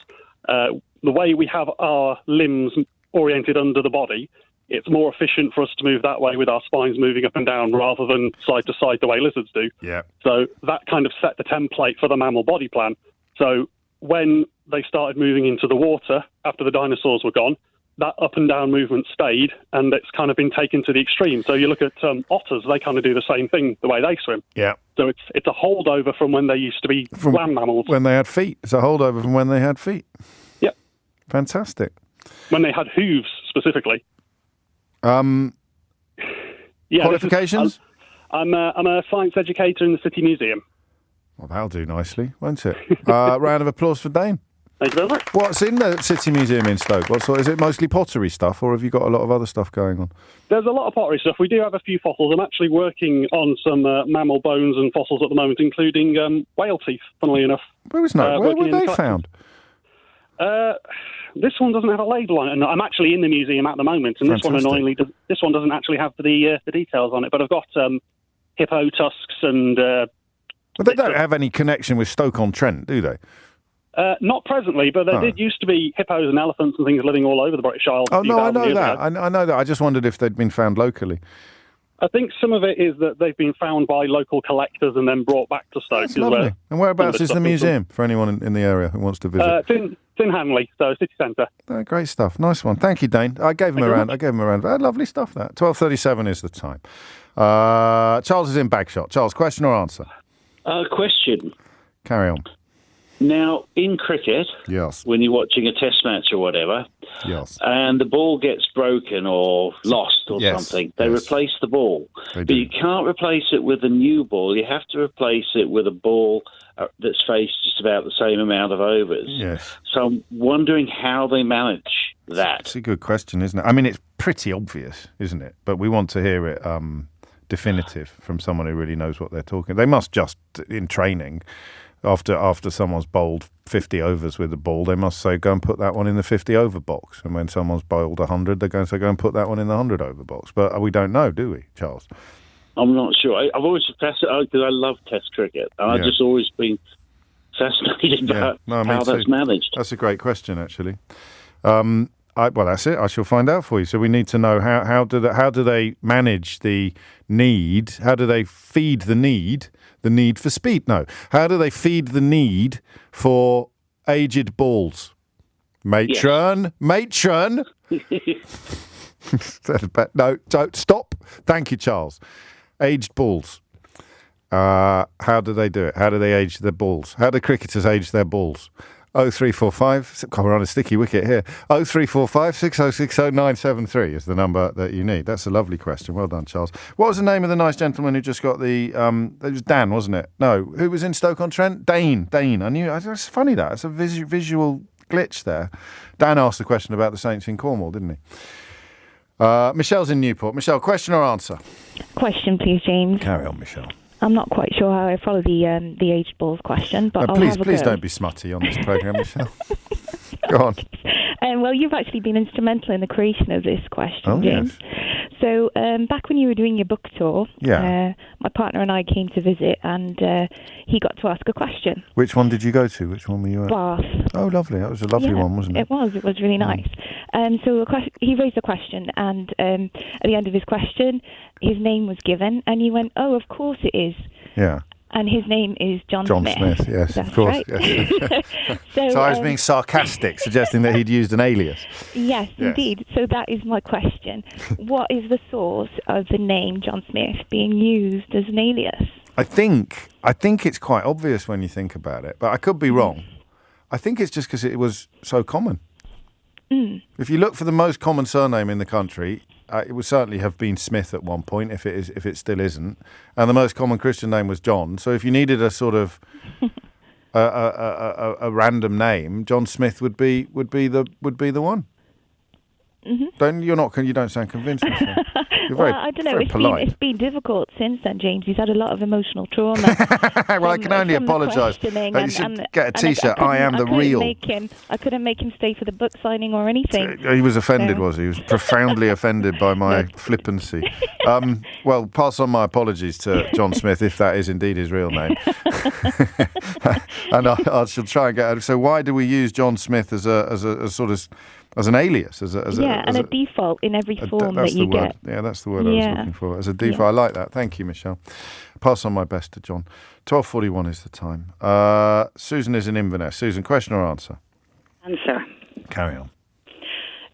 the way we have our limbs oriented under the body, it's more efficient for us to move that way with our spines moving up and down rather than side to side the way lizards do. Yeah. So that kind of set the template for the mammal body plan. So when they started moving into the water after the dinosaurs were gone, that up and down movement stayed, and it's kind of been taken to the extreme. So you look at otters, they kind of do the same thing the way they swim. Yeah. So it's a holdover from when they used to be land mammals. When they had feet. It's a holdover from when they had feet. Yep. Fantastic. When they had hooves, specifically. Qualifications? I'm a science educator in the City Museum. Well, that'll do nicely, won't it? Round of applause for Dane. Thank you very much. What's in the City Museum in Stoke? What sort? Is it mostly pottery stuff, or have you got a lot of other stuff going on? There's a lot of pottery stuff. We do have a few fossils. I'm actually working on some mammal bones and fossils at the moment, including whale teeth, funnily enough. Where were they found? This one doesn't have a label on it, and I'm actually in the museum at the moment, and Fantastic. this one annoyingly this one doesn't actually have the details on it. But I've got hippo tusks and. Well, they don't have any connection with Stoke-on-Trent, do they? Not presently, but there did used to be hippos and elephants and things living all over the British Isles. Oh no, I know that. I know that. I just wondered if they'd been found locally. I think some of it is that they've been found by local collectors and then brought back to Stoke. That's lovely. And whereabouts is the museum for anyone in the area who wants to visit? It's in Hanley, so city centre. Oh, great stuff. Nice one. Thank you, Dane. I gave him a round. Lovely stuff, that. 12:37 is the time. Charles is in Bagshot. Charles, question or answer? Question. Carry on. Now, in cricket, yes, when you're watching a test match or whatever, yes, and the ball gets broken or lost or something, they replace the ball. But you can't replace it with a new ball. You have to replace it with a ball that's faced just about the same amount of overs. Yes. So I'm wondering how they manage that. It's a good question, isn't it? I mean, it's pretty obvious, isn't it? But we want to hear it definitive from someone who really knows what they're talking. They must just, in training, after someone's bowled 50 overs with the ball, they must say, go and put that one in the 50 over box. And when someone's bowled 100, they're going to say, go and put that one in the 100 over box. But we don't know, do we, Charles? I'm not sure. I've always fascinated because I love Test cricket, and I've just always been fascinated about how that's managed. That's a great question, actually. Well, that's it. I shall find out for you. So we need to know how do they manage the need? How do they feed the need? The need for speed? No. How do they feed the need for aged balls? Matron. No, don't stop. Thank you, Charles. Aged balls. How do they do it? How do they age their balls? How do cricketers age their balls? 0345, we're on a sticky wicket here. 0345 6060 973 is the number that you need. That's a lovely question. Well done, Charles. What was the name of the nice gentleman who just got the? It was Dan, wasn't it? No, who was in Stoke-on-Trent? Dane. I knew. It's funny that it's a visual glitch there. Dan asked the question about the Saints in Cornwall, didn't he? Michelle's in Newport. Michelle, question or answer? Question, please, James. Carry on, Michelle. I'm not quite sure how I follow the aged balls question, but I'll have a go. Please don't be smutty on this programme, Michelle. Go on. Well, you've actually been instrumental in the creation of this question, James. Yes. So back when you were doing your book tour, my partner and I came to visit, and he got to ask a question. Which one did you go to? Which one were you at? Bath. Oh, lovely. That was a lovely one, wasn't it? It was really nice. So he raised a question, and at the end of his question, his name was given, and he went, "Oh, of course it is." Yeah. And his name is John Smith. John Smith, yes, That's of course. Right. Yes. So I was being sarcastic, suggesting that he'd used an alias. Yes, indeed. So that is my question. What is the source of the name John Smith being used as an alias? I think it's quite obvious when you think about it, but I could be wrong. I think it's just because it was so common. Mm. If you look for the most common surname in the country, it would certainly have been Smith at one point, if it still isn't. And the most common Christian name was John. So if you needed a sort of a random name, John Smith would be the one. You don't sound convinced. You're very, I don't know. very polite. It's been difficult since then, James. He's had a lot of emotional trauma. Well, I can only apologise. You should get a T-shirt. I am the real. I couldn't make him stay for the book signing or anything. He was offended, was he? He was profoundly offended by my flippancy. Well, pass on my apologies to John Smith, if that is indeed his real name. And I shall try and get. So, why do we use John Smith as a sort of as an alias? As a default in every form that you get. Yeah, that's the word I was looking for. As a default, I like that. Thank you, Michelle. Pass on my best to John. 12:41 is the time. Susan is in Inverness. Susan, question or answer? Answer. Carry on.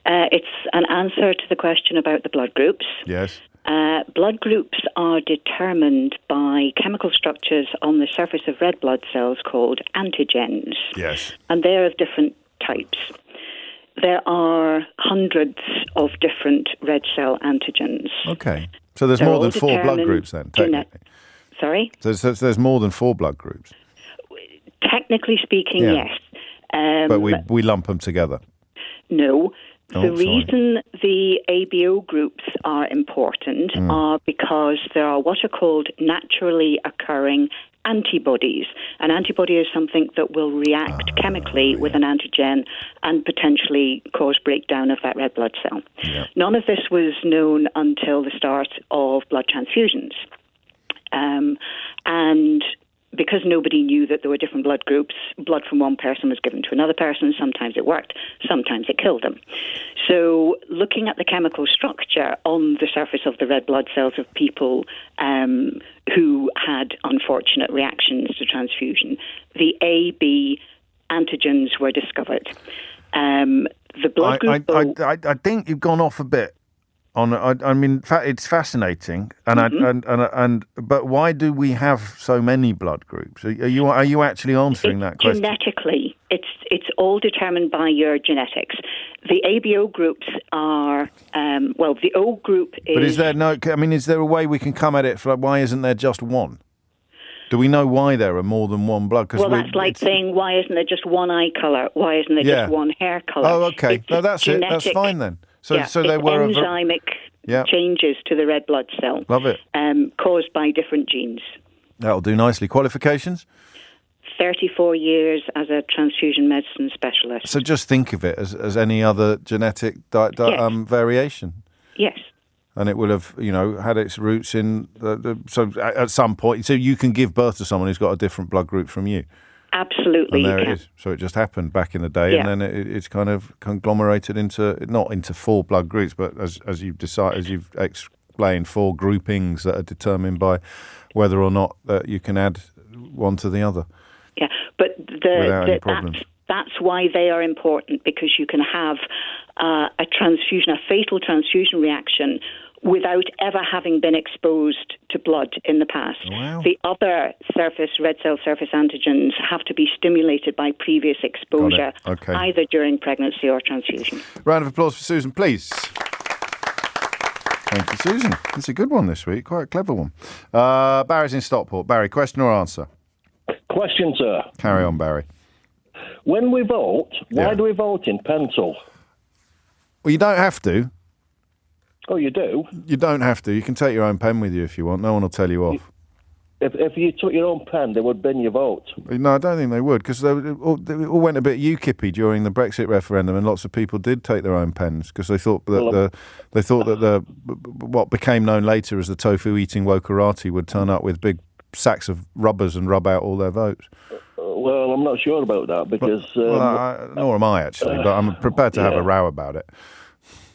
It's an answer to the question about the blood groups. Yes. Blood groups are determined by chemical structures on the surface of red blood cells called antigens. Yes. And they're of different types. There are hundreds of different red cell antigens. Okay. So there's more than 4 blood groups then, technically. Sorry? So there's more than 4 blood groups. Technically speaking, yes. But we lump them together. No. The reason the ABO groups are important are because there are what are called naturally occurring antibodies. An antibody is something that will react chemically with an antigen and potentially cause breakdown of that red blood cell. Yeah. None of this was known until the start of blood transfusions. And because nobody knew that there were different blood groups, blood from one person was given to another person. Sometimes it worked, sometimes it killed them. So looking at the chemical structure on the surface of the red blood cells of people who had unfortunate reactions to transfusion, the AB antigens were discovered. The blood group... I think you've gone off a bit. I mean, it's fascinating, but why do we have so many blood groups? Are you actually answering that question? Genetically, it's all determined by your genetics. The ABO groups are the O group is. But is there no? I mean, is there a way we can come at it? Why isn't there just one? Do we know why there are more than one blood? Well, that's like saying, why isn't there just one eye colour? Why isn't there just one hair colour? Oh, okay. No, that's genetic, it. That's fine then. So there were enzymic changes to the red blood cell. Love it. Caused by different genes. That'll do nicely. Qualifications? 34 years as a transfusion medicine specialist. So just think of it as any other genetic variation. Yes. And it will have, had its roots in so at some point. So you can give birth to someone who's got a different blood group from you. Absolutely. And there it is. So it just happened back in the day, and then it's kind of conglomerated not into 4 blood groups, but as you've explained, 4 groupings that are determined by whether or not you can add one to the other. Yeah, but that's why they are important, because you can have a fatal transfusion reaction without ever having been exposed to blood in the past. Wow. The other red cell surface antigens have to be stimulated by previous exposure, either during pregnancy or transfusion. Round of applause for Susan, please. Thank you, Susan. It's a good one this week, quite a clever one. Barry's in Stockport. Barry, question or answer? Question, sir. Carry on, Barry. When we vote, why do we vote in pencil? Well, you don't have to. Oh, you do? You don't have to. You can take your own pen with you if you want. No one will tell you off. If you took your own pen, they would bin your vote. No, I don't think they would, because they all went a bit UKIP-y during the Brexit referendum, and lots of people did take their own pens because they thought that what became known later as the tofu-eating wokarati would turn up with big sacks of rubbers and rub out all their votes. Well, I'm not sure about that because... nor am I, actually, but I'm prepared to have a row about it.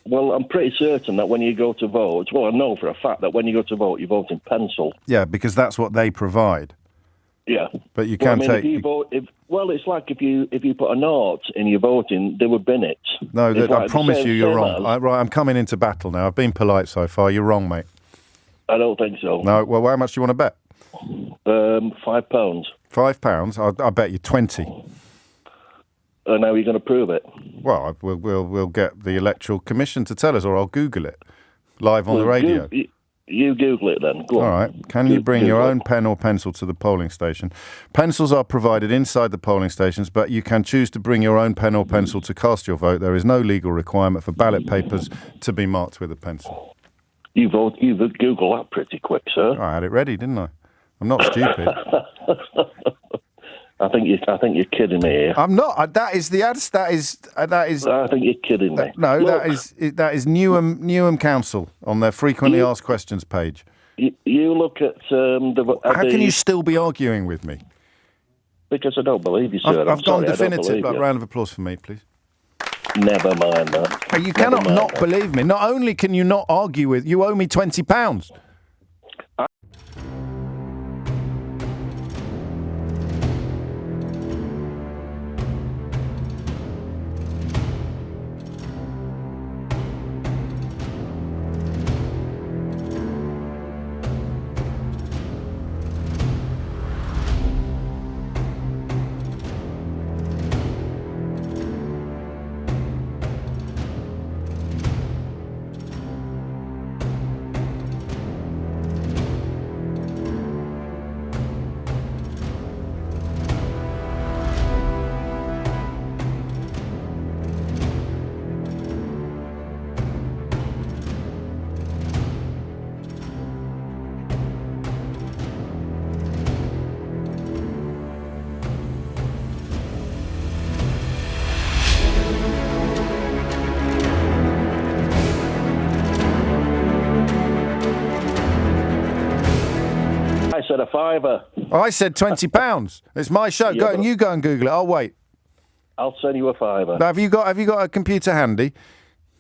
Well, I'm pretty certain that when you go to vote... Well, I know for a fact that when you go to vote, you vote in pencil. Yeah, because that's what they provide. Yeah. But you can take... If you vote, it's like if you put a note in your voting, they would bin it. No, I promise you you're wrong. Right, I'm coming into battle now. I've been polite so far. You're wrong, mate. I don't think so. No, well, how much do you want to bet? £5. £5? I'll bet you 20. And how are you going to prove it? Well, we'll get the Electoral Commission to tell us, or I'll Google it live on the radio. You Google it then. Go on. All right. Can you bring your own pen or pencil to the polling station? Pencils are provided inside the polling stations, but you can choose to bring your own pen or pencil to cast your vote. There is no legal requirement for ballot papers to be marked with a pencil. You've Googled that pretty quick, sir. I had it ready, didn't I? I'm not stupid. I think you're kidding me here. I'm not. That is. I think you're kidding me. No, look, that is Newham Council on their frequently asked questions page. You look at How can you still be arguing with me? Because I don't believe you, sir. I've gone definitive. A round of applause for me, please. Never mind that. You cannot not believe me. Not only can you not argue with, you owe me £20. I said a fiver. I said £20. It's my show. Yeah, You go and Google it. I'll wait. I'll send you a fiver. Now, have you got a computer handy?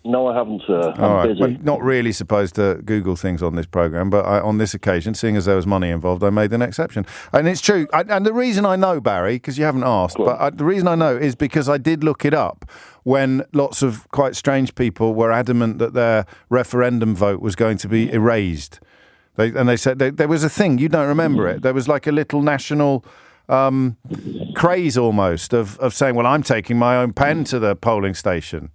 No, I haven't, sir. All right. Busy. We're not really supposed to Google things on this programme, but on this occasion, seeing as there was money involved, I made an exception. And it's true. And the reason I know, Barry, because you haven't asked, but the reason I know is because I did look it up when lots of quite strange people were adamant that their referendum vote was going to be erased. They said there was a thing, you don't remember it, there was like a little national craze almost of saying, well, I'm taking my own pen to the polling station.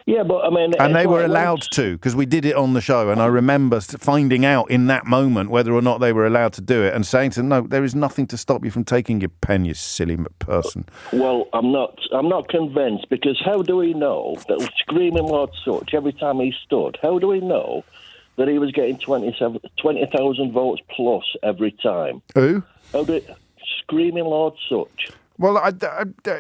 Yeah, but I mean... And they were allowed to, because we did it on the show, and I remember finding out in that moment whether or not they were allowed to do it and saying to them, no, there is nothing to stop you from taking your pen, you silly person. Well, I'm not convinced, because how do we know that Screaming Lord Sutch, every time he stood, how do we know that he was getting 20,000 votes plus every time? Who? Screaming Lord Sutch. Well,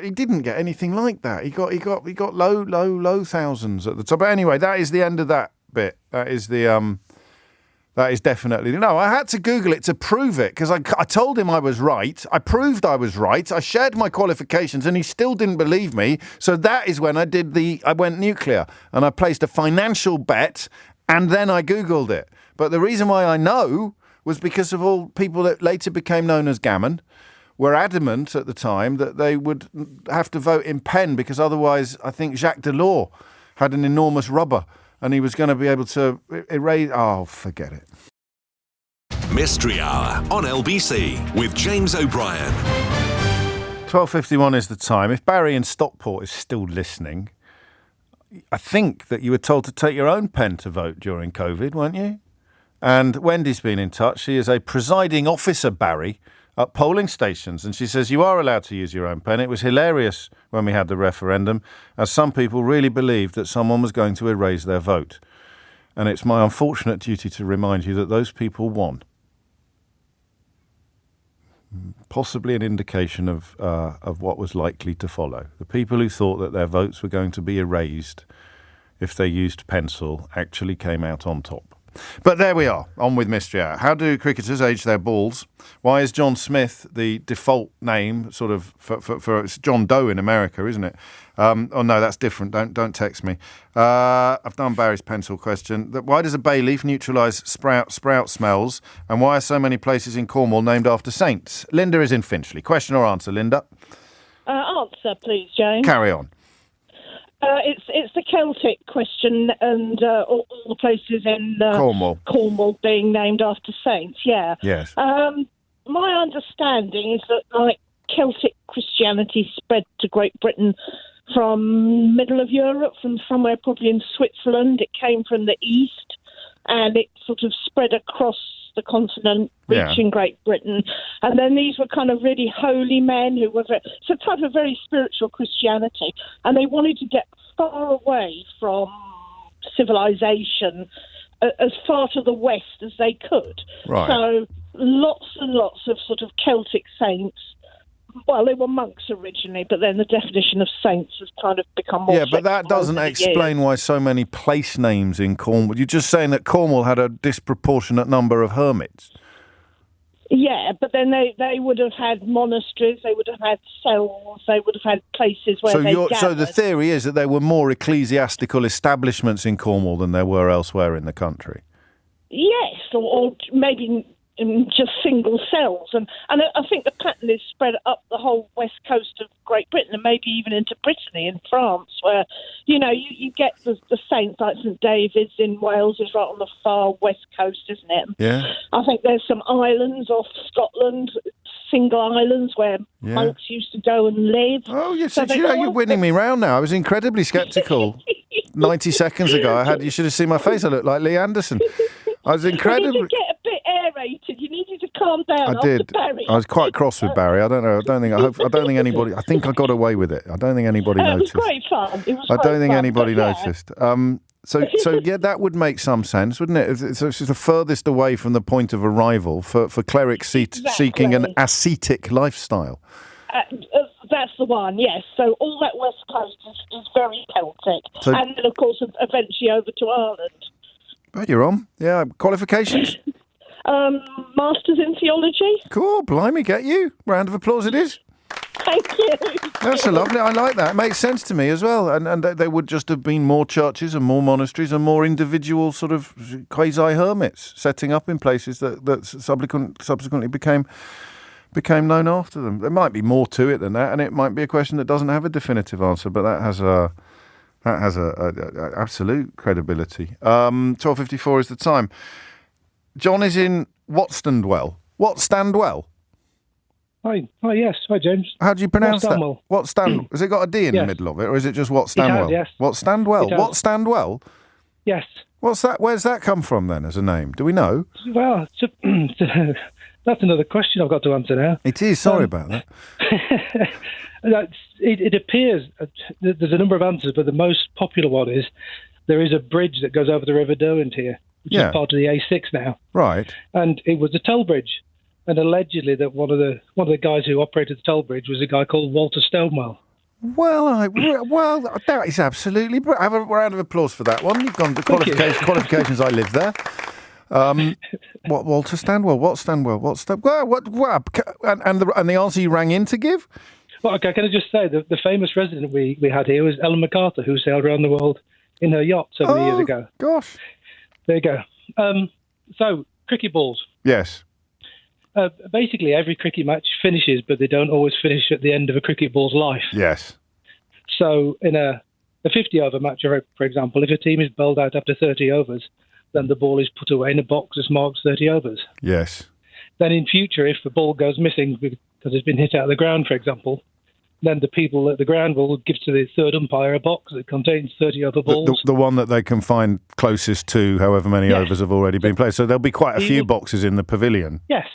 he didn't get anything like that. He got low thousands at the top. But anyway, that is the end of that bit. That is definitely no. I had to Google it to prove it because I told him I was right. I proved I was right. I shared my qualifications, and he still didn't believe me. So that is when I went nuclear and I placed a financial bet, and then I Googled it. But the reason why I know was because of all people that later became known as Gammon were adamant at the time that they would have to vote in pen because otherwise I think Jacques Delors had an enormous rubber and he was going to be able to erase... Oh, forget it. Mystery Hour on LBC with James O'Brien. 12:51 is the time. If Barry in Stockport is still listening, I think that you were told to take your own pen to vote during COVID, weren't you? And Wendy's been in touch. She is a presiding officer, Barry, at polling stations, and she says you are allowed to use your own pen. It was hilarious when we had the referendum, as some people really believed that someone was going to erase their vote. And it's my unfortunate duty to remind you that those people won. Possibly an indication of what was likely to follow. The people who thought that their votes were going to be erased if they used pencil actually came out on top. But there we are, on with Mystery Hour. How do cricketers age their balls? Why is John Smith the default name, sort of, for it's John Doe in America, isn't it? Oh, no, that's different. Don't text me. I've done Barry's pencil question. Why does a bay leaf neutralise sprout smells? And why are so many places in Cornwall named after saints? Linda is in Finchley. Question or answer, Linda? Answer, please, James. Carry on. It's the Celtic question, and all the places in Cornwall being named after saints. Yeah. Yes. My understanding is that Celtic Christianity spread to Great Britain from middle of Europe, from somewhere probably in Switzerland. It came from the east, and it sort of spread across the continent, reaching Great Britain. And then these were kind of really holy men who were it's a type of very spiritual Christianity, and they wanted to get far away from civilization, as far to the west as they could. Right. So lots and lots of sort of Celtic saints. Well, they were monks originally, but then the definition of saints has kind of become more... Yeah, but that doesn't explain why so many place names in Cornwall. You're just saying that Cornwall had a disproportionate number of hermits. Yeah, but then they would have had monasteries, they would have had cells, they would have had places where they gathered. So the theory is that there were more ecclesiastical establishments in Cornwall than there were elsewhere in the country? Yes, or maybe just single cells. And I think the pattern is spread up the whole west coast of Great Britain and maybe even into Brittany in France, where, you get the saints like St David's in Wales is right on the far west coast, isn't it? Yeah. I think there's some islands off Scotland, single islands where monks used to go and live. Oh, you're winning me round now. I was incredibly sceptical 90 seconds ago. You should have seen my face. I looked like Lee Anderson. I was incredibly... You need to get a bit aerated. You needed to calm down. I did. Barry. I was quite cross with Barry. I don't know. I don't think anybody. I think I got away with it. I don't think anybody noticed. It was great fun. I don't think anybody noticed. So that would make some sense, wouldn't it? It's the furthest away from the point of arrival for clerics seeking an ascetic lifestyle. That's the one, yes. So all that west coast is very Celtic, and then of course eventually over to Ireland. But you're on. Yeah, qualifications? Masters in theology. Cool, blimey, get you. Round of applause it is. Thank you. That's a lovely, I like that. It makes sense to me as well. And there would just have been more churches and more monasteries and more individual sort of quasi-hermits setting up in places that subsequently became known after them. There might be more to it than that, and it might be a question that doesn't have a definitive answer, but that has a absolute credibility. 12:54 is the time. John is in Whatstandwell. Whatstandwell? Hi, yes. Hi, James. How do you pronounce that? Whatstand? Has it got a D in the middle of it, or is it just Whatstandwell? Yes. Whatstandwell? Whatstandwell? Yes. What's that? Where's that come from then, as a name? Do we know? Well, that's another question I've got to answer now. It is. Sorry about that. It appears there's a number of answers, but the most popular one is there is a bridge that goes over the River Derwent here, which is part of the A6 now. Right. And it was a toll bridge, and allegedly that one of the guys who operated the toll bridge was a guy called Walter Stonewall. Well, that is absolutely brilliant. Have a round of applause for that one. You've gone to qualifications. I live there. What Walter Stanwell? What Stanwell? What Stanwell? What? And the answer you rang in to give? Well, okay, can I just say the famous resident we had here was Ellen MacArthur, who sailed around the world in her yacht so many years ago. Gosh. There you go. So, cricket balls. Yes. Basically, every cricket match finishes, but they don't always finish at the end of a cricket ball's life. Yes. So, in a 50-over match, for example, if a team is bowled out after 30 overs, then the ball is put away in a box that's marked 30 overs. Yes. Then in future, if the ball goes missing because it's been hit out of the ground, for example, then the people at the ground will give to the third umpire a box that contains 30 over balls. The one that they can find closest to however many overs have already been played. So there'll be quite a few boxes in the pavilion. Yes.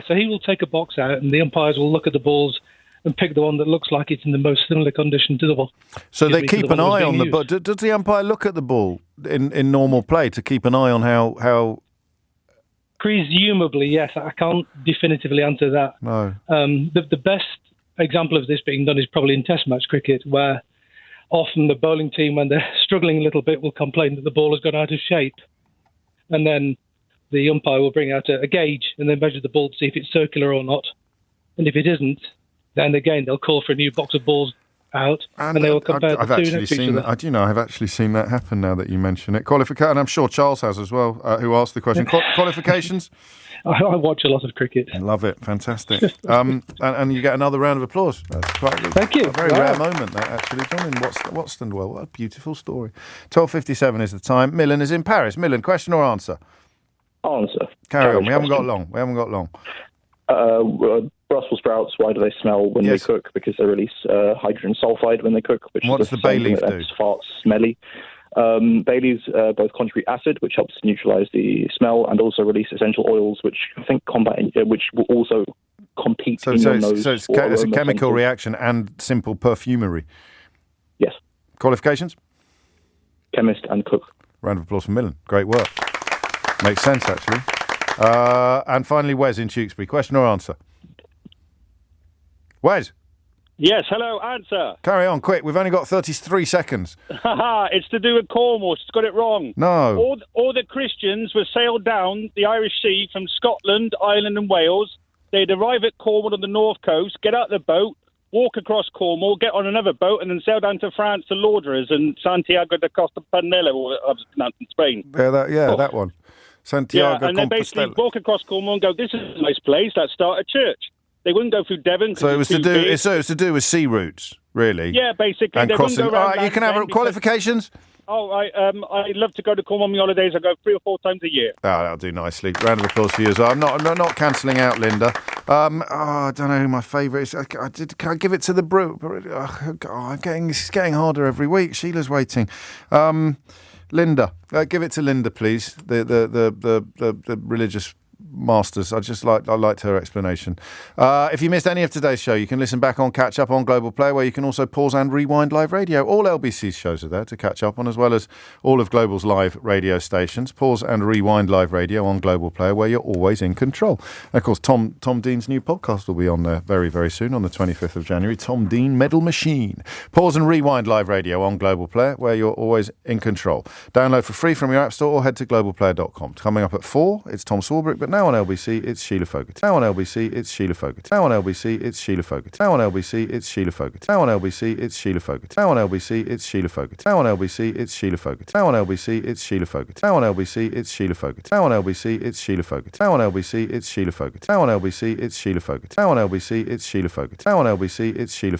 So he will take a box out and the umpires will look at the balls and pick the one that looks like it's in the most similar condition to the ball. So they keep an eye on the ball. Does the umpire look at the ball in normal play to keep an eye on how... Presumably, yes. I can't definitively answer that. No. The best example of this being done is probably in Test match cricket, where often the bowling team, when they're struggling a little bit, will complain that the ball has gone out of shape. And then the umpire will bring out a gauge and then measure the ball to see if it's circular or not. And if it isn't, then again, they'll call for a new box of balls out, and they will compare the two next to each other. I've actually seen that happen now that you mention it. And I'm sure Charles has as well, who asked the question. Qualifications? I watch a lot of cricket. I love it. Fantastic. And you get another round of applause. That's Thank you. A very rare moment, that, actually, John, in Whatstandwell. What a beautiful story. 12:57 is the time. Millen is in Paris. Millen, question or answer? Answer. Carry on. We haven't got long. Brussels sprouts, why do they smell when they cook? Because they release hydrogen sulfide when they cook. What does the bay leaf do? Farts smelly. Baileys both contribute acid, which helps neutralise the smell, and also release essential oils, which I think which will also compete in your nose. So it's a chemical reaction and simple perfumery. Yes. Qualifications? Chemist and cook. Round of applause for Millen. Great work. Makes sense, actually. And finally, Wes in Tewkesbury. Question or answer? Wes? Yes, hello, answer. Carry on, quick. We've only got 33 seconds. It's to do with Cornwall. It's got it wrong. No. All the Christians were sailed down the Irish Sea from Scotland, Ireland and Wales. They'd arrive at Cornwall on the north coast, get out the boat, walk across Cornwall, get on another boat, and then sail down to France to Lauderers and Santiago de Compostela, or I was pronounced in Spain. That one. Santiago and they basically walk across Cornwall and go, this is a nice place, let's start a church. They wouldn't go through Devon. So it was to do with sea routes, really. Yeah, basically. And they crossing. Go around you can have qualifications. I love to go to Cornwall on my holidays. I go 3 or 4 times a year. Oh, that'll do nicely. Round of applause for you as well. I'm not cancelling out Linda. I don't know who my favourite is. Can I give it to the brew? It's getting harder every week. Sheila's waiting. Linda, give it to Linda, please. The religious masters. I liked her explanation. If you missed any of today's show, you can listen back on Catch Up on Global Player, where you can also pause and rewind live radio. All LBC's shows are there to catch up on, as well as all of Global's live radio stations. Pause and rewind live radio on Global Player, where you're always in control. And of course, Tom Dean's new podcast will be on there very, very soon on the 25th of January. Tom Dean Medal Machine. Pause and rewind live radio on Global Player, where you're always in control. Download for free from your app store or head to globalplayer.com. Coming up at 4, it's Tom Swarbrick, but now on LBC, it's Sheila Fogarty. Now on LBC, it's Sheila Fogarty. Now on LBC, it's Sheila Fogarty. Now on LBC, it's Sheila Fogarty. Now on LBC, it's Sheila Fogarty. Now on LBC, it's Sheila Fogarty. Now on LBC, it's Sheila Fogarty. Now on LBC, it's Sheila Fogarty. Now on LBC, it's Sheila Fogarty. Now on LBC, it's Sheila Fogarty. Now on LBC, it's Sheila Fogarty. Now on LBC, it's Sheila Fogarty. Now on LBC, it's Sheila Fogarty. Now on LBC, it's Sheila